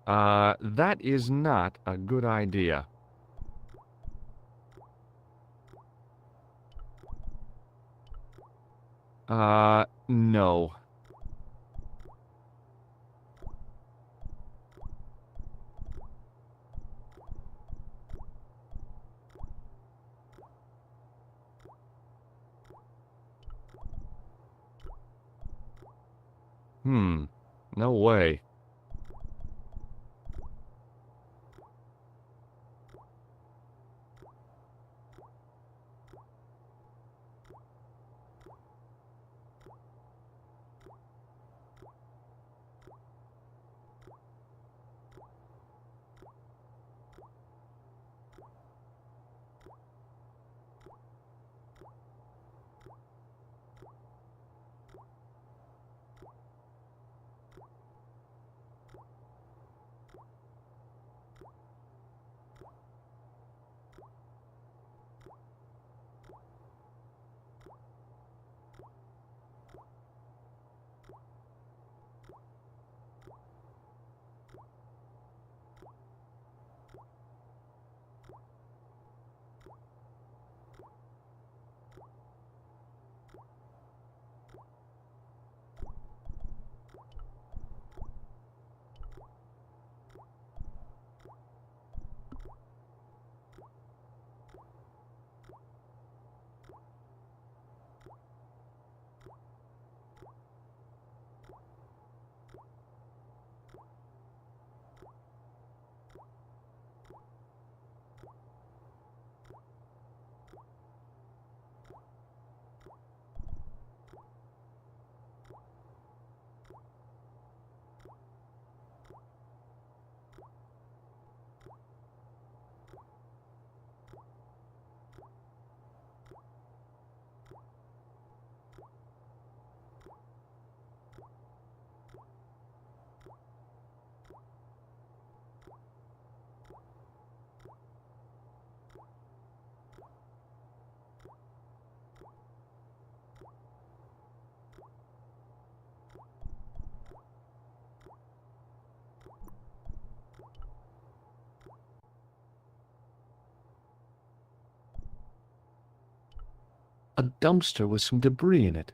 That is not a good idea. No. No way. A dumpster with some debris in it.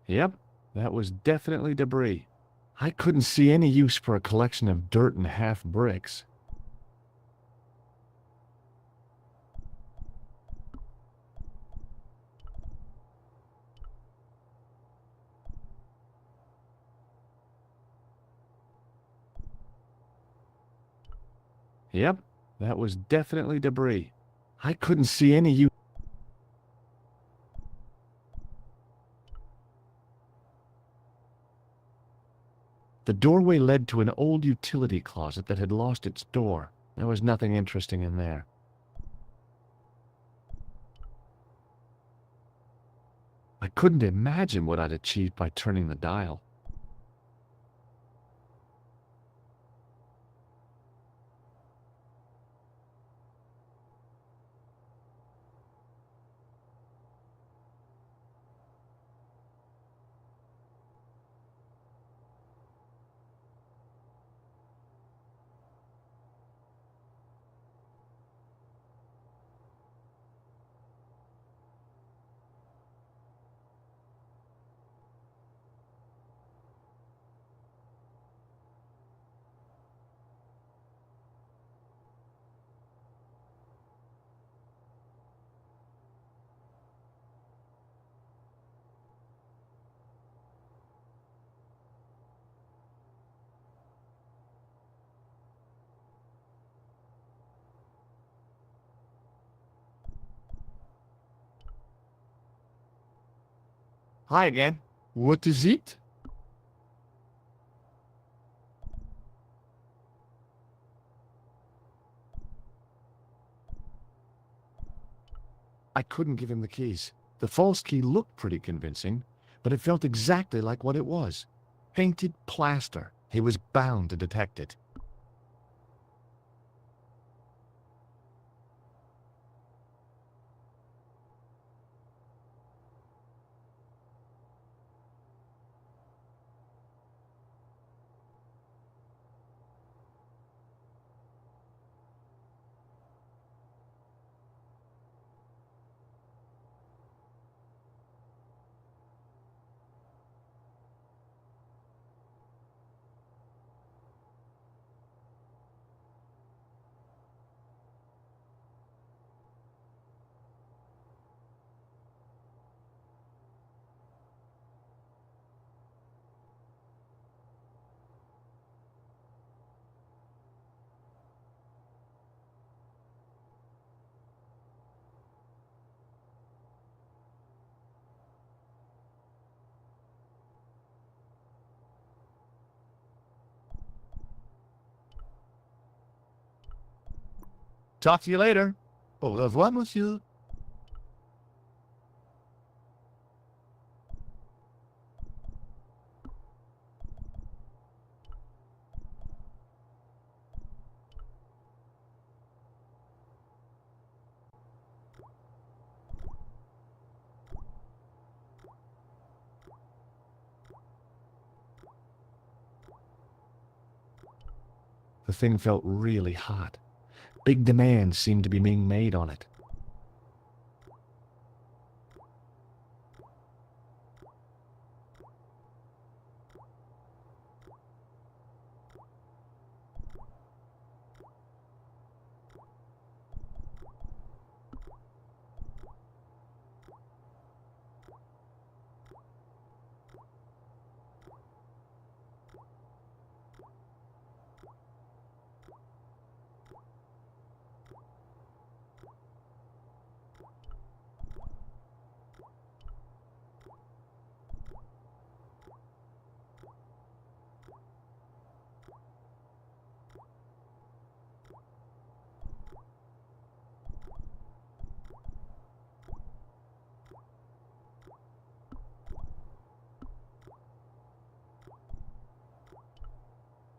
Yep, that was definitely debris. I couldn't see any use for a collection of dirt and half bricks. Yep, that was definitely debris. I couldn't see any use. The doorway led to an old utility closet that had lost its door. There was nothing interesting in there. I couldn't imagine what I'd achieved by turning the dial. Hi again. What is it? I couldn't give him the keys. The false key looked pretty convincing, but it felt exactly like what it was. Painted plaster. He was bound to detect it. Talk to you later. Au revoir, monsieur. The thing felt really hot. Big demands seemed to be being made on it.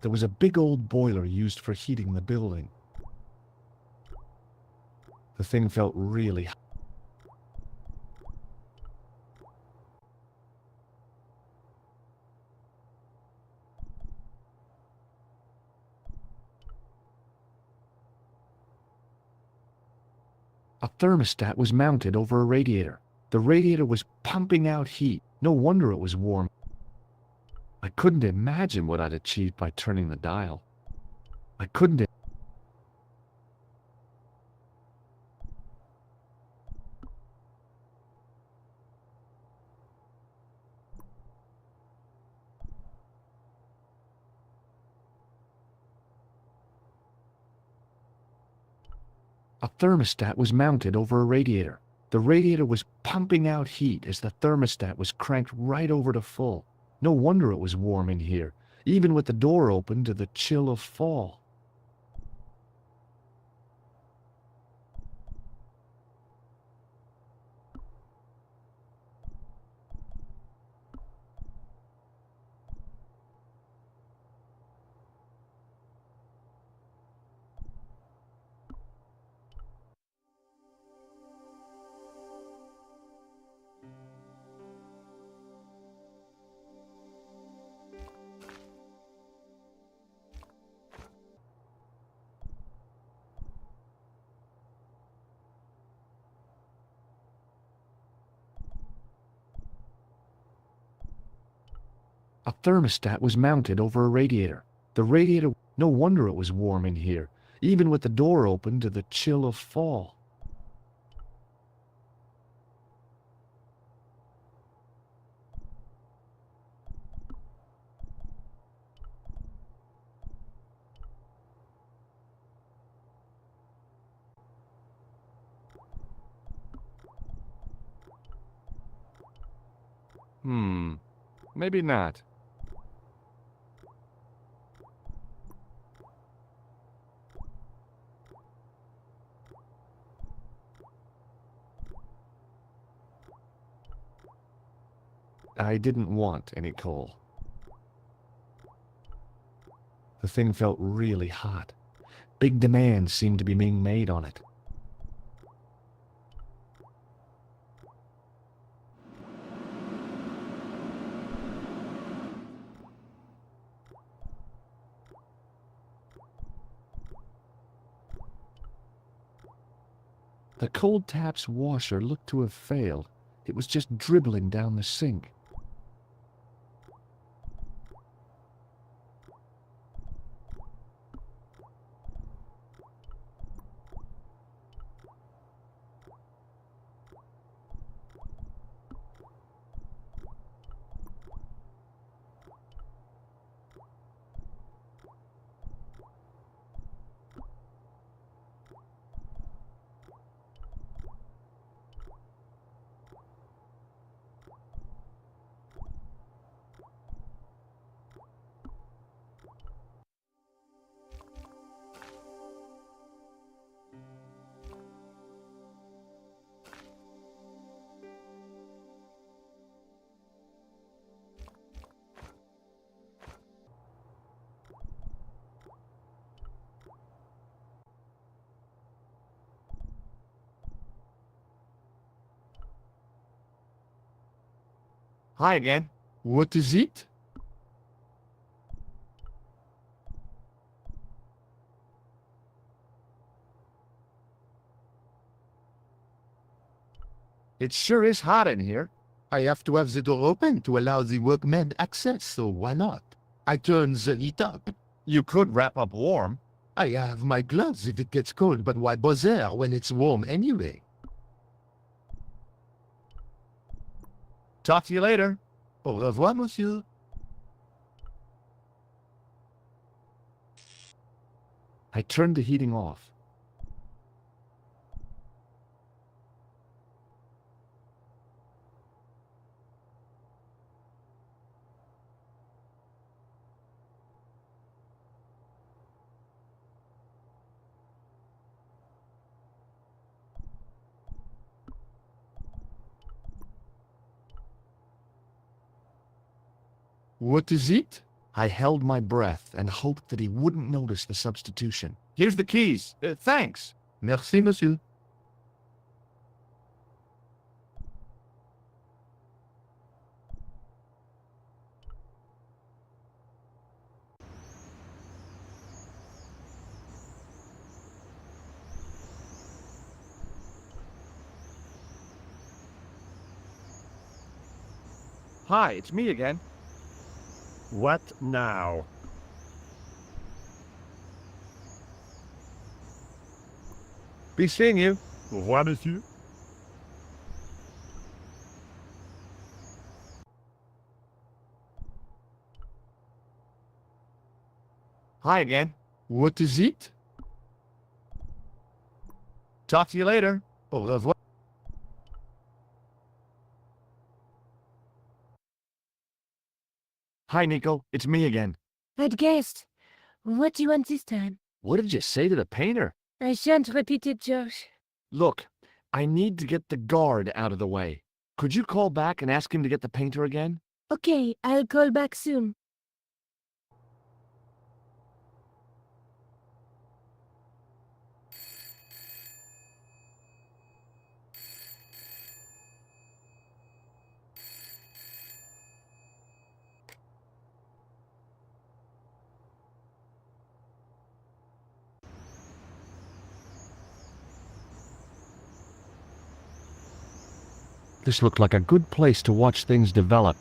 There was a big old boiler used for heating the building. The thing felt really hot. A thermostat was mounted over a radiator. The radiator was pumping out heat. No wonder it was warm. I couldn't imagine what I'd achieved by turning the dial. I couldn't. A thermostat was mounted over a radiator. The radiator was pumping out heat as the thermostat was cranked right over to full. No wonder it was warm in here, even with the door open to the chill of fall. A thermostat was mounted over a radiator. The radiator, no wonder it was warm in here, even with the door open to the chill of fall. Maybe not. I didn't want any coal. The thing felt really hot. Big demands seemed to be being made on it. The cold tap's washer looked to have failed. It was just dribbling down the sink. Hi again. What is it? It sure is hot in here. I have to have the door open to allow the workmen access, so why not? I turn the heat up. You could wrap up warm. I have my gloves if it gets cold, but why bother when it's warm anyway? Talk to you later. Au revoir, monsieur. I turned the heating off. What is it? I held my breath and hoped that he wouldn't notice the substitution. Here's the keys. Thanks. Merci, monsieur. Hi, it's me again. What now? Be seeing you. Au revoir, monsieur. Hi again. What is it? Talk to you later. Au revoir. Hi, Nico. It's me again. I'd guessed. What do you want this time? What did you say to the painter? I shan't repeat it, Josh. Look, I need to get the guard out of the way. Could you call back and ask him to get the painter again? Okay, I'll call back soon. This looked like a good place to watch things develop.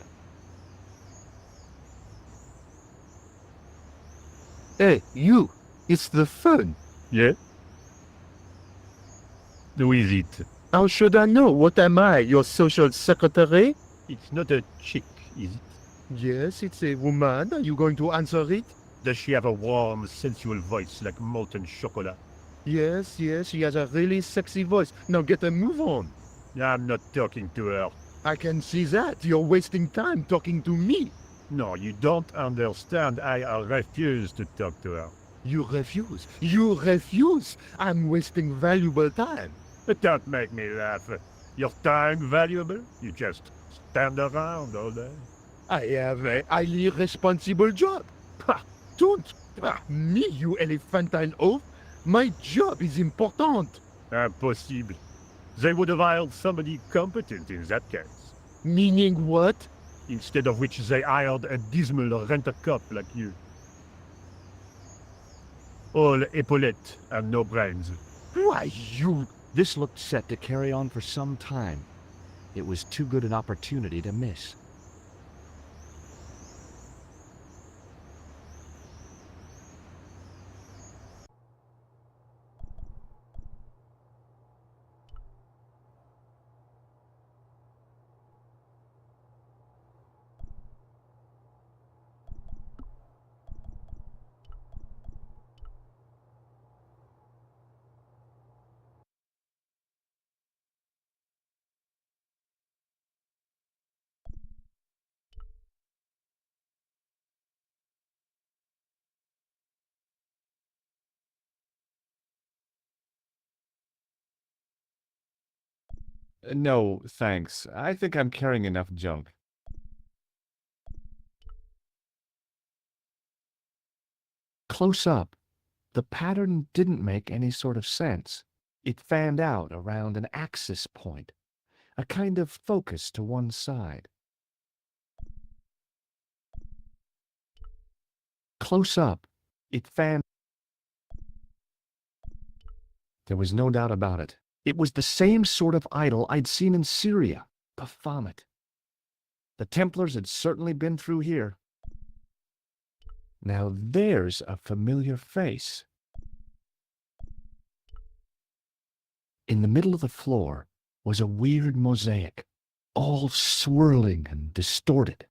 Hey, you! It's the fun! Yeah? Who is it? How should I know? What am I, your social secretary? It's not a chick, is it? Yes, it's a woman. Are you going to answer it? Does she have a warm, sensual voice like molten chocolate? Yes, yes, she has a really sexy voice. Now get a move on. I'm not talking to her. I can see that. You're wasting time talking to me. No, you don't understand. I refuse to talk to her. You refuse. You refuse. I'm wasting valuable time. Don't make me laugh. Your time valuable? You just stand around all day. I have a highly responsible job. Ha! Don't! Me, you elephantine oaf! My job is important. Impossible. They would have hired somebody competent in that case. Meaning what? Instead of which they hired a dismal rent-a-cop like you. All epaulettes and no brains. Why, you... This looked set to carry on for some time. It was too good an opportunity to miss. No, thanks. I think I'm carrying enough junk. Close up, the pattern didn't make any sort of sense. It fanned out around an axis point, a kind of focus to one side. close up, it fanned. There was no doubt about it. It was the same sort of idol I'd seen in Syria, Baphomet. The Templars had certainly been through here. Now there's a familiar face. In the middle of the floor was a weird mosaic, all swirling and distorted.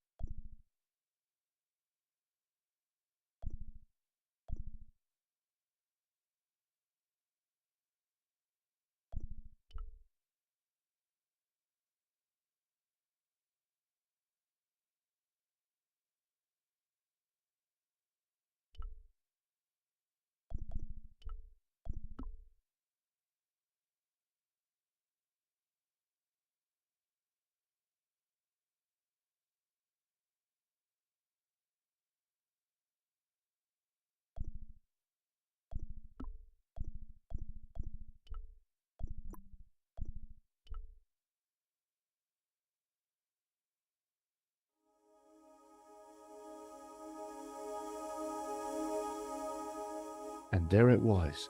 And there it was,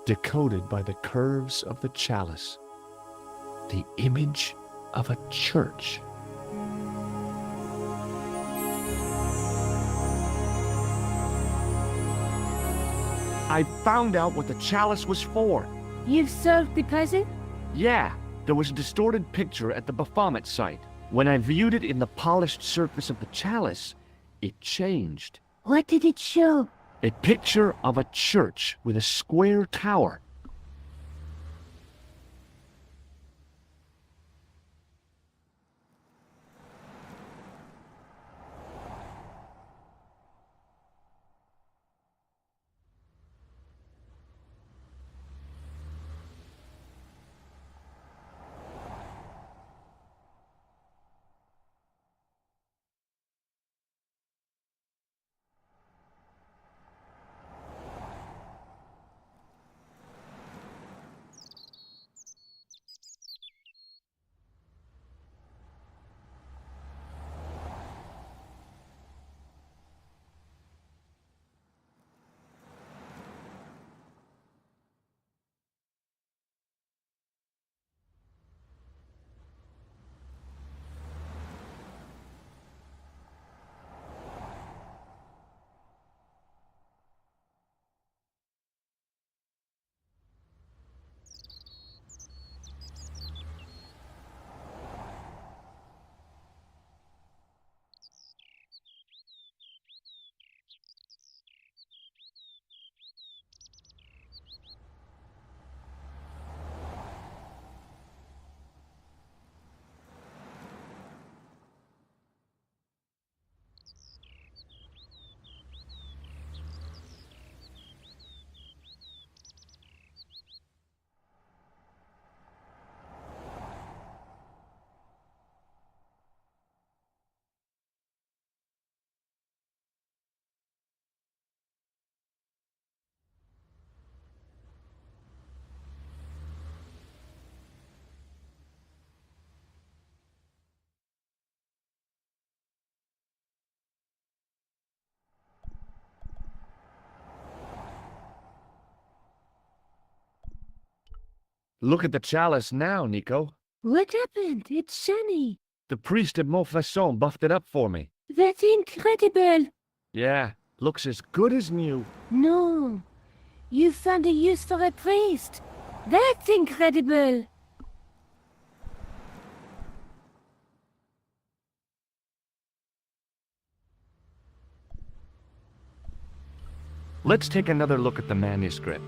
decoded by the curves of the chalice, the image of a church. I found out what the chalice was for. You've solved the puzzle? Yeah, there was a distorted picture at the Baphomet site. When I viewed it in the polished surface of the chalice, it changed. What did it show? A picture of a church with a square tower. Look at the chalice now, Nico. What happened? It's shiny. The priest at Montfaucon buffed it up for me. That's incredible. Yeah, looks as good as new. No. You found a use for a priest. That's incredible. Let's take another look at the manuscript.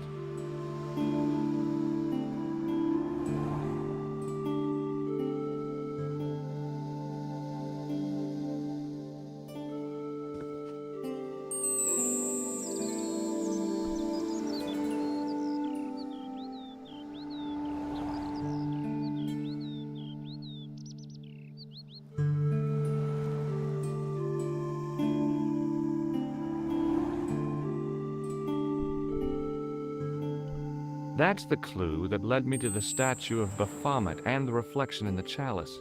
That's the clue that led me to the statue of Baphomet and the reflection in the chalice.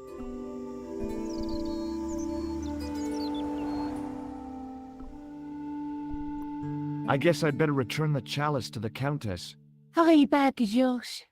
I guess I'd better return the chalice to the Countess. Hurry back, Georges.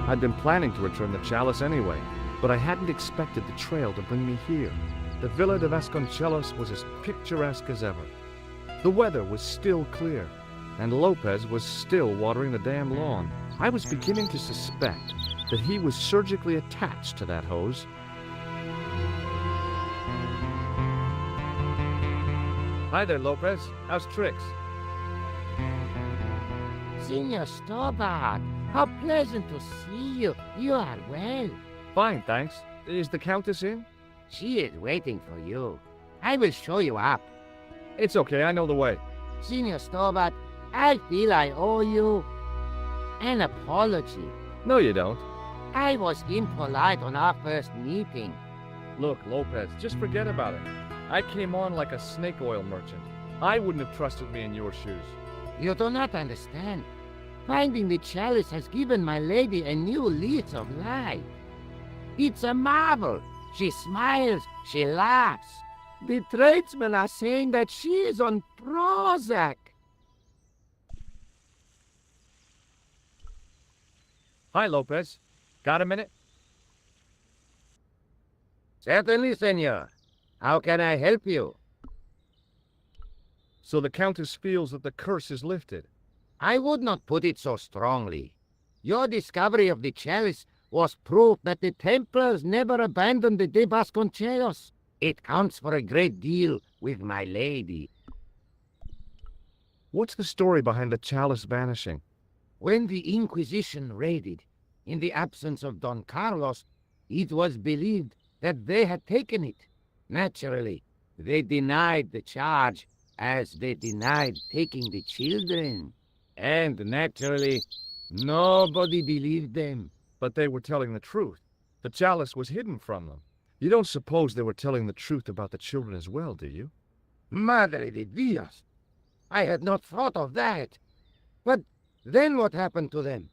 I'd been planning to return the chalice anyway, but I hadn't expected the trail to bring me here. The Villa de Vasconcelos was as picturesque as ever. The weather was still clear, and Lopez was still watering the damn lawn. I was beginning to suspect that he was surgically attached to that hose. Hi there, Lopez. How's tricks? Senor Stobart, how pleasant to see you. You are well. Fine, thanks. Is the Countess in? She is waiting for you. I will show you up. It's okay, I know the way. Senor Stobart, I feel I owe you an apology. No, you don't. I was impolite on our first meeting. Look, Lopez, just forget about it. I came on like a snake oil merchant. I wouldn't have trusted me in your shoes. You do not understand. Finding the chalice has given my lady a new lease of life. It's a marvel. She smiles, she laughs. The tradesmen are saying that she is on Prozac. Hi, Lopez. Got a minute? Certainly, senor. How can I help you? So the Countess feels that the curse is lifted. I would not put it so strongly. Your discovery of the chalice was proof that the Templars never abandoned the de Vasconcelos. It counts for a great deal with my lady. What's the story behind the chalice vanishing? When the Inquisition raided, in the absence of Don Carlos, it was believed that they had taken it. Naturally, they denied the charge, as they denied taking the children. And naturally, nobody believed them. But they were telling the truth. The chalice was hidden from them. You don't suppose they were telling the truth about the children as well, do you? Madre de Dios! I had not thought of that. But then what happened to them?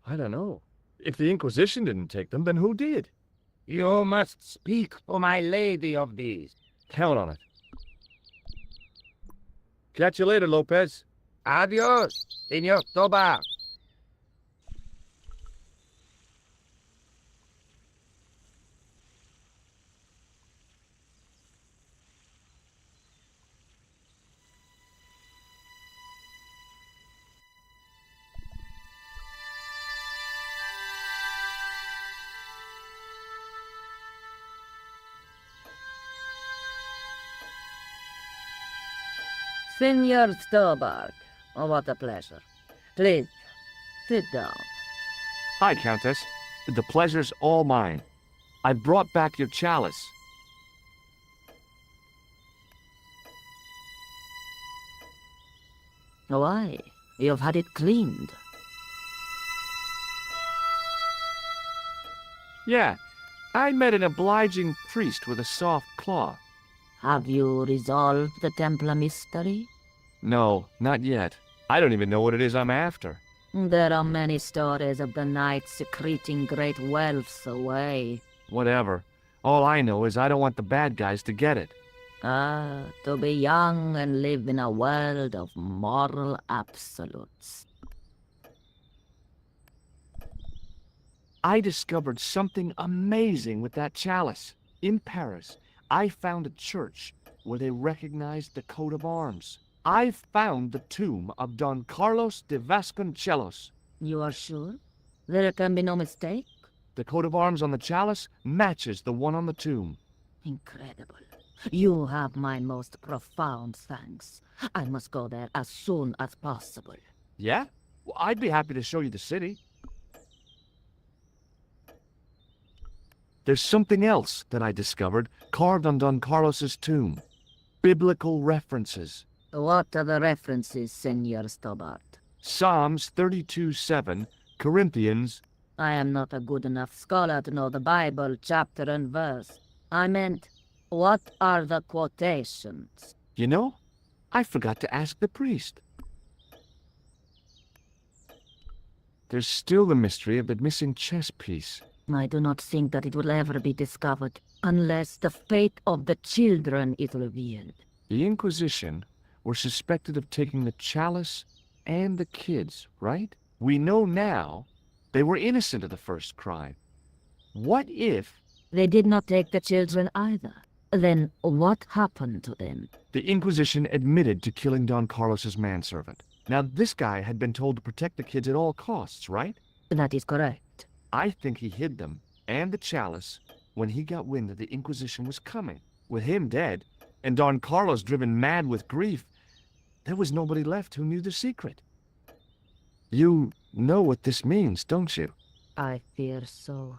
I don't know. If the Inquisition didn't take them, then who did? You must speak to my lady of these. Count on it. Catch you later, Lopez. Adios, Senor Tobar. Senor Stobart, oh, what a pleasure. Please, sit down. Hi, Countess. The pleasure's all mine. I brought back your chalice. Why? You've had it cleaned. Yeah, I met an obliging priest with a soft claw. Have you resolved the Templar mystery? No, not yet. I don't even know what it is I'm after. There are many stories of the knights secreting great wealths away. Whatever. All I know is I don't want the bad guys to get it. Ah, to be young and live in a world of moral absolutes. I discovered something amazing with that chalice. In Paris, I found a church where they recognized the coat of arms. I found the tomb of Don Carlos de Vasconcelos. You are sure? There can be no mistake? The coat of arms on the chalice matches the one on the tomb. Incredible. You have my most profound thanks. I must go there as soon as possible. Yeah? Well, I'd be happy to show you the city. There's something else that I discovered carved on Don Carlos's tomb. Biblical references. What are the references, Senor Stobart? Psalms 32:7, Corinthians. I am not a good enough scholar to know the Bible chapter and verse. I meant, what are the quotations? You know, I forgot to ask the priest. There's still the mystery of the missing chess piece. I do not think that it will ever be discovered unless the fate of the children is revealed. The Inquisition were suspected of taking the chalice and the kids, right? We know now they were innocent of the first crime. What if They did not take the children either? Then what happened to them? the Inquisition admitted to killing Don Carlos's manservant? Now, this guy had been told to protect the kids at all costs, right? That is correct. I think he hid them and the chalice when he got wind that the Inquisition was coming. With him dead, and Don Carlos driven mad with grief, there was nobody left who knew the secret. You know what this means, don't you? I fear so.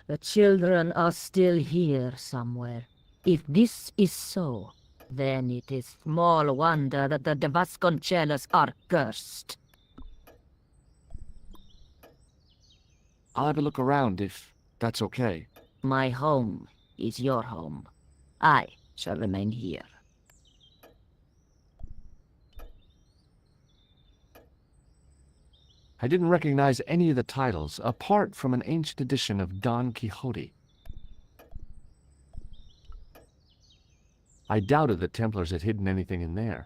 The children are still here somewhere. If this is so, then it is small wonder that the de Vasconcelos are cursed. I'll have a look around if that's okay. My home is your home. I shall remain here. I didn't recognize any of the titles, apart from an ancient edition of Don Quixote. I doubted the Templars had hidden anything in there.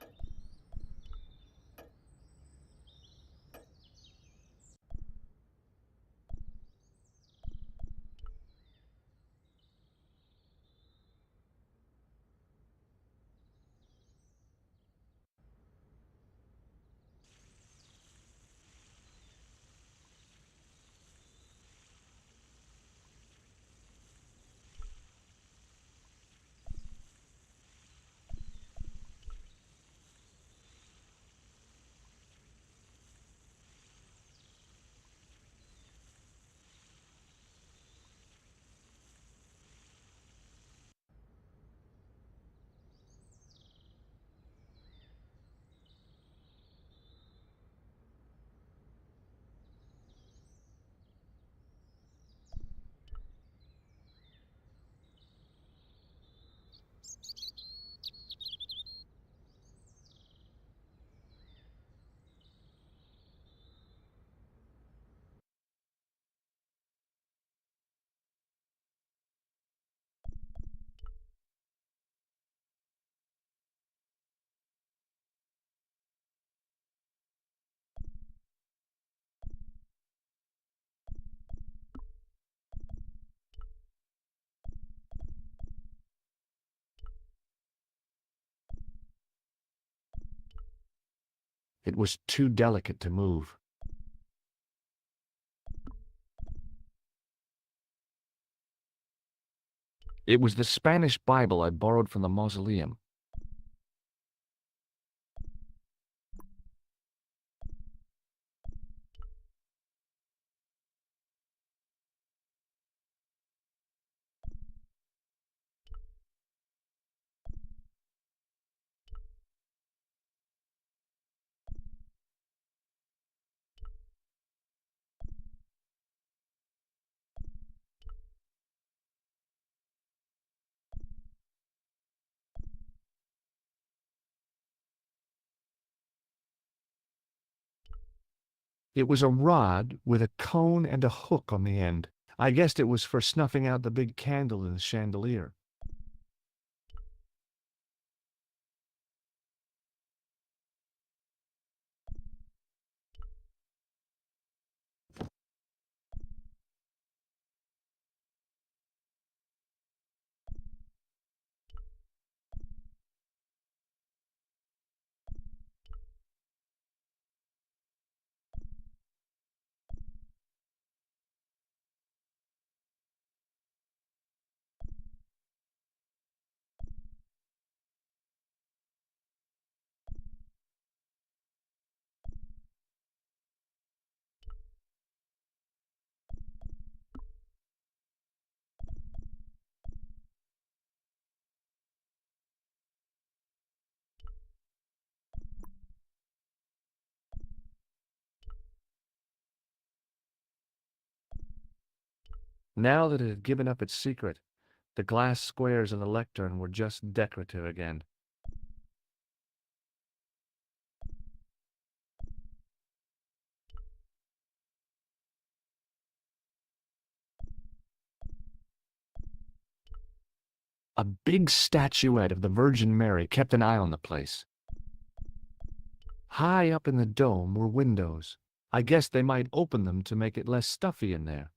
It was too delicate to move. It was the Spanish Bible I borrowed from the mausoleum. It was a rod with a cone and a hook on the end. I guessed it was for snuffing out the big candle in the chandelier. Now that it had given up its secret, the glass squares in the lectern were just decorative again. A big statuette of the Virgin Mary kept an eye on the place. High up in the dome were windows. I guess they might open them to make it less stuffy in there.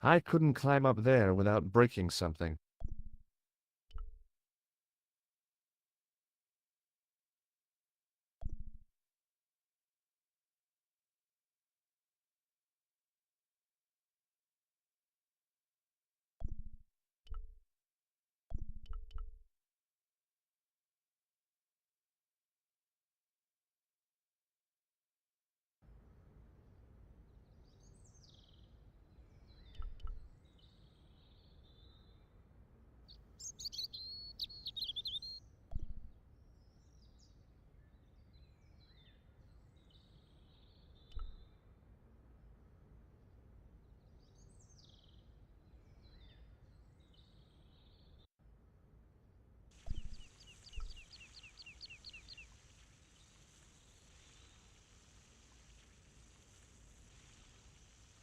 I couldn't climb up there without breaking something.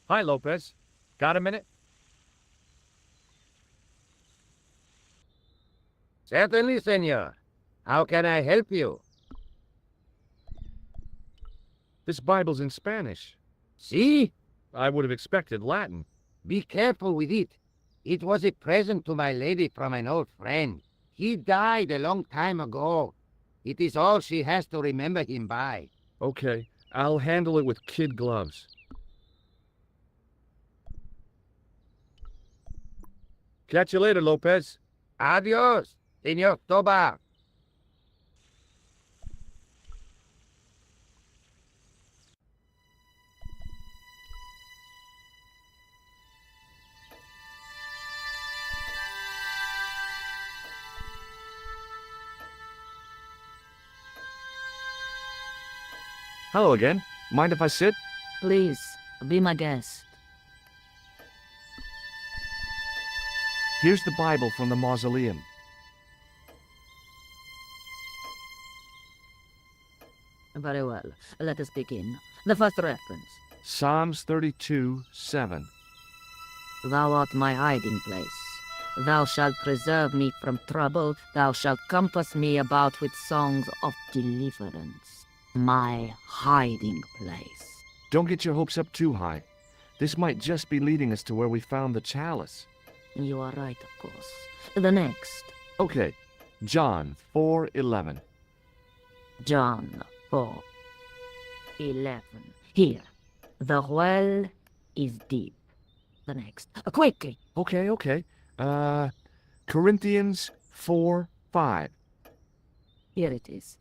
Hi, Lopez. Got a minute? Certainly, senor. How can I help you? This Bible's in Spanish. See? I would have expected Latin. Be careful with it. It was a present to my lady from an old friend. He died a long time ago. It is all she has to remember him by. Okay, I'll handle it with kid gloves. Catch you later, Lopez. Adios, Senor Tobar. Hello again. Mind if I sit? Please, be my guest. Here's the Bible from the mausoleum. Very well. Let us begin. The first reference. Psalms 32:7. Thou art my hiding place. Thou shalt preserve me from trouble. Thou shalt compass me about with songs of deliverance. My hiding place. Don't get your hopes up too high. This might just be leading us to where we found the chalice. You are right, of course. The next. Okay, John 4:11. John 4:11. Here. The well is deep. The next. Quickly. Okay. Corinthians 4:5. Here it is.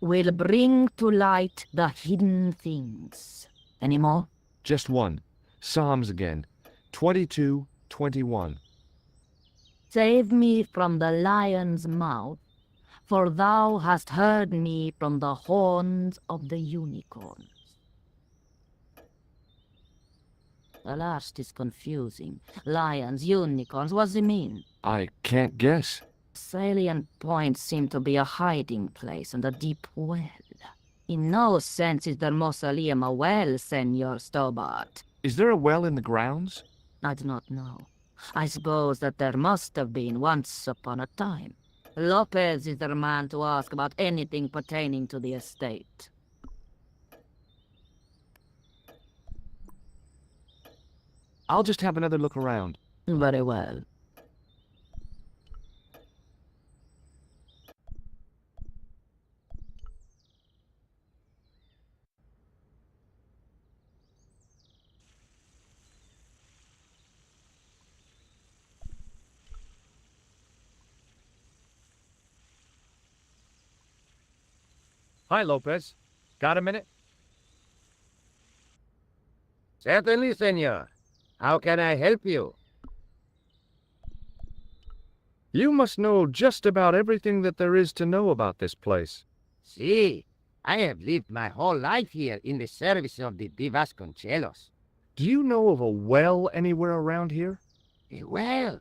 Will bring to light the hidden things. Any more? Just one. Psalms again. 22:21. Save me from the lion's mouth, for thou hast heard me from the horns of the unicorns. The last is confusing. Lions, unicorns, what does it mean? I can't guess. Salient points seem to be a hiding place and a deep well. In no sense is the mausoleum a well, Senor Stobart. Is there a well in the grounds? I do not know. I suppose that there must have been once upon a time. Lopez is the man to ask about anything pertaining to the estate. I'll just have another look around. Very well. Hi, Lopez. Got a minute? Certainly, senor. How can I help you? You must know just about everything that there is to know about this place. See, I have lived my whole life here in the service of the Vasconcelos. Do you know of a well anywhere around here? Well,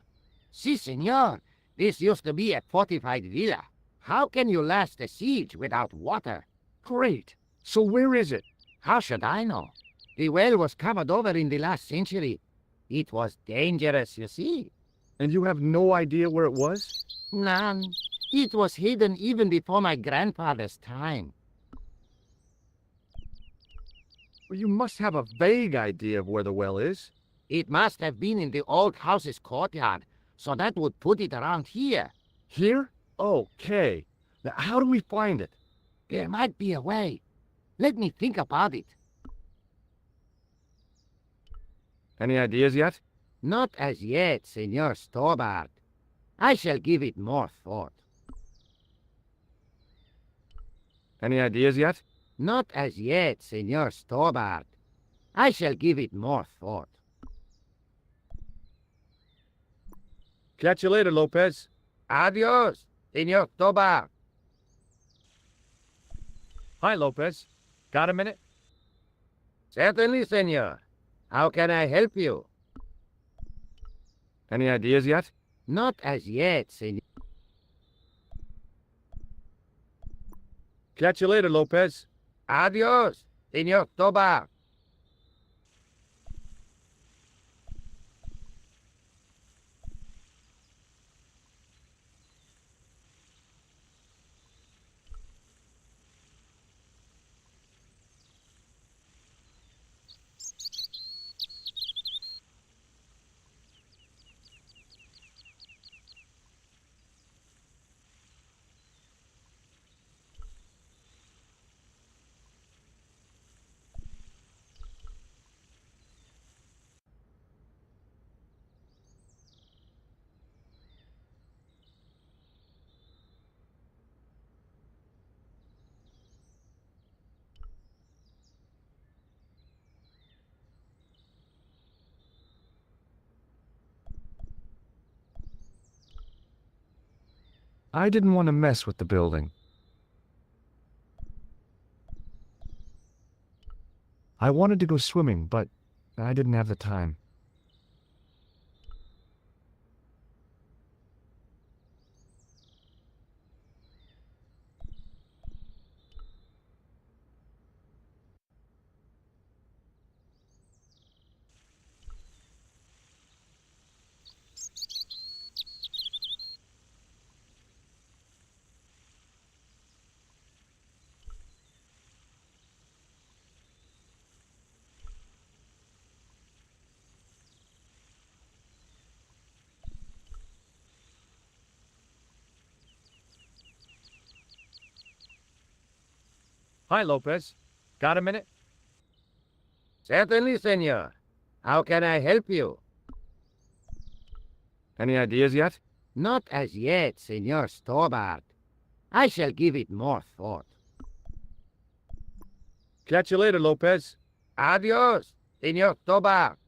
si, senor. This used to be a fortified villa. How can you last a siege without water? Great. So where is it? How should I know? The well was covered over in the last century. It was dangerous, you see. And you have no idea where it was? None. It was hidden even before my grandfather's time. Well, you must have a vague idea of where the well is. It must have been in the old house's courtyard, so that would put it around here. Here? Okay. Now, how do we find it? There might be a way. Let me think about it. Any ideas yet? Not as yet, Senor Stobart. I shall give it more thought. Any ideas yet? Not as yet, Senor Stobart. I shall give it more thought. Catch you later, Lopez. Adios, Senor Stobart. Hi, Lopez. Got a minute? Certainly, senor. How can I help you? Any ideas yet? Not as yet, senor. Catch you later, Lopez. Adios, Senor Stobart. I didn't want to mess with the building. I wanted to go swimming, but I didn't have the time. Hi, Lopez. Got a minute? Certainly, senor. How can I help you? Any ideas yet? Not as yet, Senor Stobart. I shall give it more thought. Catch you later, Lopez. Adios, Senor Stobart.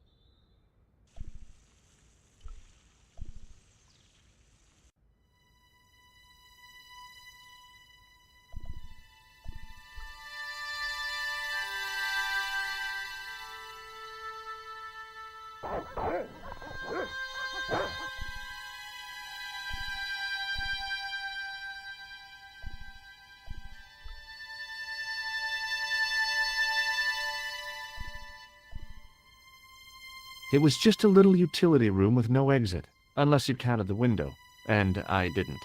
It was just a little utility room with no exit, unless you counted the window, and I didn't.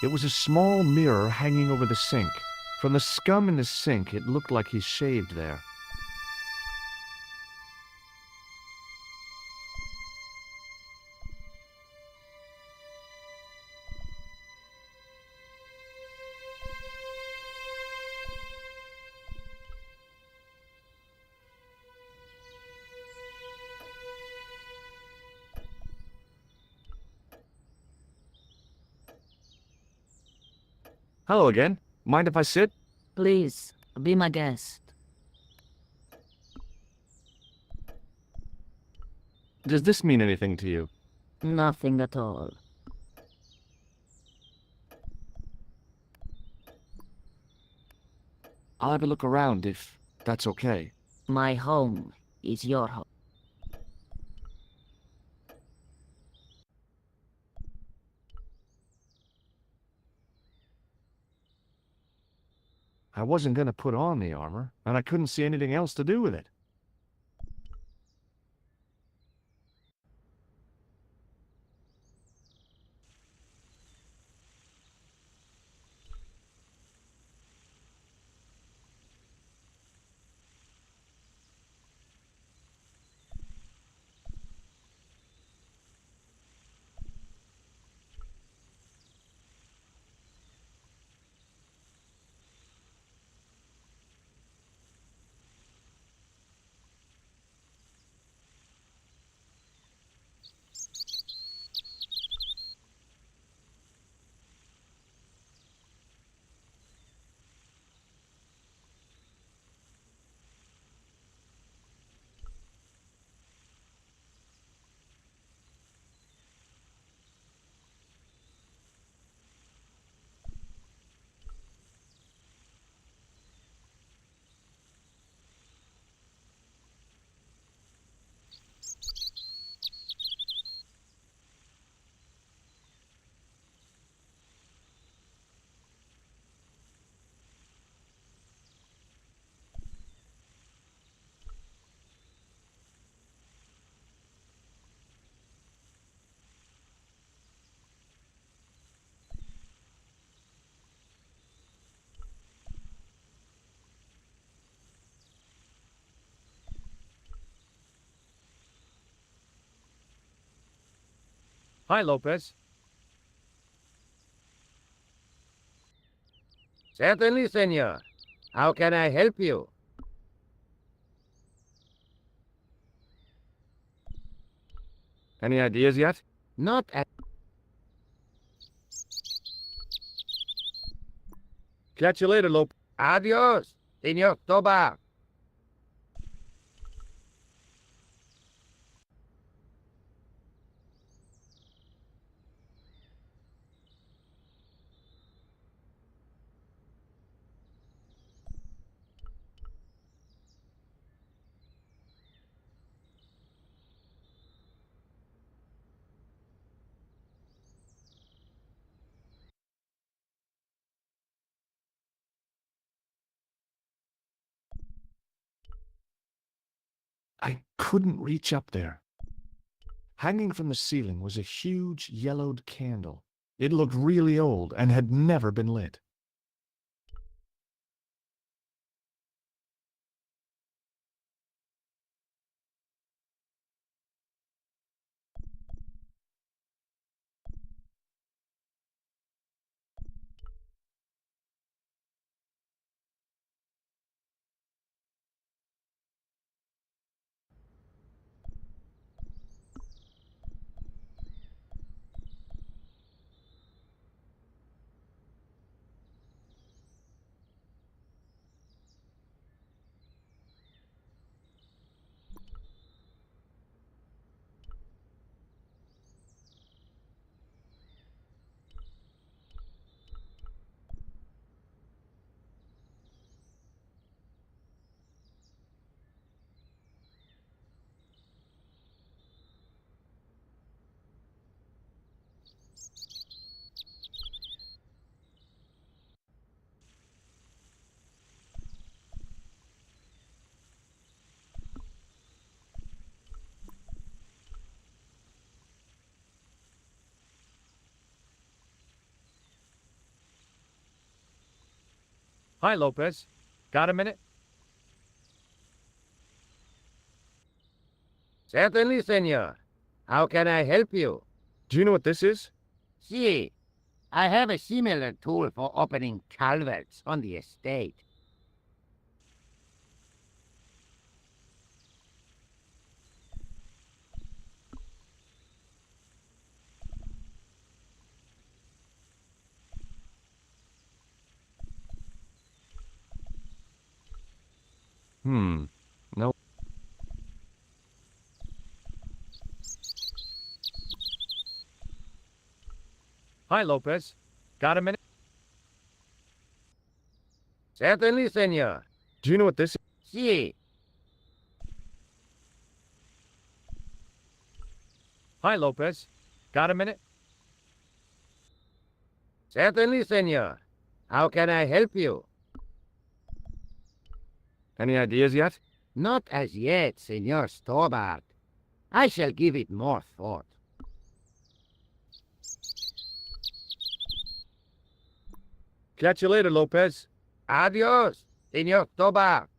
It was a small mirror hanging over the sink. From the scum in the sink, it looked like he shaved there. Hello again. Mind if I sit? Please, be my guest. Does this mean anything to you? Nothing at all. I'll have a look around if that's okay. My home is your home. I wasn't going to put on the armor, and I couldn't see anything else to do with it. Hi, Lopez. Certainly, senor. How can I help you? Any ideas yet? Not at... Catch you later, Lopez. Adios, senor Tobar. I couldn't reach up there. Hanging from the ceiling was a huge yellowed candle. It looked really old and had never been lit. Hi, Lopez. Got a minute? Certainly, senor. How can I help you? Do you know what this is? See, I have a similar tool for opening culverts on the estate. No. Hi, Lopez. Got a minute? Certainly, senor. Do you know what this is? Si. Hi, Lopez. Got a minute? Certainly, senor. How can I help you? Any ideas yet? Not as yet, Senor Stobart. I shall give it more thought. Catch you later, Lopez. Adios, Senor Stobart.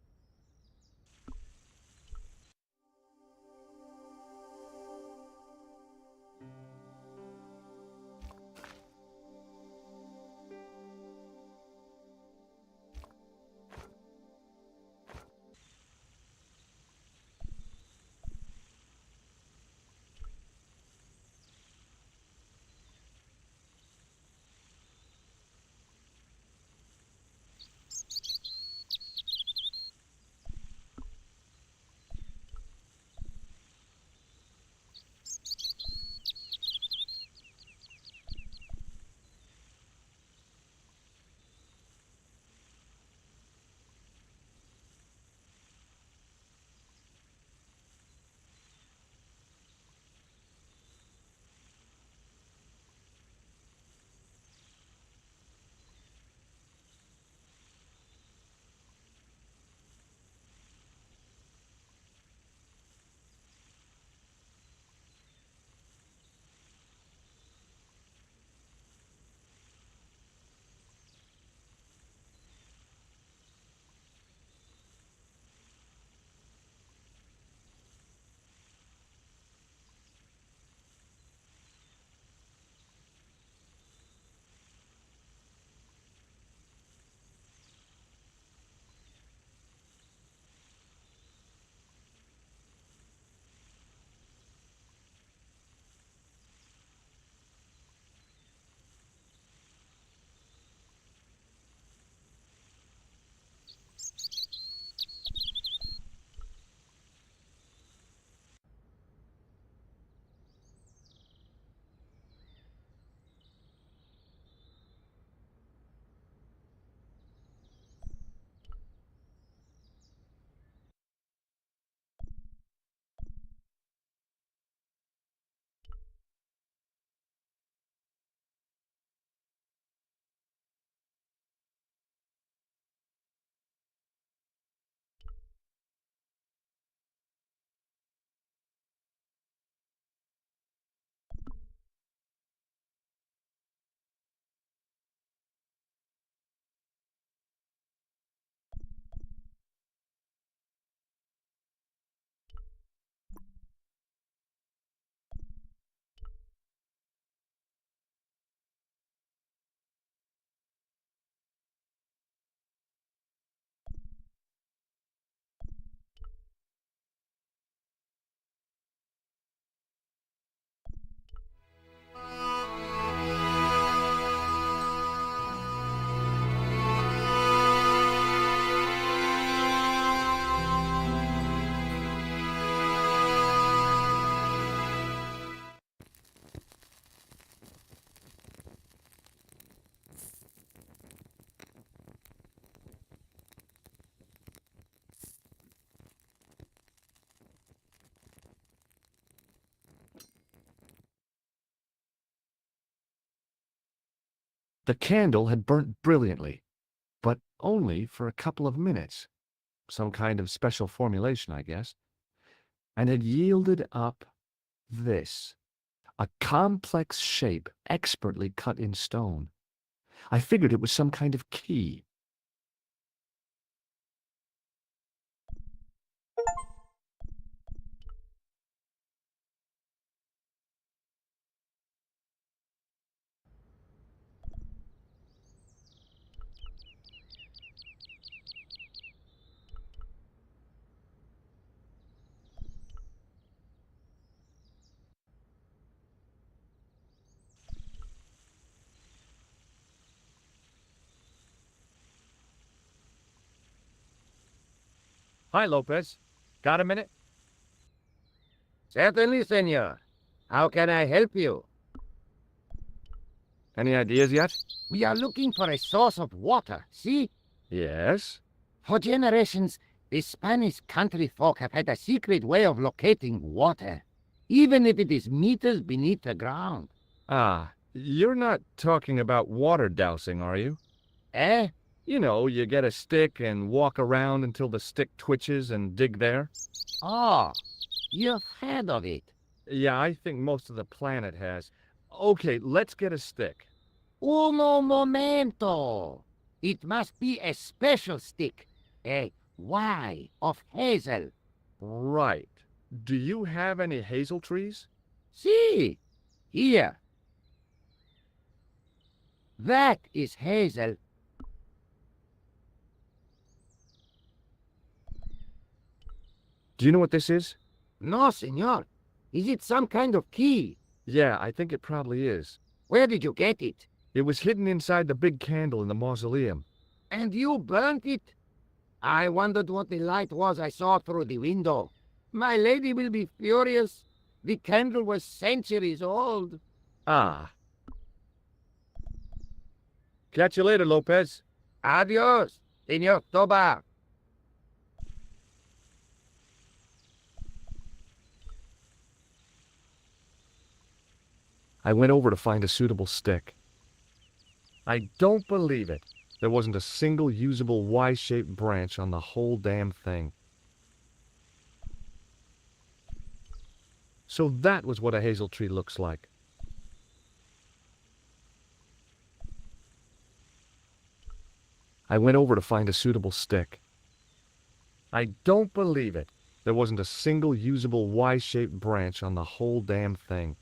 The candle had burnt brilliantly, but only for a couple of minutes. Some kind of special formulation, I guess. And had yielded up this. A complex shape expertly cut in stone. I figured it was some kind of key. Hi, Lopez. Got a minute? Certainly, senor. How can I help you? Any ideas yet? We are looking for a source of water, see? Yes? For generations, the Spanish country folk have had a secret way of locating water, even if it is meters beneath the ground. Ah, you're not talking about water dousing, are you? Eh? You know, you get a stick and walk around until the stick twitches and dig there. Oh, you've heard of it. Yeah, I think most of the planet has. Okay, let's get a stick. Uno momento. It must be a special stick, a Y of hazel. Right. Do you have any hazel trees? See, here. That is hazel. Do you know what this is? No, senor. Is it some kind of key? Yeah, I think it probably is. Where did you get it? It was hidden inside the big candle in the mausoleum. And you burnt it? I wondered what the light was I saw through the window. My lady will be furious. The candle was centuries old. Ah. Catch you later, Lopez. Adios, Senor Tobar. I went over to find a suitable stick. I don't believe it. There wasn't a single usable Y-shaped branch on the whole damn thing. So that was what a hazel tree looks like. I went over to find a suitable stick. I don't believe it. There wasn't a single usable Y-shaped branch on the whole damn thing.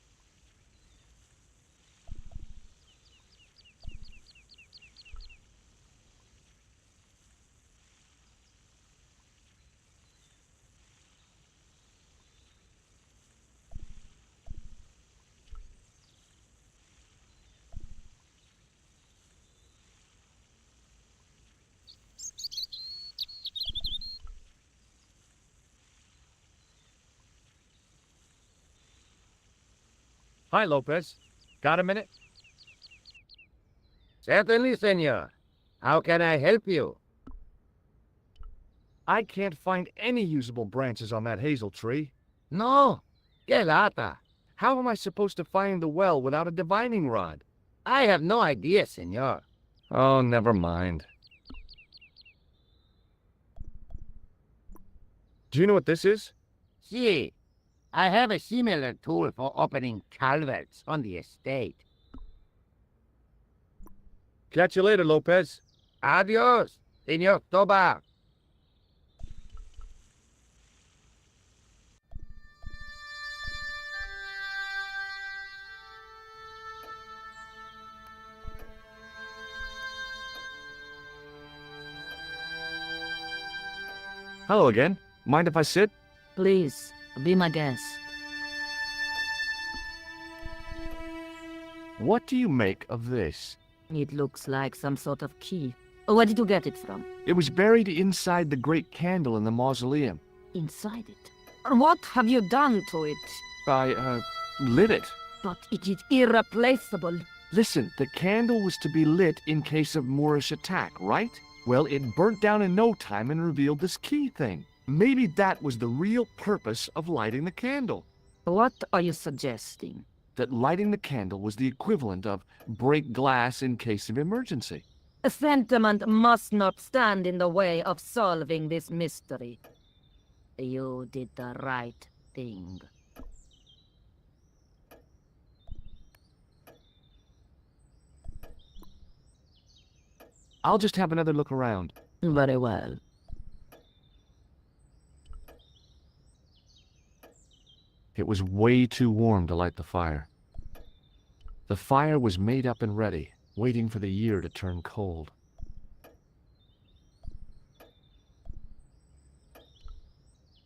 Hi, Lopez. Got a minute? Certainly, senor. How can I help you? I can't find any usable branches on that hazel tree. No. Que lata. How am I supposed to find the well without a divining rod? I have no idea, senor. Oh, never mind. Do you know what this is? See, I have a similar tool for opening culverts on the estate. Catch you later, Lopez. Adios, Senor Tobar. Hello again. Mind if I sit? Please, be my guest. What do you make of this? It looks like some sort of key. Where did you get it from? It was buried inside the great candle in the mausoleum. Inside it. What have you done to it? I, lit it. But it is irreplaceable. Listen, the candle was to be lit in case of Moorish attack, right? Well, it burnt down in no time and revealed this key thing. Maybe that was the real purpose of lighting the candle. What are you suggesting? That lighting the candle was the equivalent of break glass in case of emergency. A sentiment must not stand in the way of solving this mystery. You did the right thing. I'll just have another look around. Very well. It was way too warm to light the fire. The fire was made up and ready, waiting for the year to turn cold.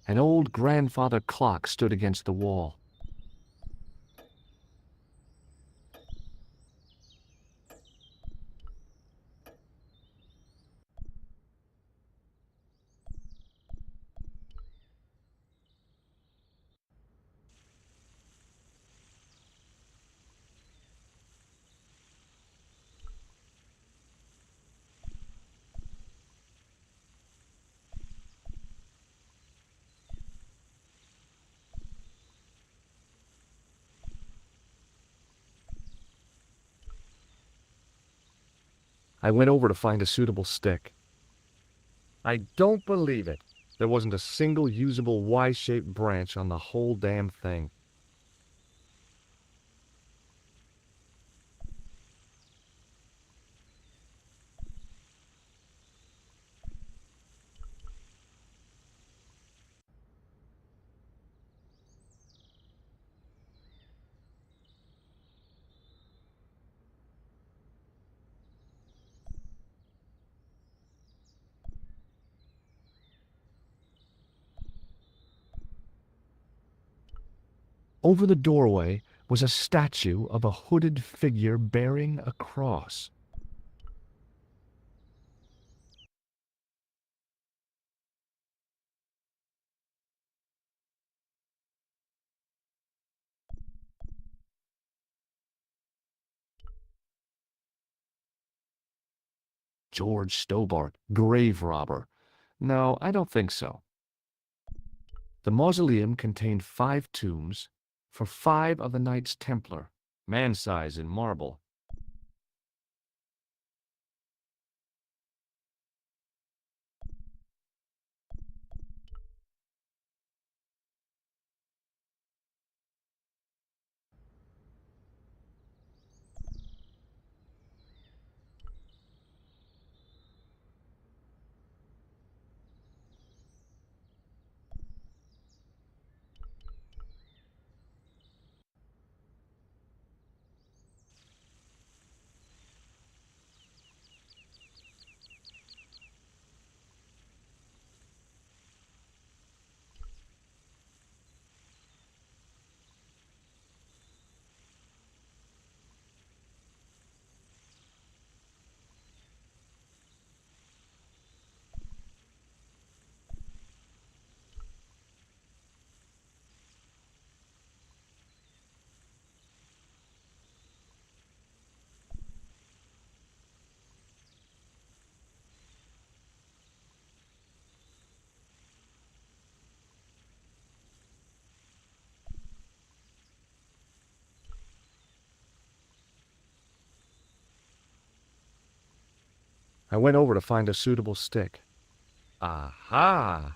An old grandfather clock stood against the wall. I went over to find a suitable stick. I don't believe it. There wasn't a single usable Y-shaped branch on the whole damn thing. Over the doorway was a statue of a hooded figure bearing a cross. George Stobart, grave robber. No, I don't think so. The mausoleum contained 5 tombs for 5 of the Knights Templar, man-size in marble. I went over to find a suitable stick. Aha!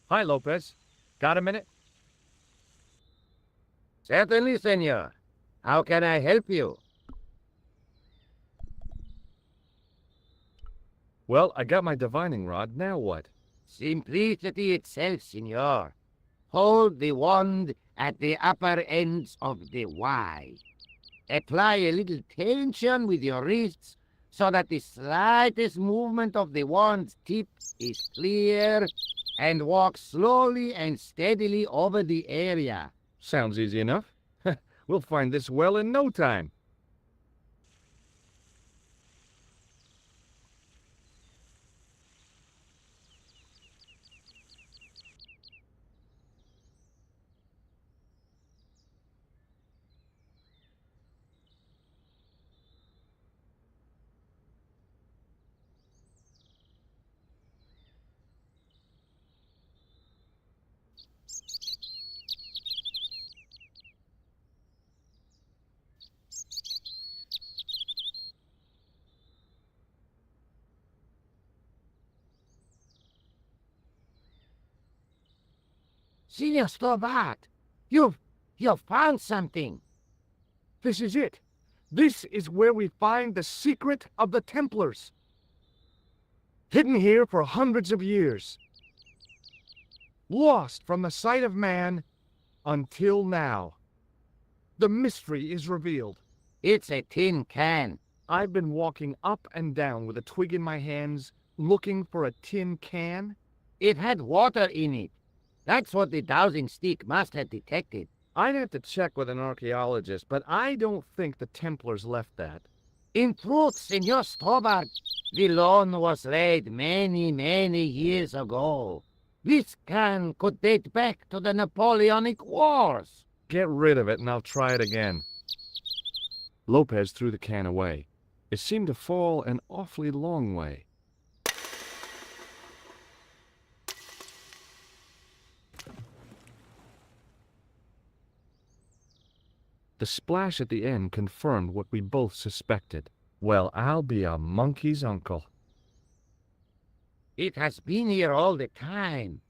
Hi, Lopez. Got a minute? Certainly, senor. How can I help you? Well, I got my divining rod. Now what? Simplicity itself, senor. Hold the wand at the upper ends of the Y. Apply a little tension with your wrists so that the slightest movement of the wand's tip is clear, and walk slowly and steadily over the area. Sounds easy enough. We'll find this well in no time. Senor Stobart, you've found something. This is it. This is where we find the secret of the Templars. Hidden here for hundreds of years. Lost from the sight of man until now. The mystery is revealed. It's a tin can. I've been walking up and down with a twig in my hands, looking for a tin can. It had water in it. That's what the dowsing stick must have detected. I'd have to check with an archaeologist, but I don't think the Templars left that. In truth, Senor Stobart, the loan was laid many, many years ago. This can could date back to the Napoleonic Wars. Get rid of it and I'll try it again. Lopez threw the can away. It seemed to fall an awfully long way. The splash at the end confirmed what we both suspected. Well, I'll be a monkey's uncle. It has been here all the time.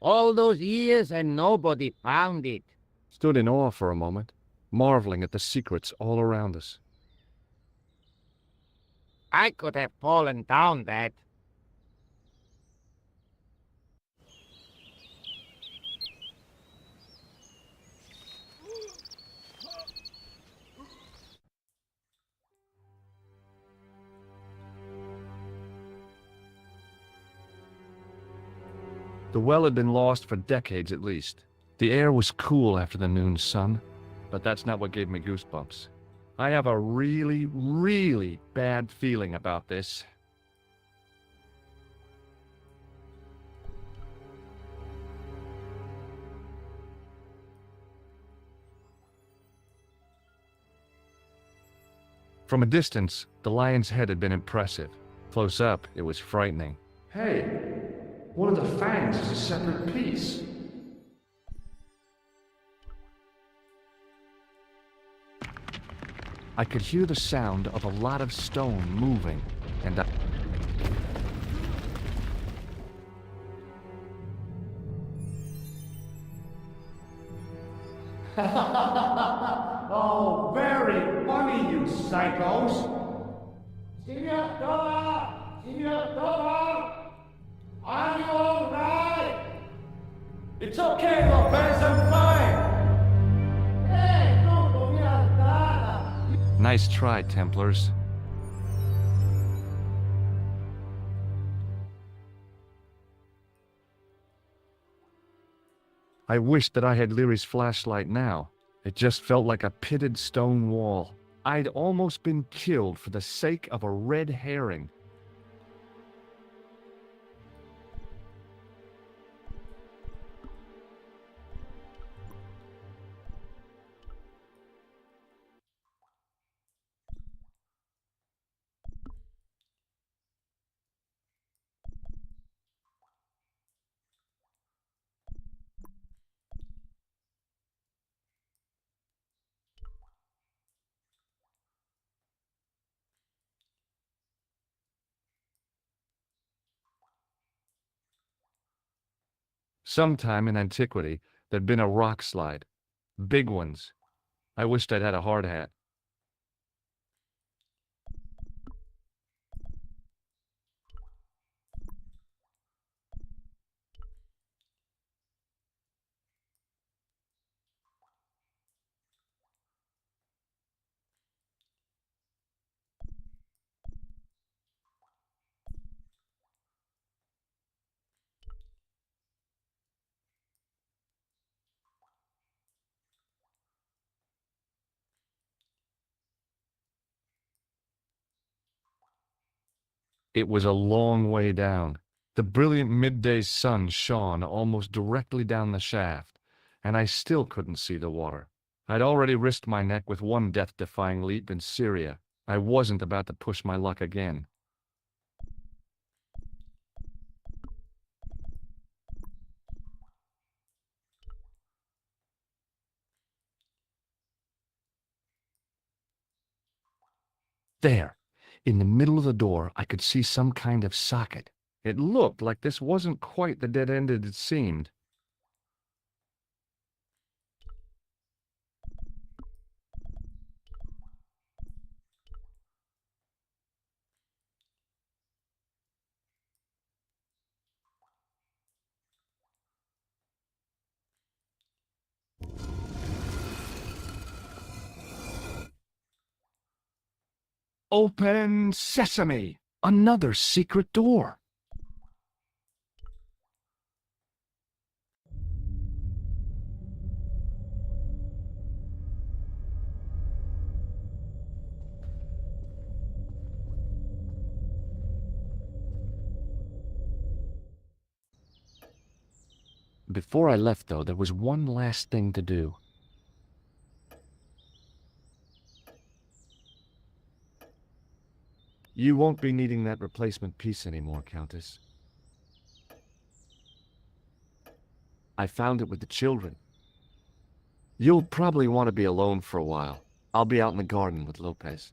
All those years and nobody found it. Stood in awe for a moment, marveling at the secrets all around us. I could have fallen down that. The well had been lost for decades at least. The air was cool after the noon sun, but that's not what gave me goosebumps. I have a really, really bad feeling about this. From a distance, the lion's head had been impressive. Close up, it was frightening. Hey, one of the fangs is a separate piece. I could hear the sound of a lot of stone moving, and Oh, very funny, you psychos! Are you all right? It's okay, Lopez, I'm fine! Hey, no, we are done. nice try, Templars. I wished that I had Leary's flashlight now. It just felt like a pitted stone wall. I'd almost been killed for the sake of a red herring. Sometime in antiquity, there'd been a rock slide. Big ones. I wished I'd had a hard hat. It was a long way down. The brilliant midday sun shone almost directly down the shaft, and I still couldn't see the water. I'd already risked my neck with one death-defying leap in Syria. I wasn't about to push my luck again. There, in the middle of the door, I could see some kind of socket. It looked like this wasn't quite the dead end it seemed. Open sesame! Another secret door! Before I left, though, there was one last thing to do. You won't be needing that replacement piece anymore, Countess. I found it with the children. You'll probably want to be alone for a while. I'll be out in the garden with Lopez.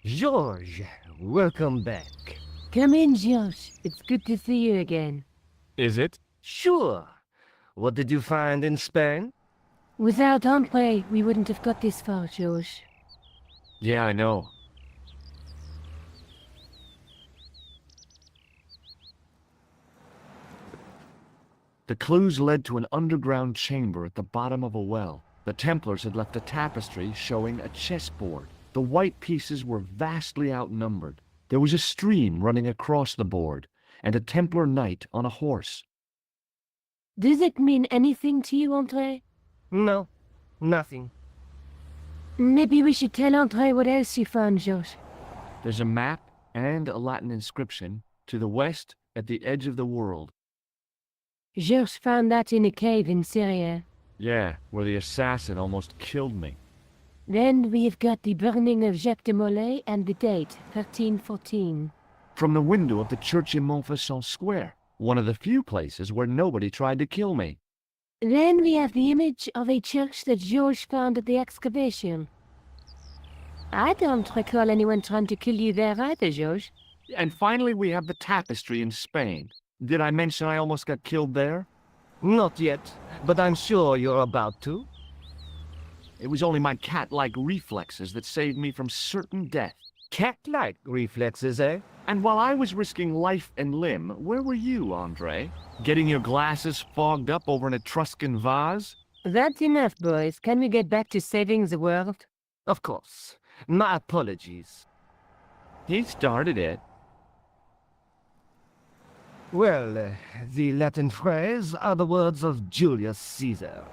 George, welcome back. Come in, Josh. It's good to see you again. Is it? Sure. What did you find in Spain? Without Andre, we wouldn't have got this far, Josh. Yeah, I know. The clues led to an underground chamber at the bottom of a well. The Templars had left a tapestry showing a chessboard. The white pieces were vastly outnumbered. There was a stream running across the board, and a Templar knight on a horse. Does it mean anything to you, Andre? No, nothing. Maybe we should tell Andre what else you found, Josh. There's a map and a Latin inscription to the west at the edge of the world. Josh found that in a cave in Syria. Yeah, where the assassin almost killed me. Then we have got the burning of Jacques de Molay and the date, 1314. From the window of the church in Montfaucon Square, one of the few places where nobody tried to kill me. Then we have the image of a church that George found at the excavation. I don't recall anyone trying to kill you there either, George. And finally we have the tapestry in Spain. Did I mention I almost got killed there? Not yet, but I'm sure you're about to. It was only my cat-like reflexes that saved me from certain death. Cat-like reflexes, eh? And while I was risking life and limb, where were you, Andre? Getting your glasses fogged up over an Etruscan vase? That's enough, boys. Can we get back to saving the world? Of course. My apologies. He started it. Well, the Latin phrase are the words of Julius Caesar.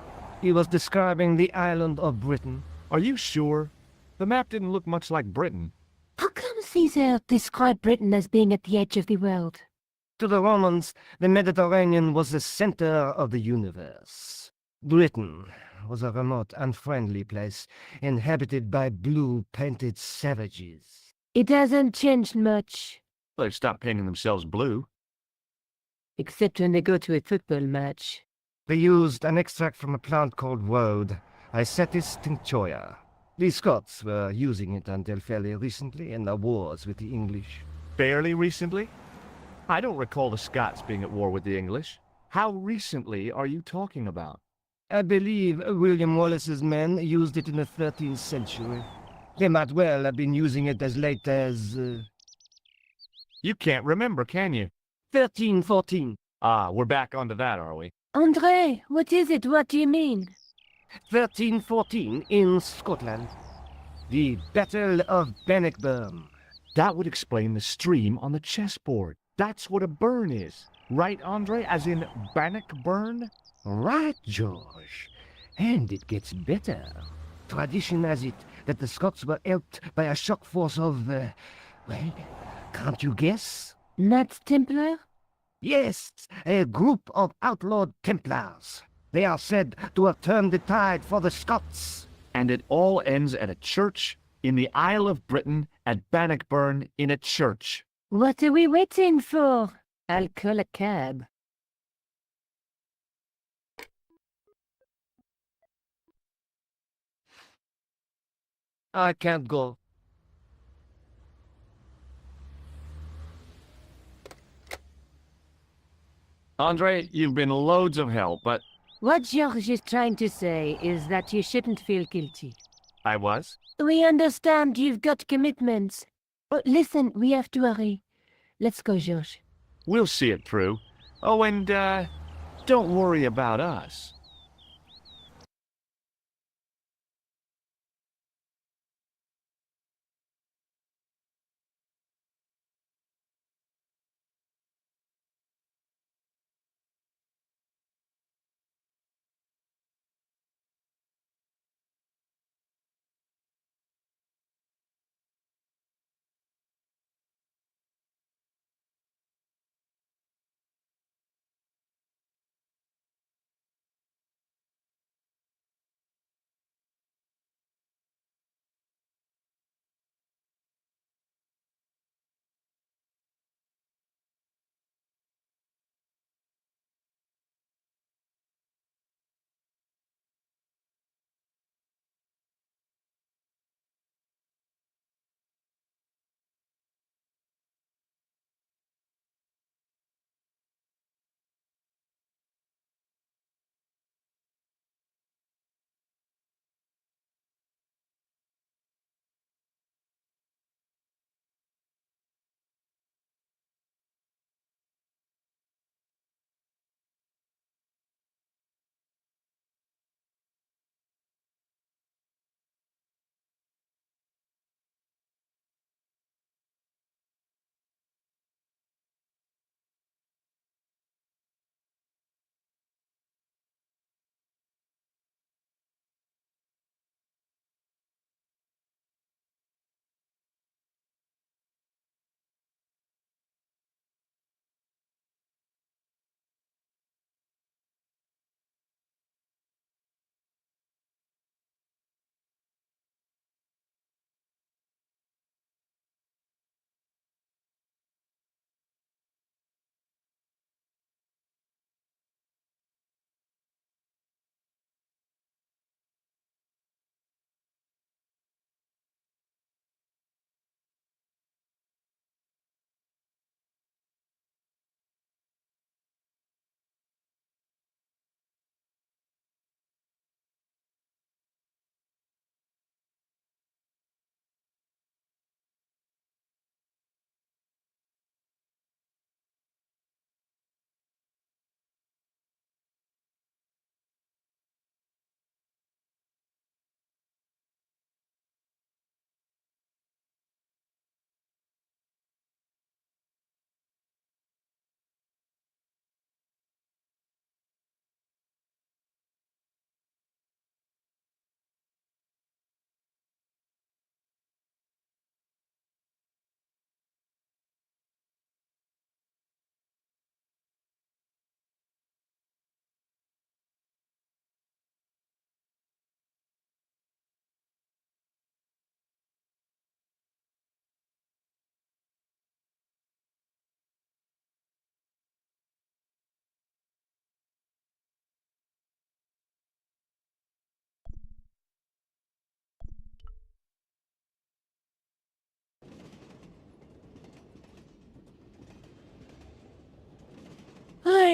He was describing the island of Britain. Are you sure? The map didn't look much like Britain. How come Caesar described Britain as being at the edge of the world? To the Romans, the Mediterranean was the center of the universe. Britain was a remote, unfriendly place, inhabited by blue-painted savages. It hasn't changed much. They've stopped painting themselves blue. Except when they go to a football match. They used an extract from a plant called woad, Isetis tinctoria. The Scots were using it until fairly recently in their wars with the English. Fairly recently? I don't recall the Scots being at war with the English. How recently are you talking about? I believe William Wallace's men used it in the 13th century. They might well have been using it as late as... You can't remember, can you? 1314. Ah, we're back onto that, are we? Andre, what is it? What do you mean? 1314 in Scotland. The Battle of Bannockburn. That would explain the stream on the chessboard. That's what a burn is. Right, Andre? As in Bannockburn? Right, George. And it gets better. Tradition has it that the Scots were helped by a shock force of, well, can't you guess? Knights Templar? Yes, a group of outlawed Templars. They are said to have turned the tide for the Scots. And it all ends at a church in the Isle of Britain at Bannockburn in a church. What are we waiting for? I'll call a cab. I can't go. Andre, you've been loads of help, but What George is trying to say is that you shouldn't feel guilty. I was. We understand you've got commitments. But listen, we have to hurry. Let's go, George. We'll see it through. Oh, and, don't worry about us.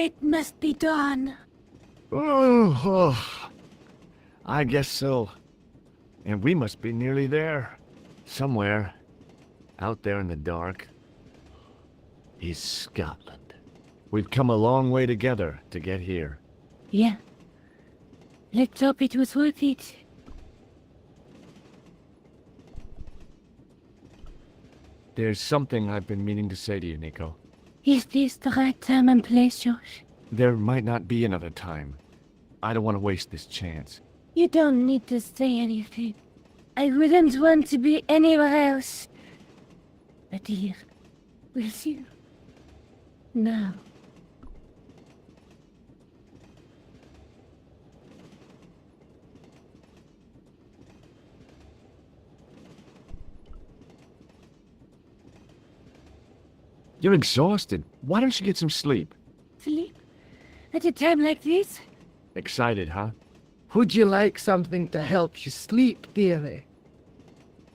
It must be done. Oh, I guess so. And we must be nearly there. Somewhere, out there in the dark, is Scotland. We've come a long way together to get here. Yeah. Let's hope it was worth it. There's something I've been meaning to say to you, Nico. Is this the right time and place, Josh? There might not be another time. I don't want to waste this chance. You don't need to say anything. I wouldn't want to be anywhere else. But here, with you. Now. You're exhausted. Why don't you get some sleep? Sleep? At a time like this? Excited, huh? Would you like something to help you sleep, dearie?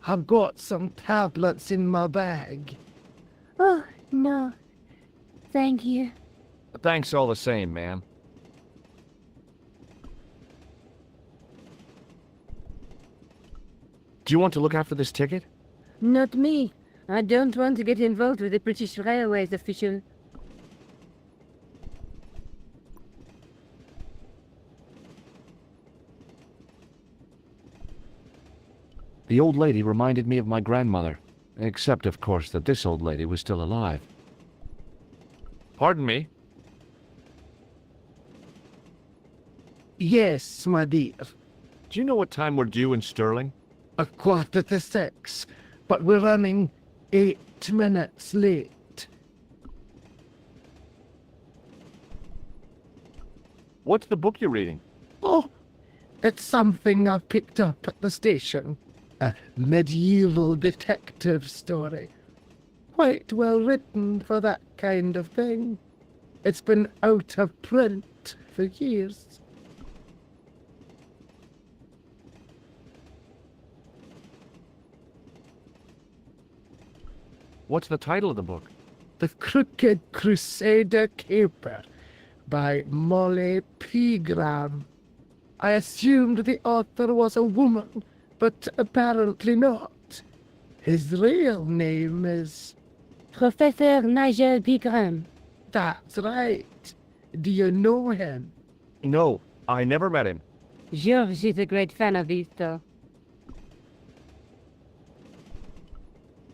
I've got some tablets in my bag. Oh, no. Thank you. Thanks all the same, ma'am. Do you want to look after this ticket? Not me. I don't want to get involved with the British Railways official. The old lady reminded me of my grandmother, except, of course, that this old lady was still alive. Pardon me? Yes, my dear. Do you know what time we're due in Stirling? 6:15, but we're running 8 minutes late. What's the book you're reading? Oh, it's something I picked up at the station. A medieval detective story. Quite well written for that kind of thing. It's been out of print for years. What's the title of the book? The Crooked Crusader Caper by Molly Pegram. I assumed the author was a woman, but apparently not. His real name is... Professor Nigel Pegram. That's right. Do you know him? No, I never met him. George is a great fan of these, though.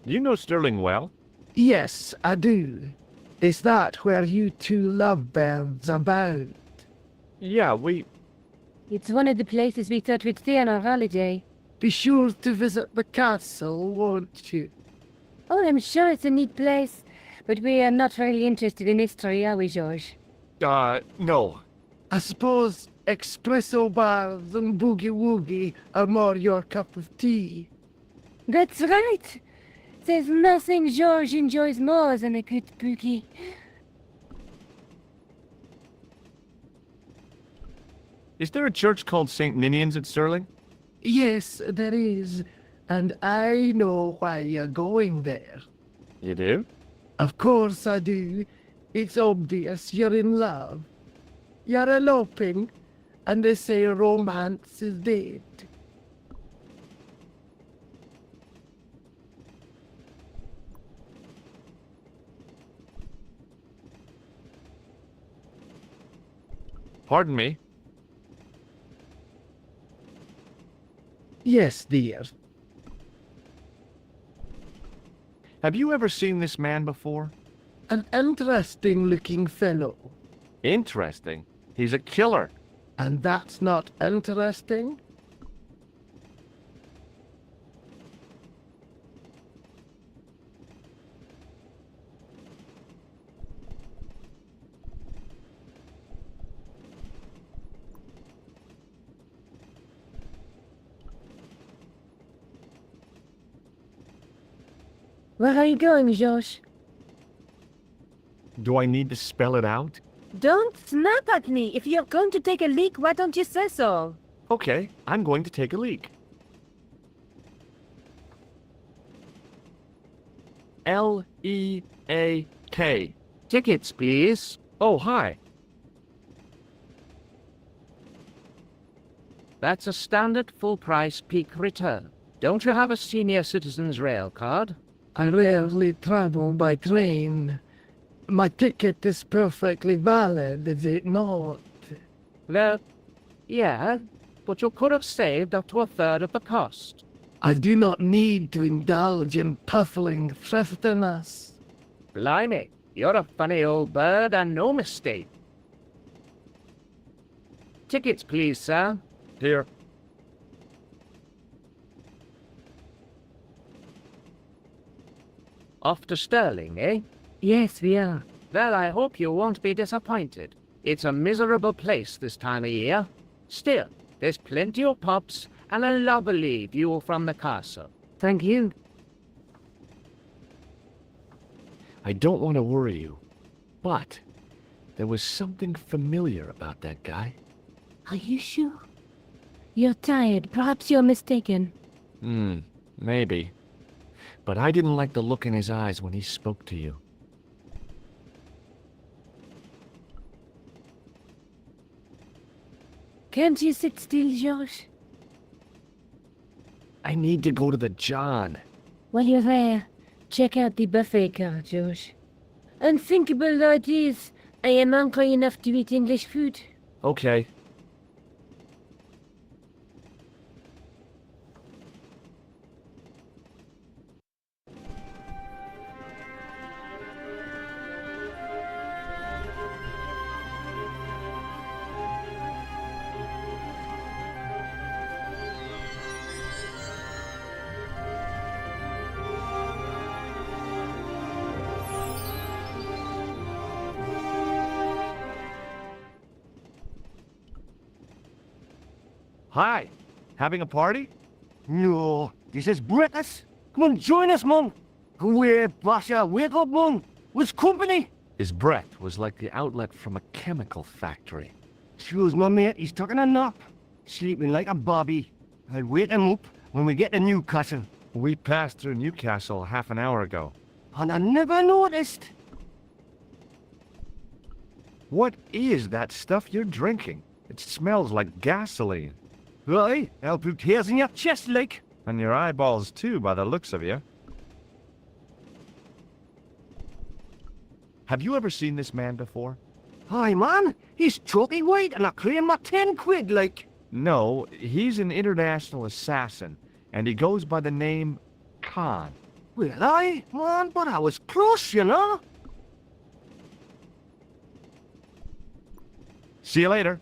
Do you know Stirling well? Yes, I do. Is that where you two lovebirds abound? Yeah, we... It's one of the places we thought we'd stay on our holiday. Be sure to visit the castle, won't you? Oh, I'm sure it's a neat place, but we are not really interested in history, are we, George? No. I suppose espresso bars and boogie-woogie are more your cup of tea. That's right. There's nothing George enjoys more than a good boogie. Is there a church called St. Ninian's at Stirling? Yes, there is, and I know why you're going there. You do? Of course I do. It's obvious you're in love. You're eloping, and they say romance is dead. Pardon me? Yes, dear. Have you ever seen this man before? An interesting-looking fellow. Interesting. He's a killer. And that's not interesting? Where are you going, George? Do I need to spell it out? Don't snap at me. If you're going to take a leak, why don't you say so? Okay, I'm going to take a leak. L-E-A-K. Tickets, please. Oh, hi. That's a standard full-price peak return. Don't you have a senior citizen's rail card? I rarely travel by train. My ticket is perfectly valid, is it not? Well, yeah, but you could have saved up to a third of the cost. I do not need to indulge in puffling thriftiness. Blimey, you're a funny old bird and no mistake. Tickets, please, sir. Here. Off to Stirling, eh? Yes, we are. Well, I hope you won't be disappointed. It's a miserable place this time of year. Still, there's plenty of pubs and a lovely view from the castle. Thank you. I don't want to worry you, but there was something familiar about that guy. Are you sure? You're tired. Perhaps you're mistaken. Maybe. But I didn't like the look in his eyes when he spoke to you. Can't you sit still, George? I need to go to the John. While you're there, check out the buffet car, George. Unthinkable though it is, I am hungry enough to eat English food. Okay. Hi. Having a party? No, this is British. Come on, join us, man. Away, Basha, wake up, man. What's company? His breath was like the outlet from a chemical factory. Excuse my mate, he's taking a nap. Sleeping like a bobby. I'll wake him up when we get to Newcastle. We passed through Newcastle half an hour ago. And I never noticed. What is that stuff you're drinking? It smells like gasoline. Right, I'll put hairs in your chest, like. And your eyeballs too, by the looks of you. Have you ever seen this man before? Hi, man. He's chalky white and I claim my 10 quid, like. No, he's an international assassin, and he goes by the name Khan. Well, man, but I was close, you know. See you later.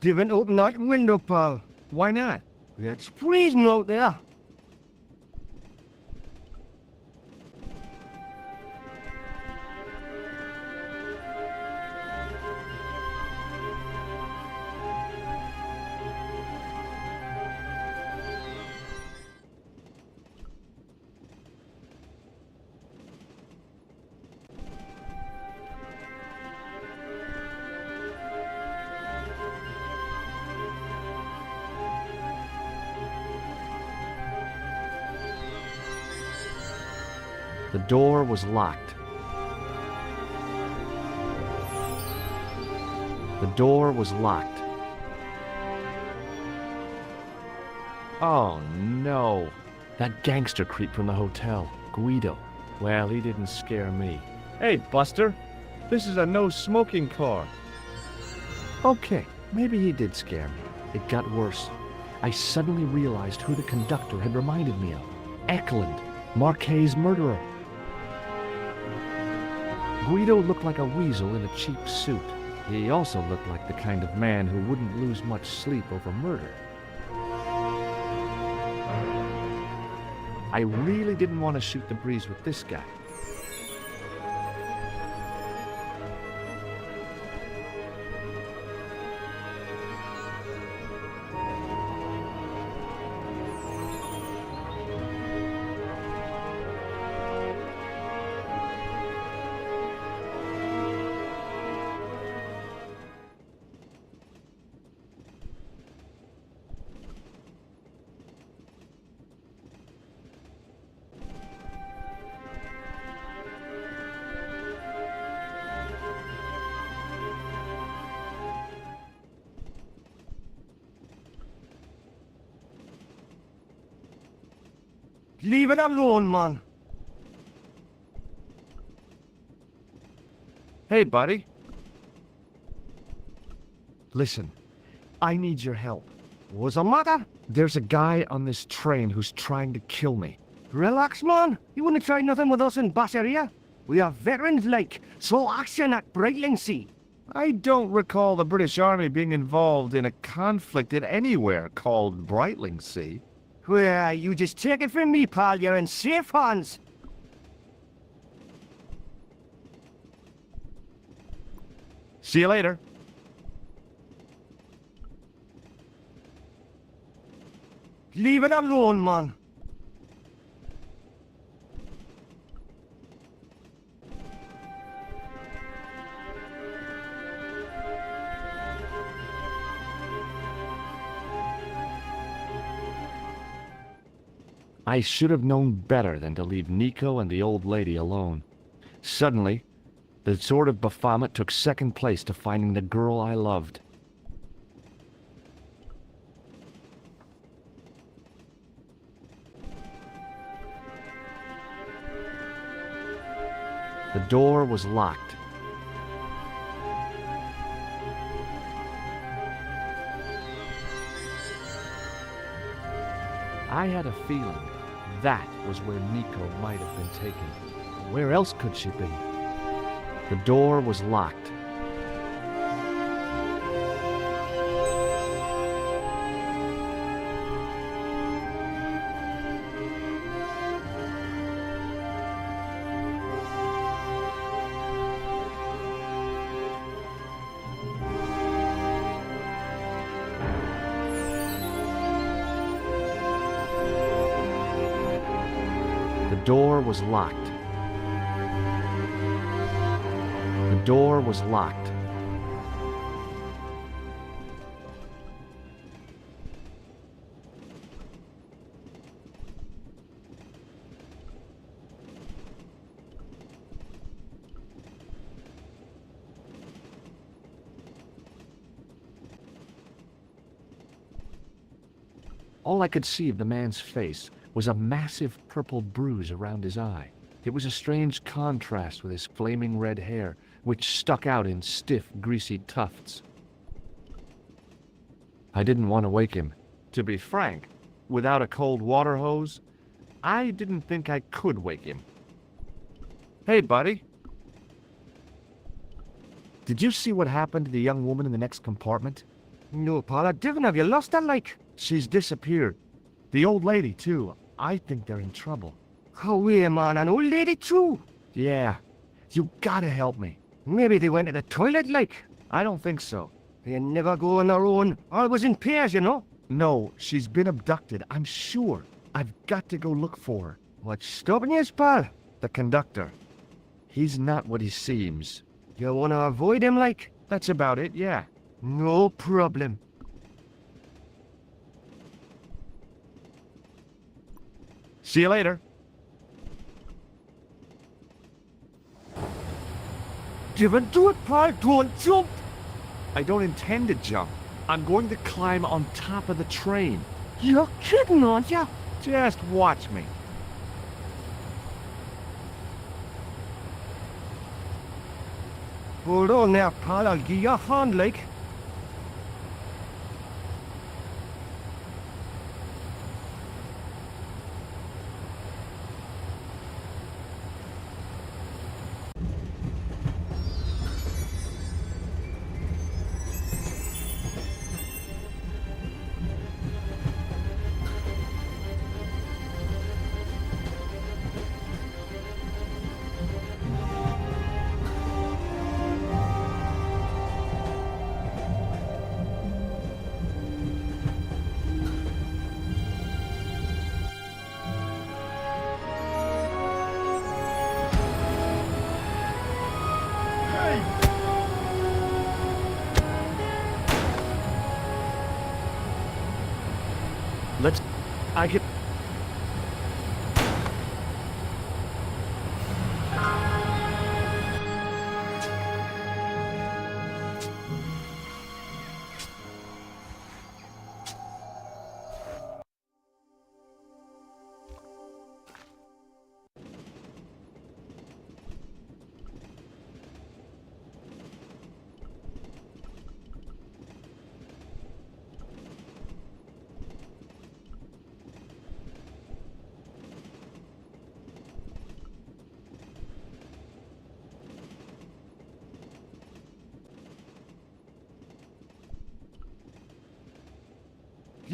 Didn't open that window, pal. Why not? It's freezing out there. The door was locked. The door was locked. Oh no! That gangster creep from the hotel, Guido. Well, he didn't scare me. Hey, Buster. This is a no-smoking car. Okay, maybe he did scare me. It got worse. I suddenly realized who the conductor had reminded me of. Eklund, Marquet's murderer. Guido looked like a weasel in a cheap suit. He also looked like the kind of man who wouldn't lose much sleep over murder. I really didn't want to shoot the breeze with this guy. Leave it alone, man. Hey, buddy. Listen, I need your help. What's the matter? There's a guy on this train who's trying to kill me. Relax, man. You wouldn't try nothing with us in Basseria. We are veterans like, slow action at Brightling Sea. I don't recall the British Army being involved in a conflict in anywhere called Brightling Sea. Well, you just take it from me, pal. You're in safe hands. See you later. Leave it alone, man. I should have known better than to leave Nico and the old lady alone. Suddenly, the sort of Baphomet took second place to finding the girl I loved. The door was locked. I had a feeling that was where Nico might have been taken. Where else could she be? The door was locked. The door was locked. The door was locked. All I could see of the man's face was a massive purple bruise around his eye. It was a strange contrast with his flaming red hair, which stuck out in stiff, greasy tufts. I didn't want to wake him. To be frank, without a cold water hose, I didn't think I could wake him. Hey, buddy. Did you see what happened to the young woman in the next compartment? No, pal, I didn't. Have you lost her, like? She's disappeared. The old lady, too. I think they're in trouble. Oh, yeah, man, an old lady, too. Yeah. You gotta help me. Maybe they went to the toilet, like. I don't think so. They never go on their own. Always in pairs, you know. No, she's been abducted, I'm sure. I've got to go look for her. What's stopping you, pal? The conductor. He's not what he seems. You want to avoid him, like? That's about it, yeah. No problem. See you later. Don't do it, pal. Don't jump. I don't intend to jump. I'm going to climb on top of the train. You're kidding, aren't you? Just watch me. Hold on there, pal. I'll give you a hand, like. I can...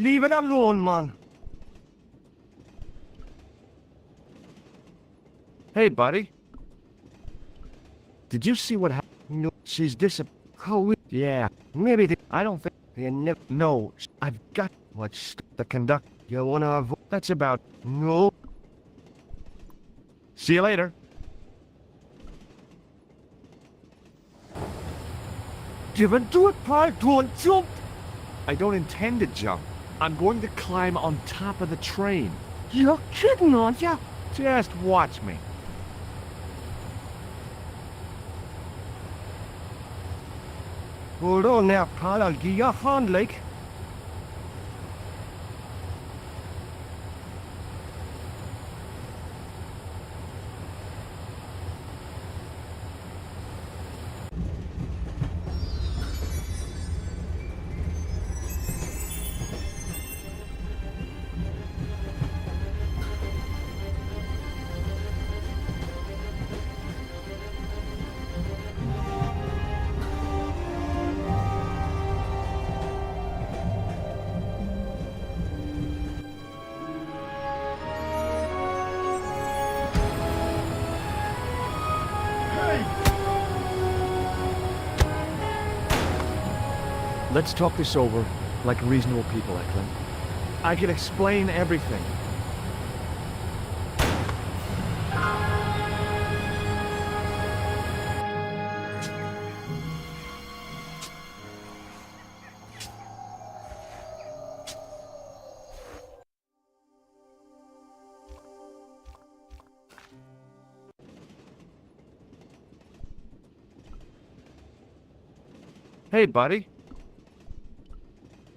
Leave it alone, man. Hey, buddy. Did you see what happened? No, She's how Yeah. maybe I don't think... they never. No. I've got... The conduct... You wanna avoid? That's about... No. See you later. Give it to it, Paul. Don't jump. I don't intend to jump. I'm going to climb on top of the train. You're kidding, aren't you? Just watch me. Hold on now, Paul. I'll give you a hand, like. Let's talk this over like reasonable people, Eklund. I can explain everything. Hey, buddy.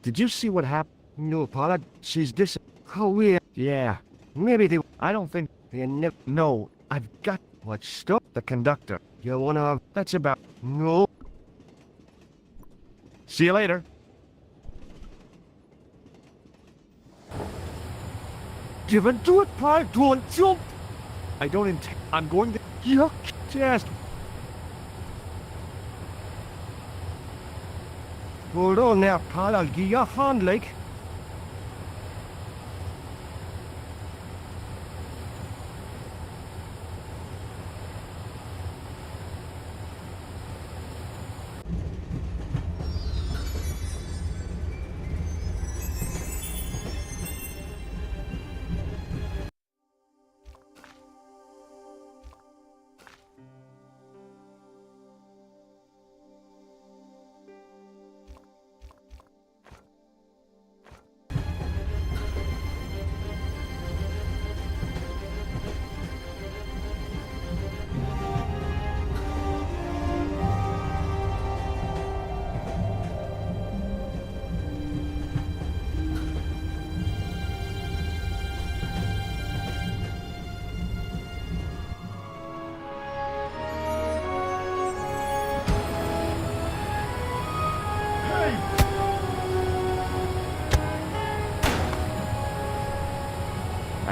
Did you see what happened? No, Paul. She's dis... How weird. Yeah. Maybe they. I don't think... They never. No. I've got... What stuff? The conductor. You wanna? That's about... No. See you later. Give it to it, Paul. Don't jump. I don't intend... I'm going to... You're Just... Hold on now, Paul. I'll give you a hand, like.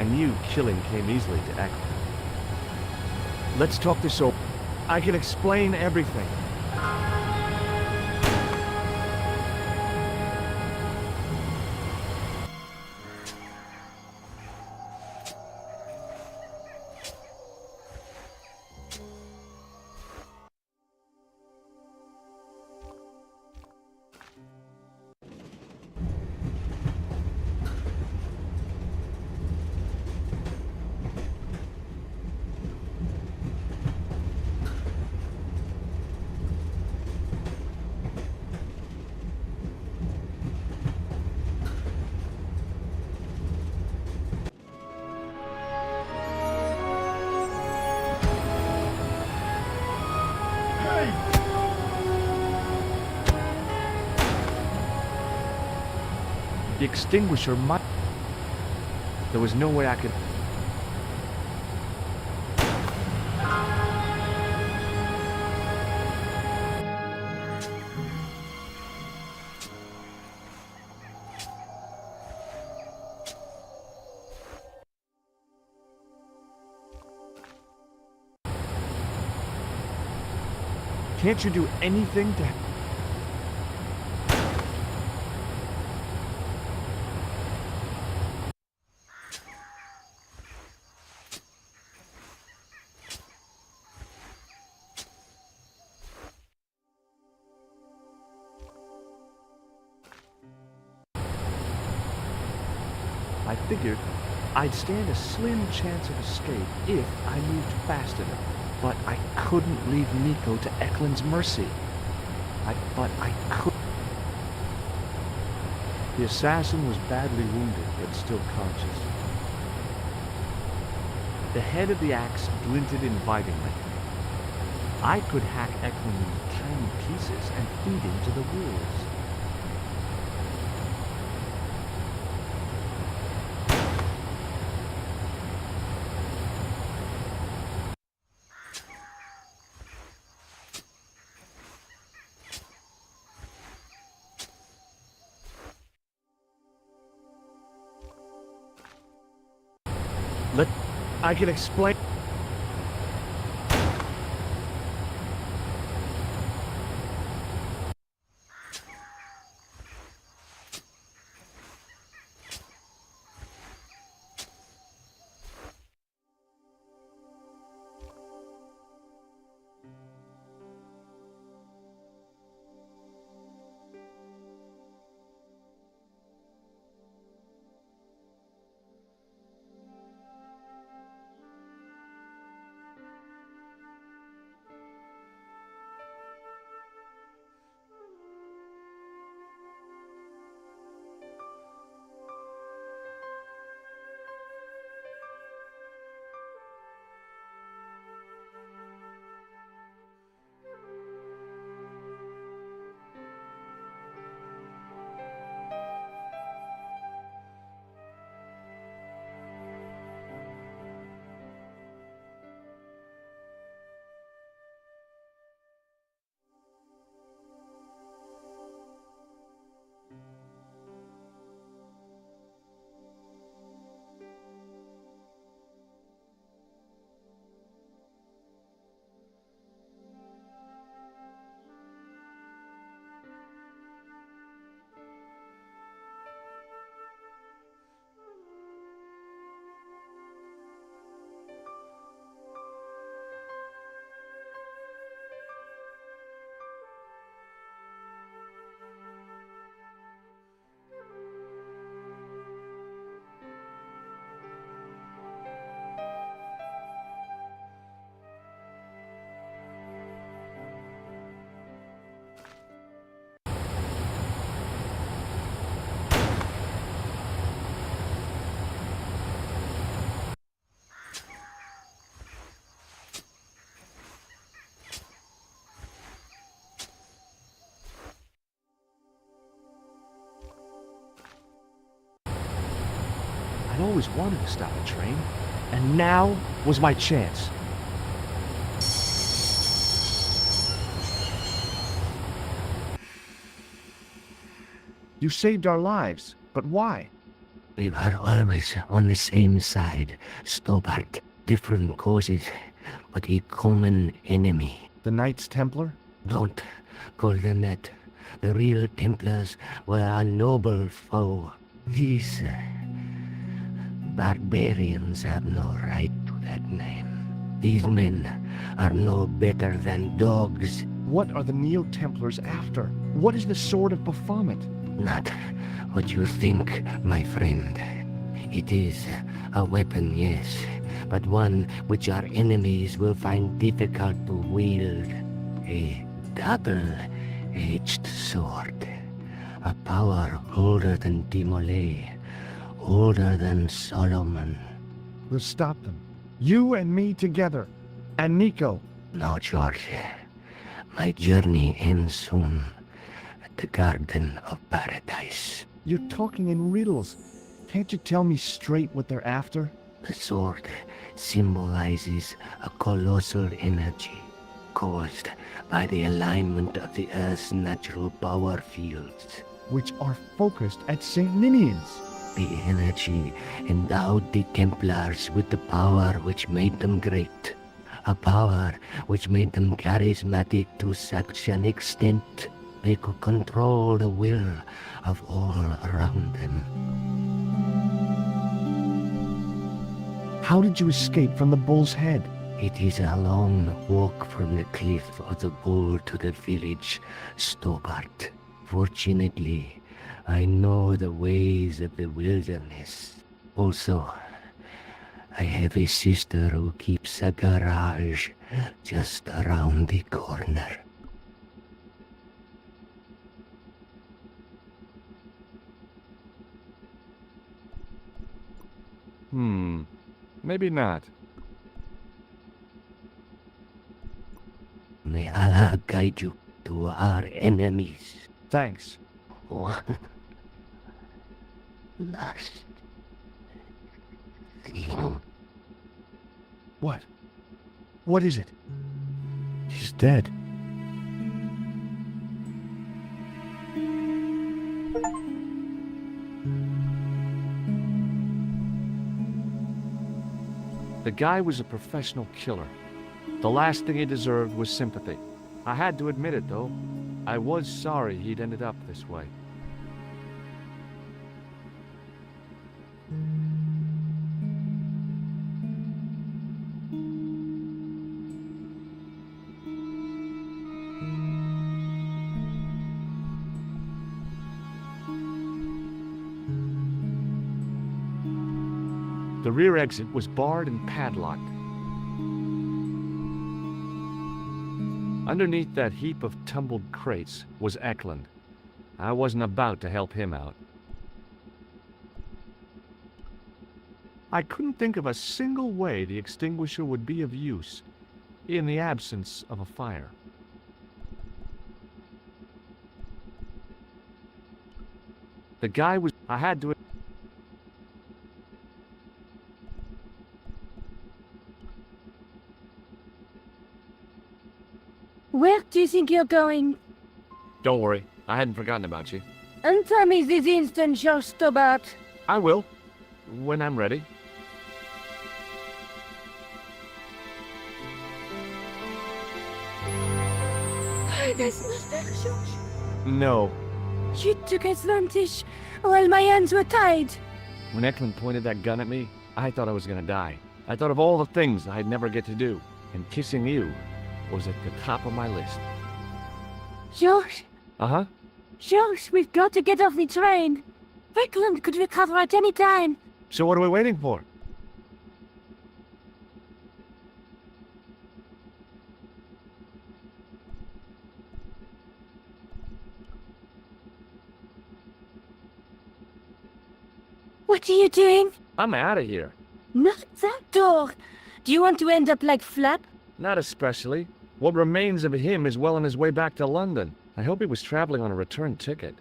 I knew killing came easily to Eklund. Let's talk this over. I can explain everything. The extinguisher might... There was no way I could... Can't you do anything to... I figured I'd stand a slim chance of escape if I moved fast enough. But I couldn't leave Nico to Eklund's mercy. I could. The assassin was badly wounded, but still conscious. The head of the axe glinted invitingly. I could hack Eklund into tiny pieces and feed him to the wolves. I can explain. I'd always wanted to stop a train, and now was my chance. You saved our lives, but why? We were always on the same side, Stobart. Different causes, but a common enemy. The Knights Templar? Don't call them that. The real Templars were a noble foe. These barbarians have no right to that name. These men are no better than dogs. What are the Neo-Templars after? What is the Sword of Baphomet? Not what you think, my friend. It is a weapon, yes, but one which our enemies will find difficult to wield. A double-edged sword. A power older than Timolay, older than Solomon. We'll stop them. You and me together. And Nico. No, George. My journey ends soon at the Garden of Paradise. You're talking in riddles. Can't you tell me straight what they're after? The sword symbolizes a colossal energy caused by the alignment of the Earth's natural power fields, which are focused at St. Ninian's. The energy endowed the Templars with the power which made them great. A power which made them charismatic to such an extent they could control the will of all around them. How did you escape from the Bull's Head? It is a long walk from the cliff of the Bull to the village, Stobart. Fortunately, I know the ways of the wilderness. Also, I have a sister who keeps a garage just around the corner. Maybe not. May Allah guide you to our enemies. Thanks. One last thing. What? What is it? He's dead. The guy was a professional killer. The last thing he deserved was sympathy. I had to admit it, though. I was sorry he'd ended up this way. The rear exit was barred and padlocked. Underneath that heap of tumbled crates was Eklund. I wasn't about to help him out. I couldn't think of a single way the extinguisher would be of use in the absence of a fire. The guy was... I had to... Where do you think you're going? Don't worry, I hadn't forgotten about you. Answer me this instant, George Stobart. I will, when I'm ready. That's not fair, George. No. You took advantage while my hands were tied. When Eklund pointed that gun at me, I thought I was gonna die. I thought of all the things I'd never get to do, and kissing you was at the top of my list. George, Uh-huh. George, we've got to get off the train. Eklund could recover at any time. So what are we waiting for? What are you doing? I'm out of here. Not that door. Do you want to end up like Flap? Not especially. What remains of him is well on his way back to London. I hope he was traveling on a return ticket.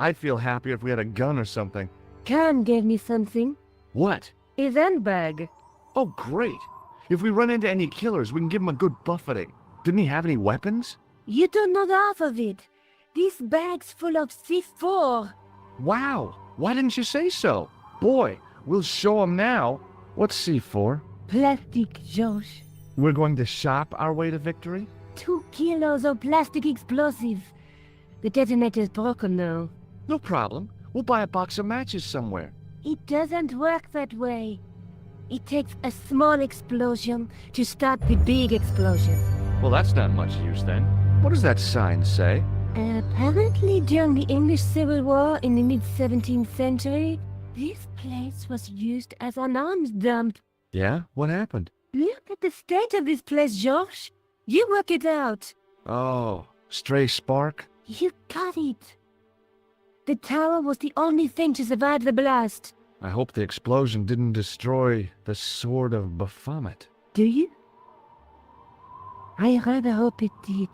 I'd feel happier if we had a gun or something. Khan gave me something. What? His handbag. Oh, great. If we run into any killers, we can give them a good buffeting. Didn't he have any weapons? You don't know the half of it. This bag's full of C4. Wow. Why didn't you say so? Boy, we'll show him now. What's C4? Plastic, George. We're going to shop our way to victory? 2 kilos of plastic explosive. The detonator's broken now. No problem. We'll buy a box of matches somewhere. It doesn't work that way. It takes a small explosion to start the big explosion. Well, that's not much use then. What does that sign say? Apparently, during the English Civil War in the mid-17th century, this place was used as an arms dump. Yeah? What happened? Look at the state of this place, George. You work it out. Oh, stray spark? You got it. The tower was the only thing to survive the blast. I hope the explosion didn't destroy the Sword of Baphomet. Do you? I rather hope it did.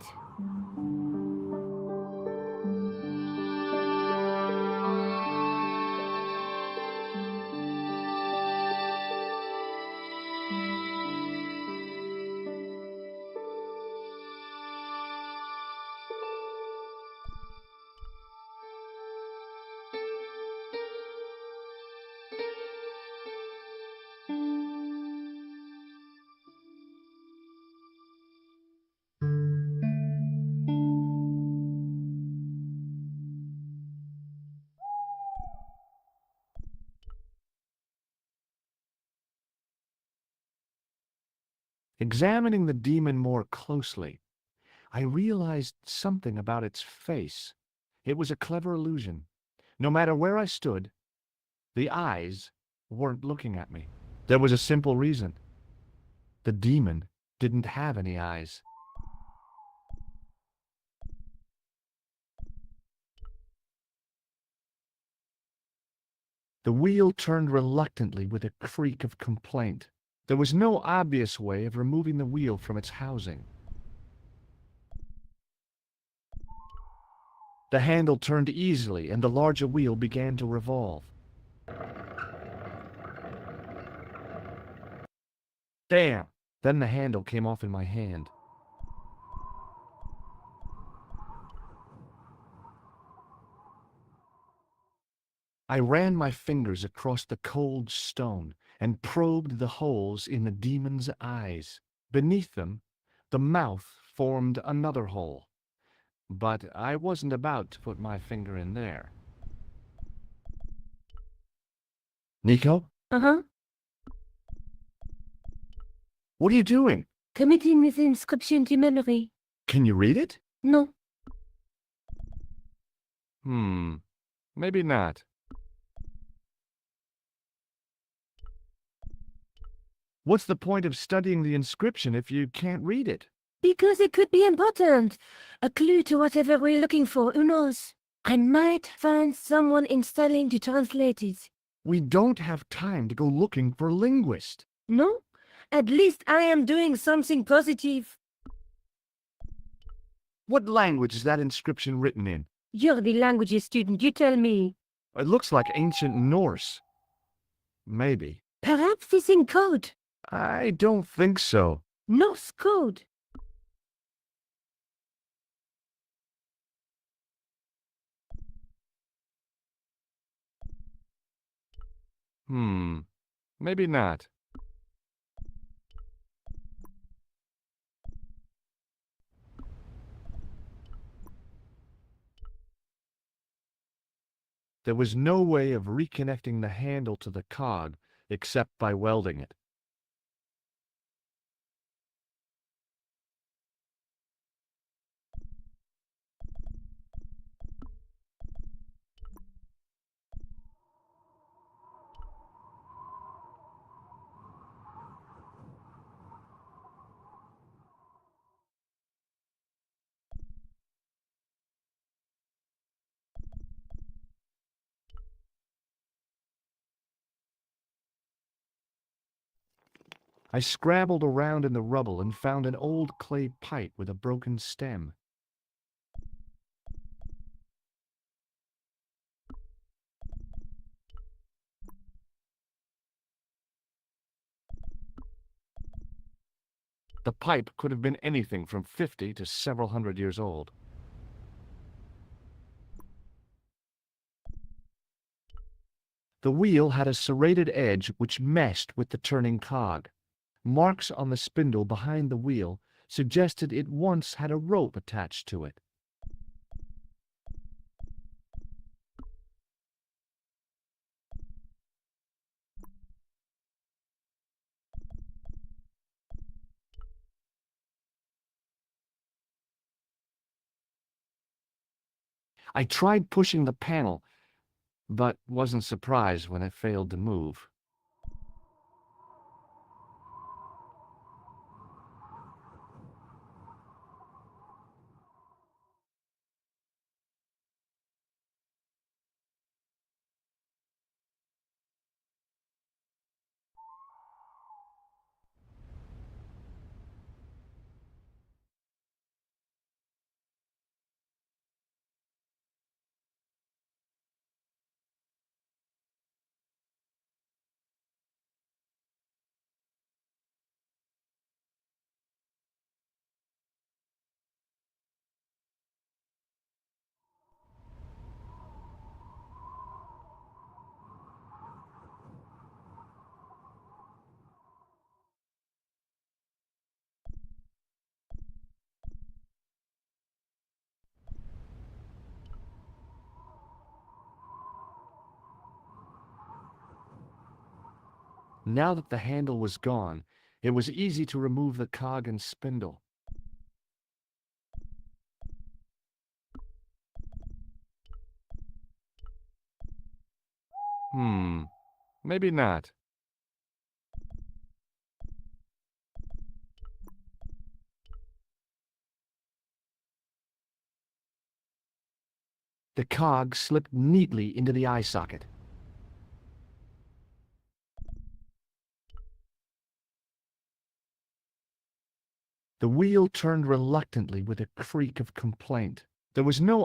Examining the demon more closely, I realized something about its face. It was a clever illusion. No matter where I stood, the eyes weren't looking at me. There was a simple reason. The demon didn't have any eyes. The wheel turned reluctantly with a creak of complaint. There was no obvious way of removing the wheel from its housing. The handle turned easily, and the larger wheel began to revolve. Damn! Then the handle came off in my hand. I ran my fingers across the cold stone and probed the holes in the demon's eyes. Beneath them, the mouth formed another hole. But I wasn't about to put my finger in there. Nico? Uh-huh. What are you doing? Committing this inscription to memory. Can you read it? No. Maybe not. What's the point of studying the inscription if you can't read it? Because it could be important. A clue to whatever we're looking for, who knows? I might find someone in Stalin to translate it. We don't have time to go looking for a linguist. No? At least I am doing something positive. What language is that inscription written in? You're the languages student, you tell me. It looks like ancient Norse. Maybe. Perhaps it's in code. I don't think so. Norse code. Maybe not. There was no way of reconnecting the handle to the cog except by welding it. I scrabbled around in the rubble and found an old clay pipe with a broken stem. The pipe could have been anything from 50 to several hundred years old. The wheel had a serrated edge which meshed with the turning cog. Marks on the spindle behind the wheel suggested it once had a rope attached to it. I tried pushing the panel, but wasn't surprised when it failed to move. Now that the handle was gone, It was easy to remove the cog and spindle. Maybe not. The cog slipped neatly into the eye socket. The wheel turned reluctantly with a creak of complaint. There was no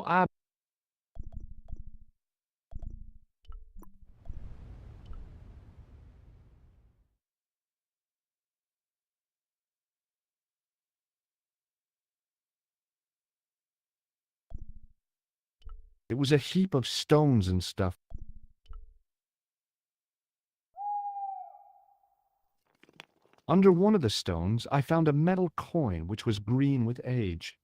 It was a heap of stones and stuff. Under one of the stones, I found a metal coin which was green with age.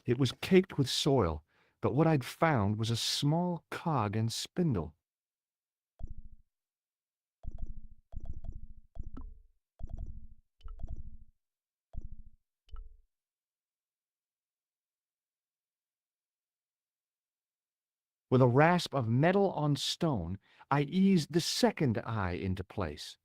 It was caked with soil, but what I'd found was a small cog and spindle. With a rasp of metal on stone, I eased the second eye into place.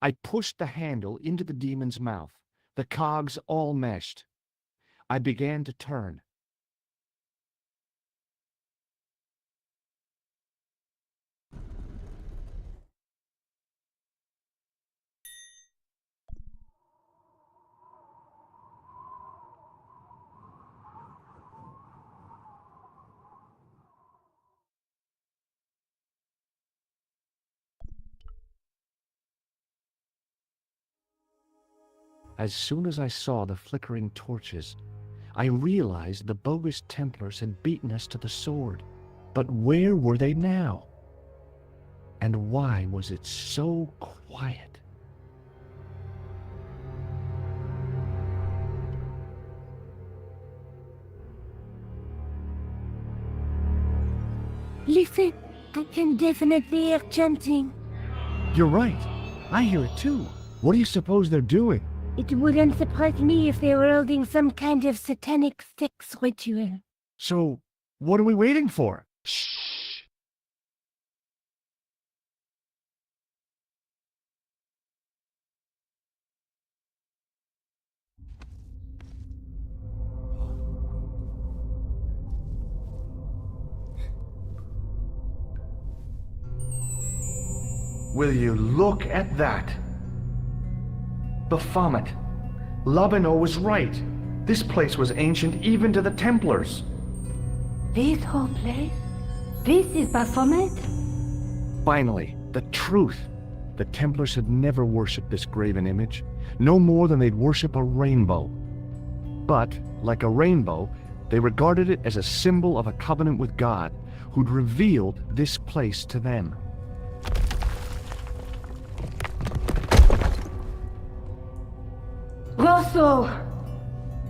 I pushed the handle into the demon's mouth. The cogs all meshed. I began to turn. As soon as I saw the flickering torches, I realized the bogus Templars had beaten us to the sword. But where were they now? And why was it so quiet? Listen, I can definitely hear chanting. You're right. I hear it too. What do you suppose they're doing? It wouldn't surprise me if they were holding some kind of satanic sex ritual. So, what are we waiting for? Shh! Will you look at that? Baphomet. Labino was right. This place was ancient even to the Templars. This whole place? This is Baphomet? Finally, the truth. The Templars had never worshipped this graven image, no more than they'd worship a rainbow. But, like a rainbow, they regarded it as a symbol of a covenant with God, who'd revealed this place to them. Rosso!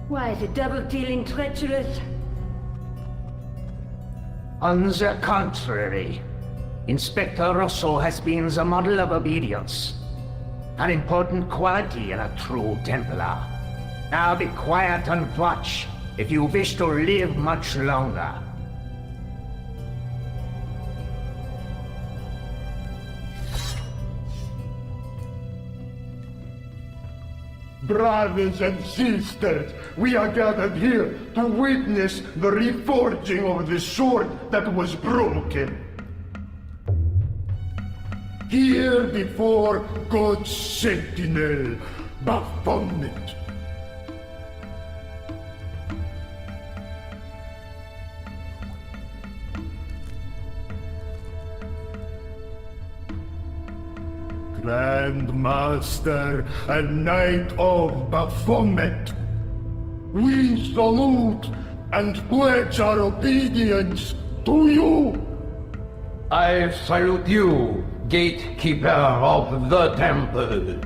Why, the double-dealing treacherous? On the contrary, Inspector Rosso has been the model of obedience, an important quality in a true Templar. Now be quiet and watch if you wish to live much longer. Brothers and sisters, we are gathered here to witness the reforging of the sword that was broken. Here before God's sentinel, Baphomet. Grand Master and Knight of Baphomet, we salute and pledge our obedience to you. I salute you, gatekeeper of the temple.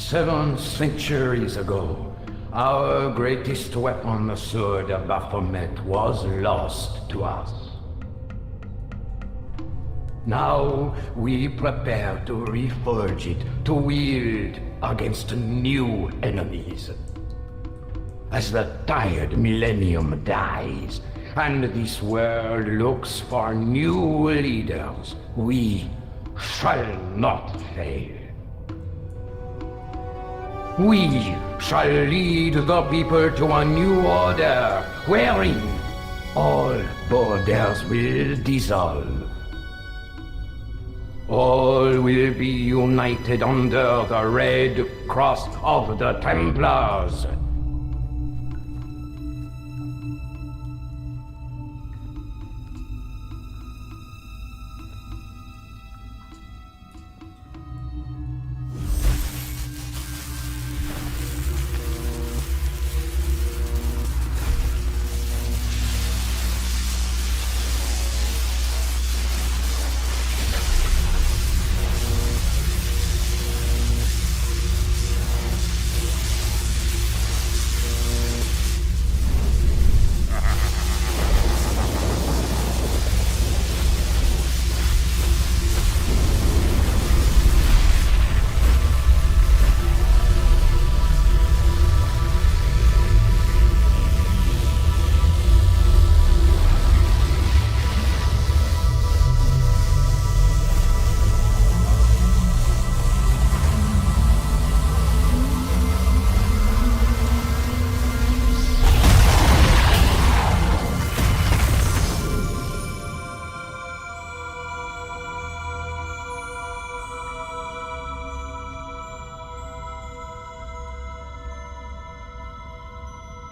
7 centuries ago, our greatest weapon, the sword of Baphomet, was lost to us. Now we prepare to reforge it, to wield against new enemies. As the tired millennium dies, and this world looks for new leaders, we shall not fail. We shall lead the people to a new order, wherein all borders will dissolve. All will be united under the red cross of the Templars.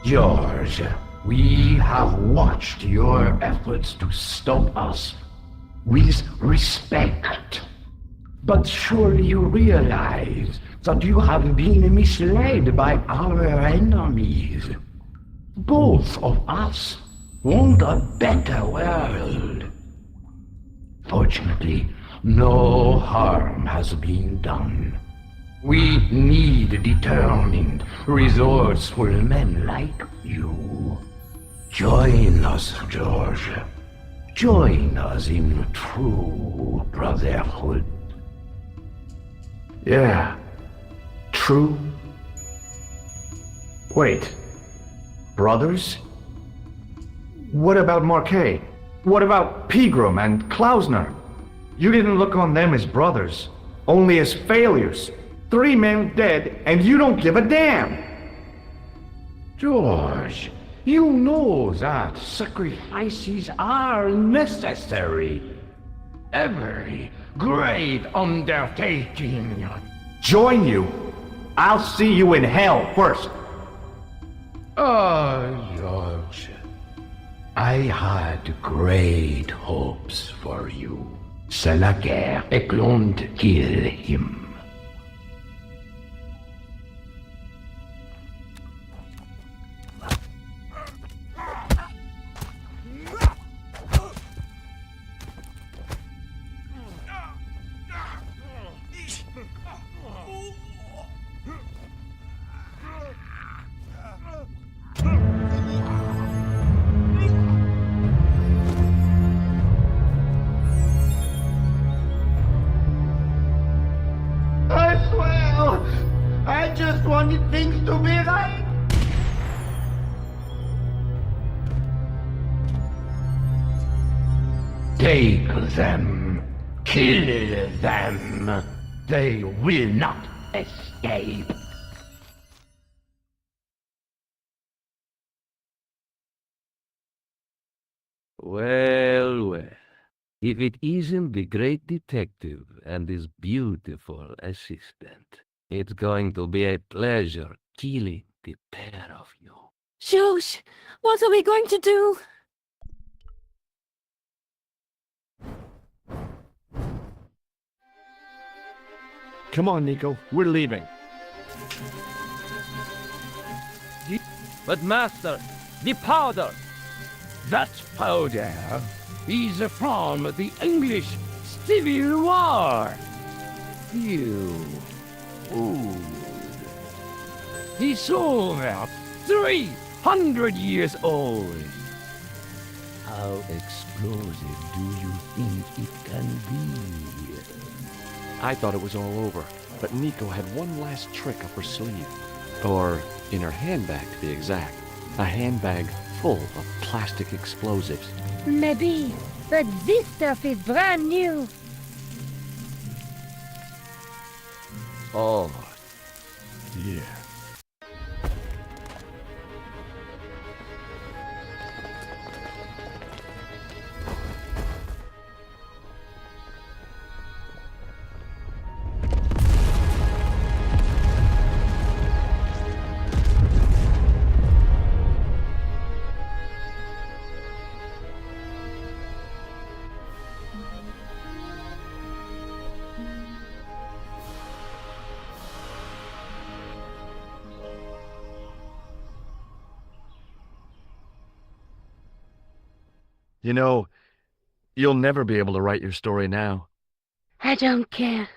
George, we have watched your efforts to stop us with respect. But surely you realize that you have been misled by our enemies. Both of us want a better world. Fortunately, no harm has been done. We need determined, resourceful men like you. Join us, George. Join us in true brotherhood. Yeah. True. Wait. Brothers? What about Marquet? What about Pegram and Klausner? You didn't look on them as brothers, only as failures. 3 men dead, and you don't give a damn! George, you know that sacrifices are necessary. Every great undertaking. Join you? I'll see you in hell first! George, I had great hopes for you. C'est la guerre, et l'on kill him. I just wanted things to be right. Take them. Kill them. They will not escape. Well, well. If it isn't the great detective and his beautiful assistant, it's going to be a pleasure killing the pair of you. Josh, what are we going to do? Come on, Nico. We're leaving. But master, the powder! That powder is from the English Civil War. You fools. He's over 300 years old. How explosive do you think it can be? I thought it was all over, but Nico had one last trick up her sleeve. Or in her handbag, to be exact. A handbag full of plastic explosives. Maybe, but this stuff is brand new. Oh, dear. You know, you'll never be able to write your story now. I don't care.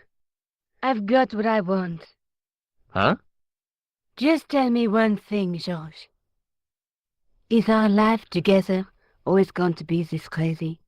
I've got what I want. Huh? Just tell me one thing, George. Is our life together always going to be this crazy?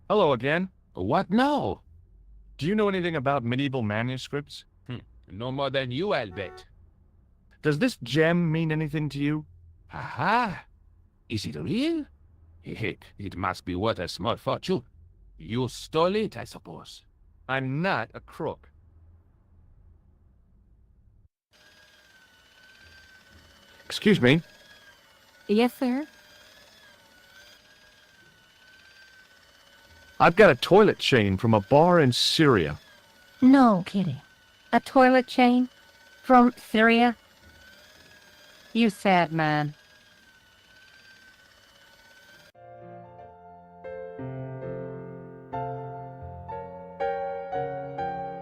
Hello again. What now? Do you know anything about medieval manuscripts? No more than you, I'll bet. Does this gem mean anything to you? Aha! Is it real? It must be worth a small fortune. You stole it, I suppose. I'm not a crook. Excuse me. Yes, sir? I've got a toilet chain from a bar in Syria. No kidding. A toilet chain? From Syria? You sad man.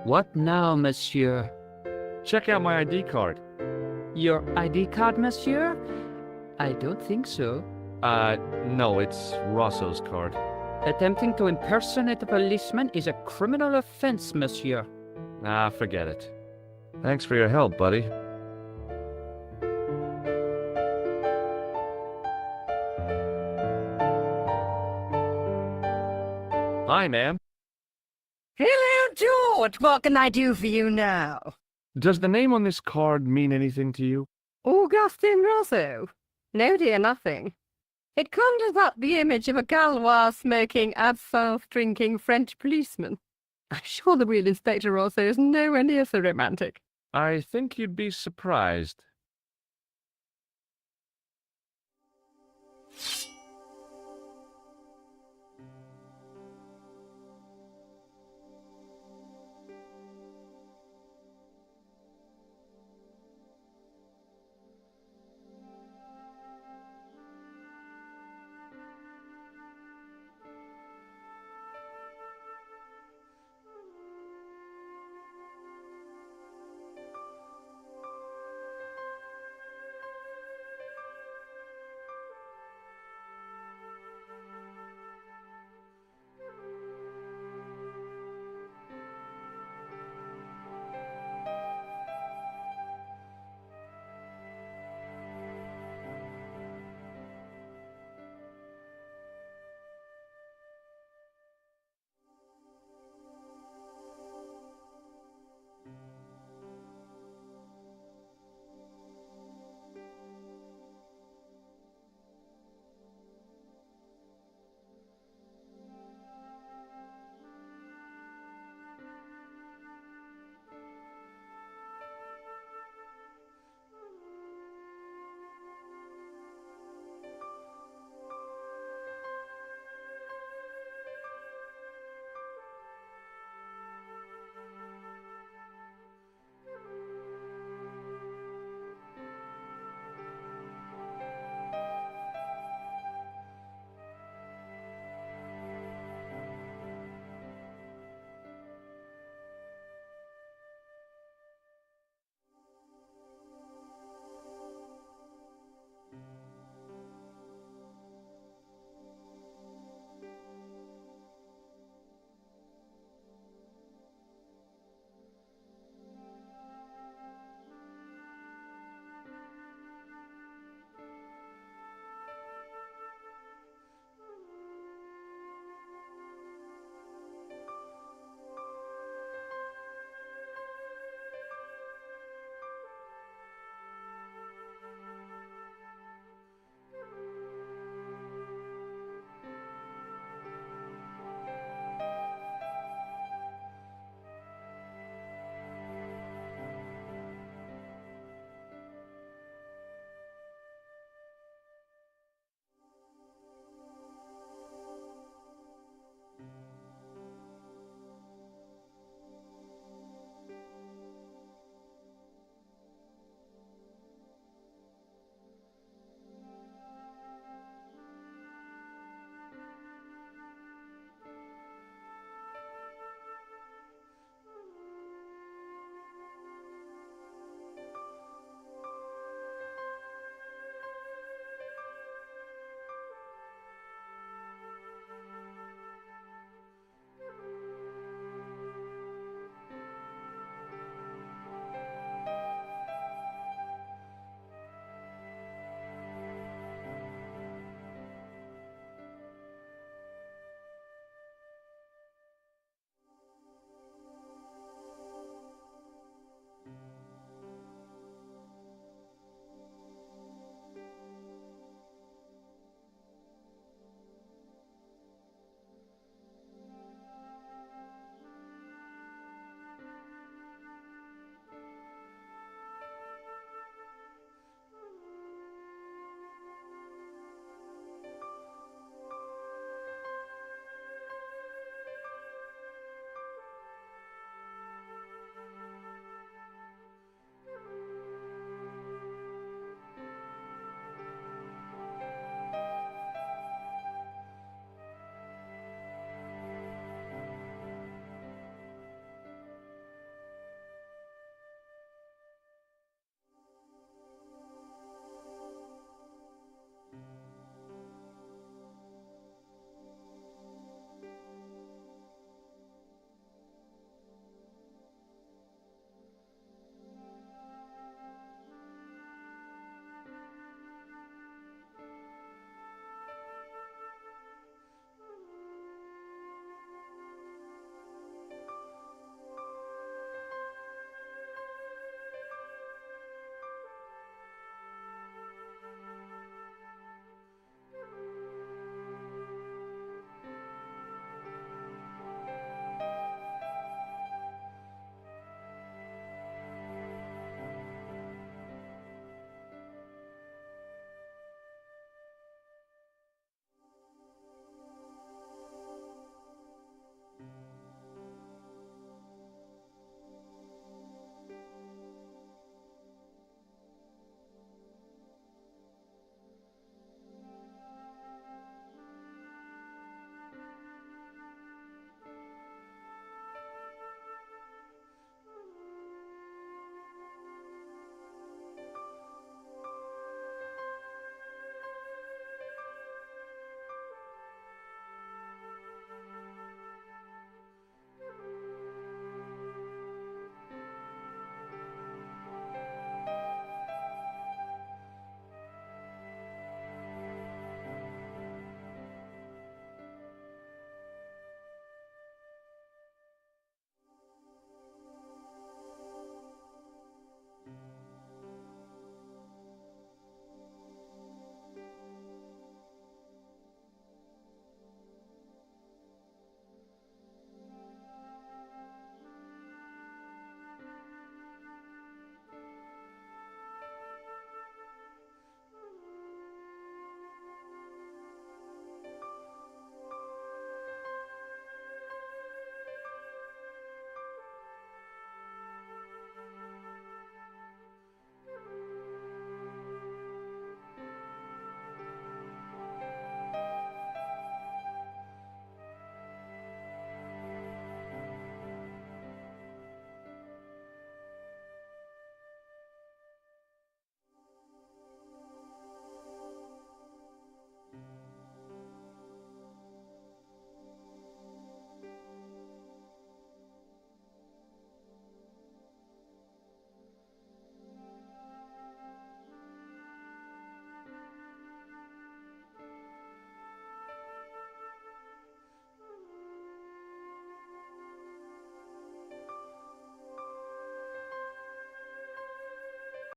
What now, monsieur? Check out my ID card. Your ID card, monsieur? I don't think so. No, it's Rosso's card. Attempting to impersonate a policeman is a criminal offense, monsieur. Ah, forget it. Thanks for your help, buddy. Hi, ma'am. Hello, George. What can I do for you now? Does the name on this card mean anything to you? Augustin Rosso? No, dear, nothing. It conjures up the image of a Gaulois-smoking, absinthe-drinking French policeman. I'm sure the real Inspector Rosso is nowhere near so romantic. I think you'd be surprised.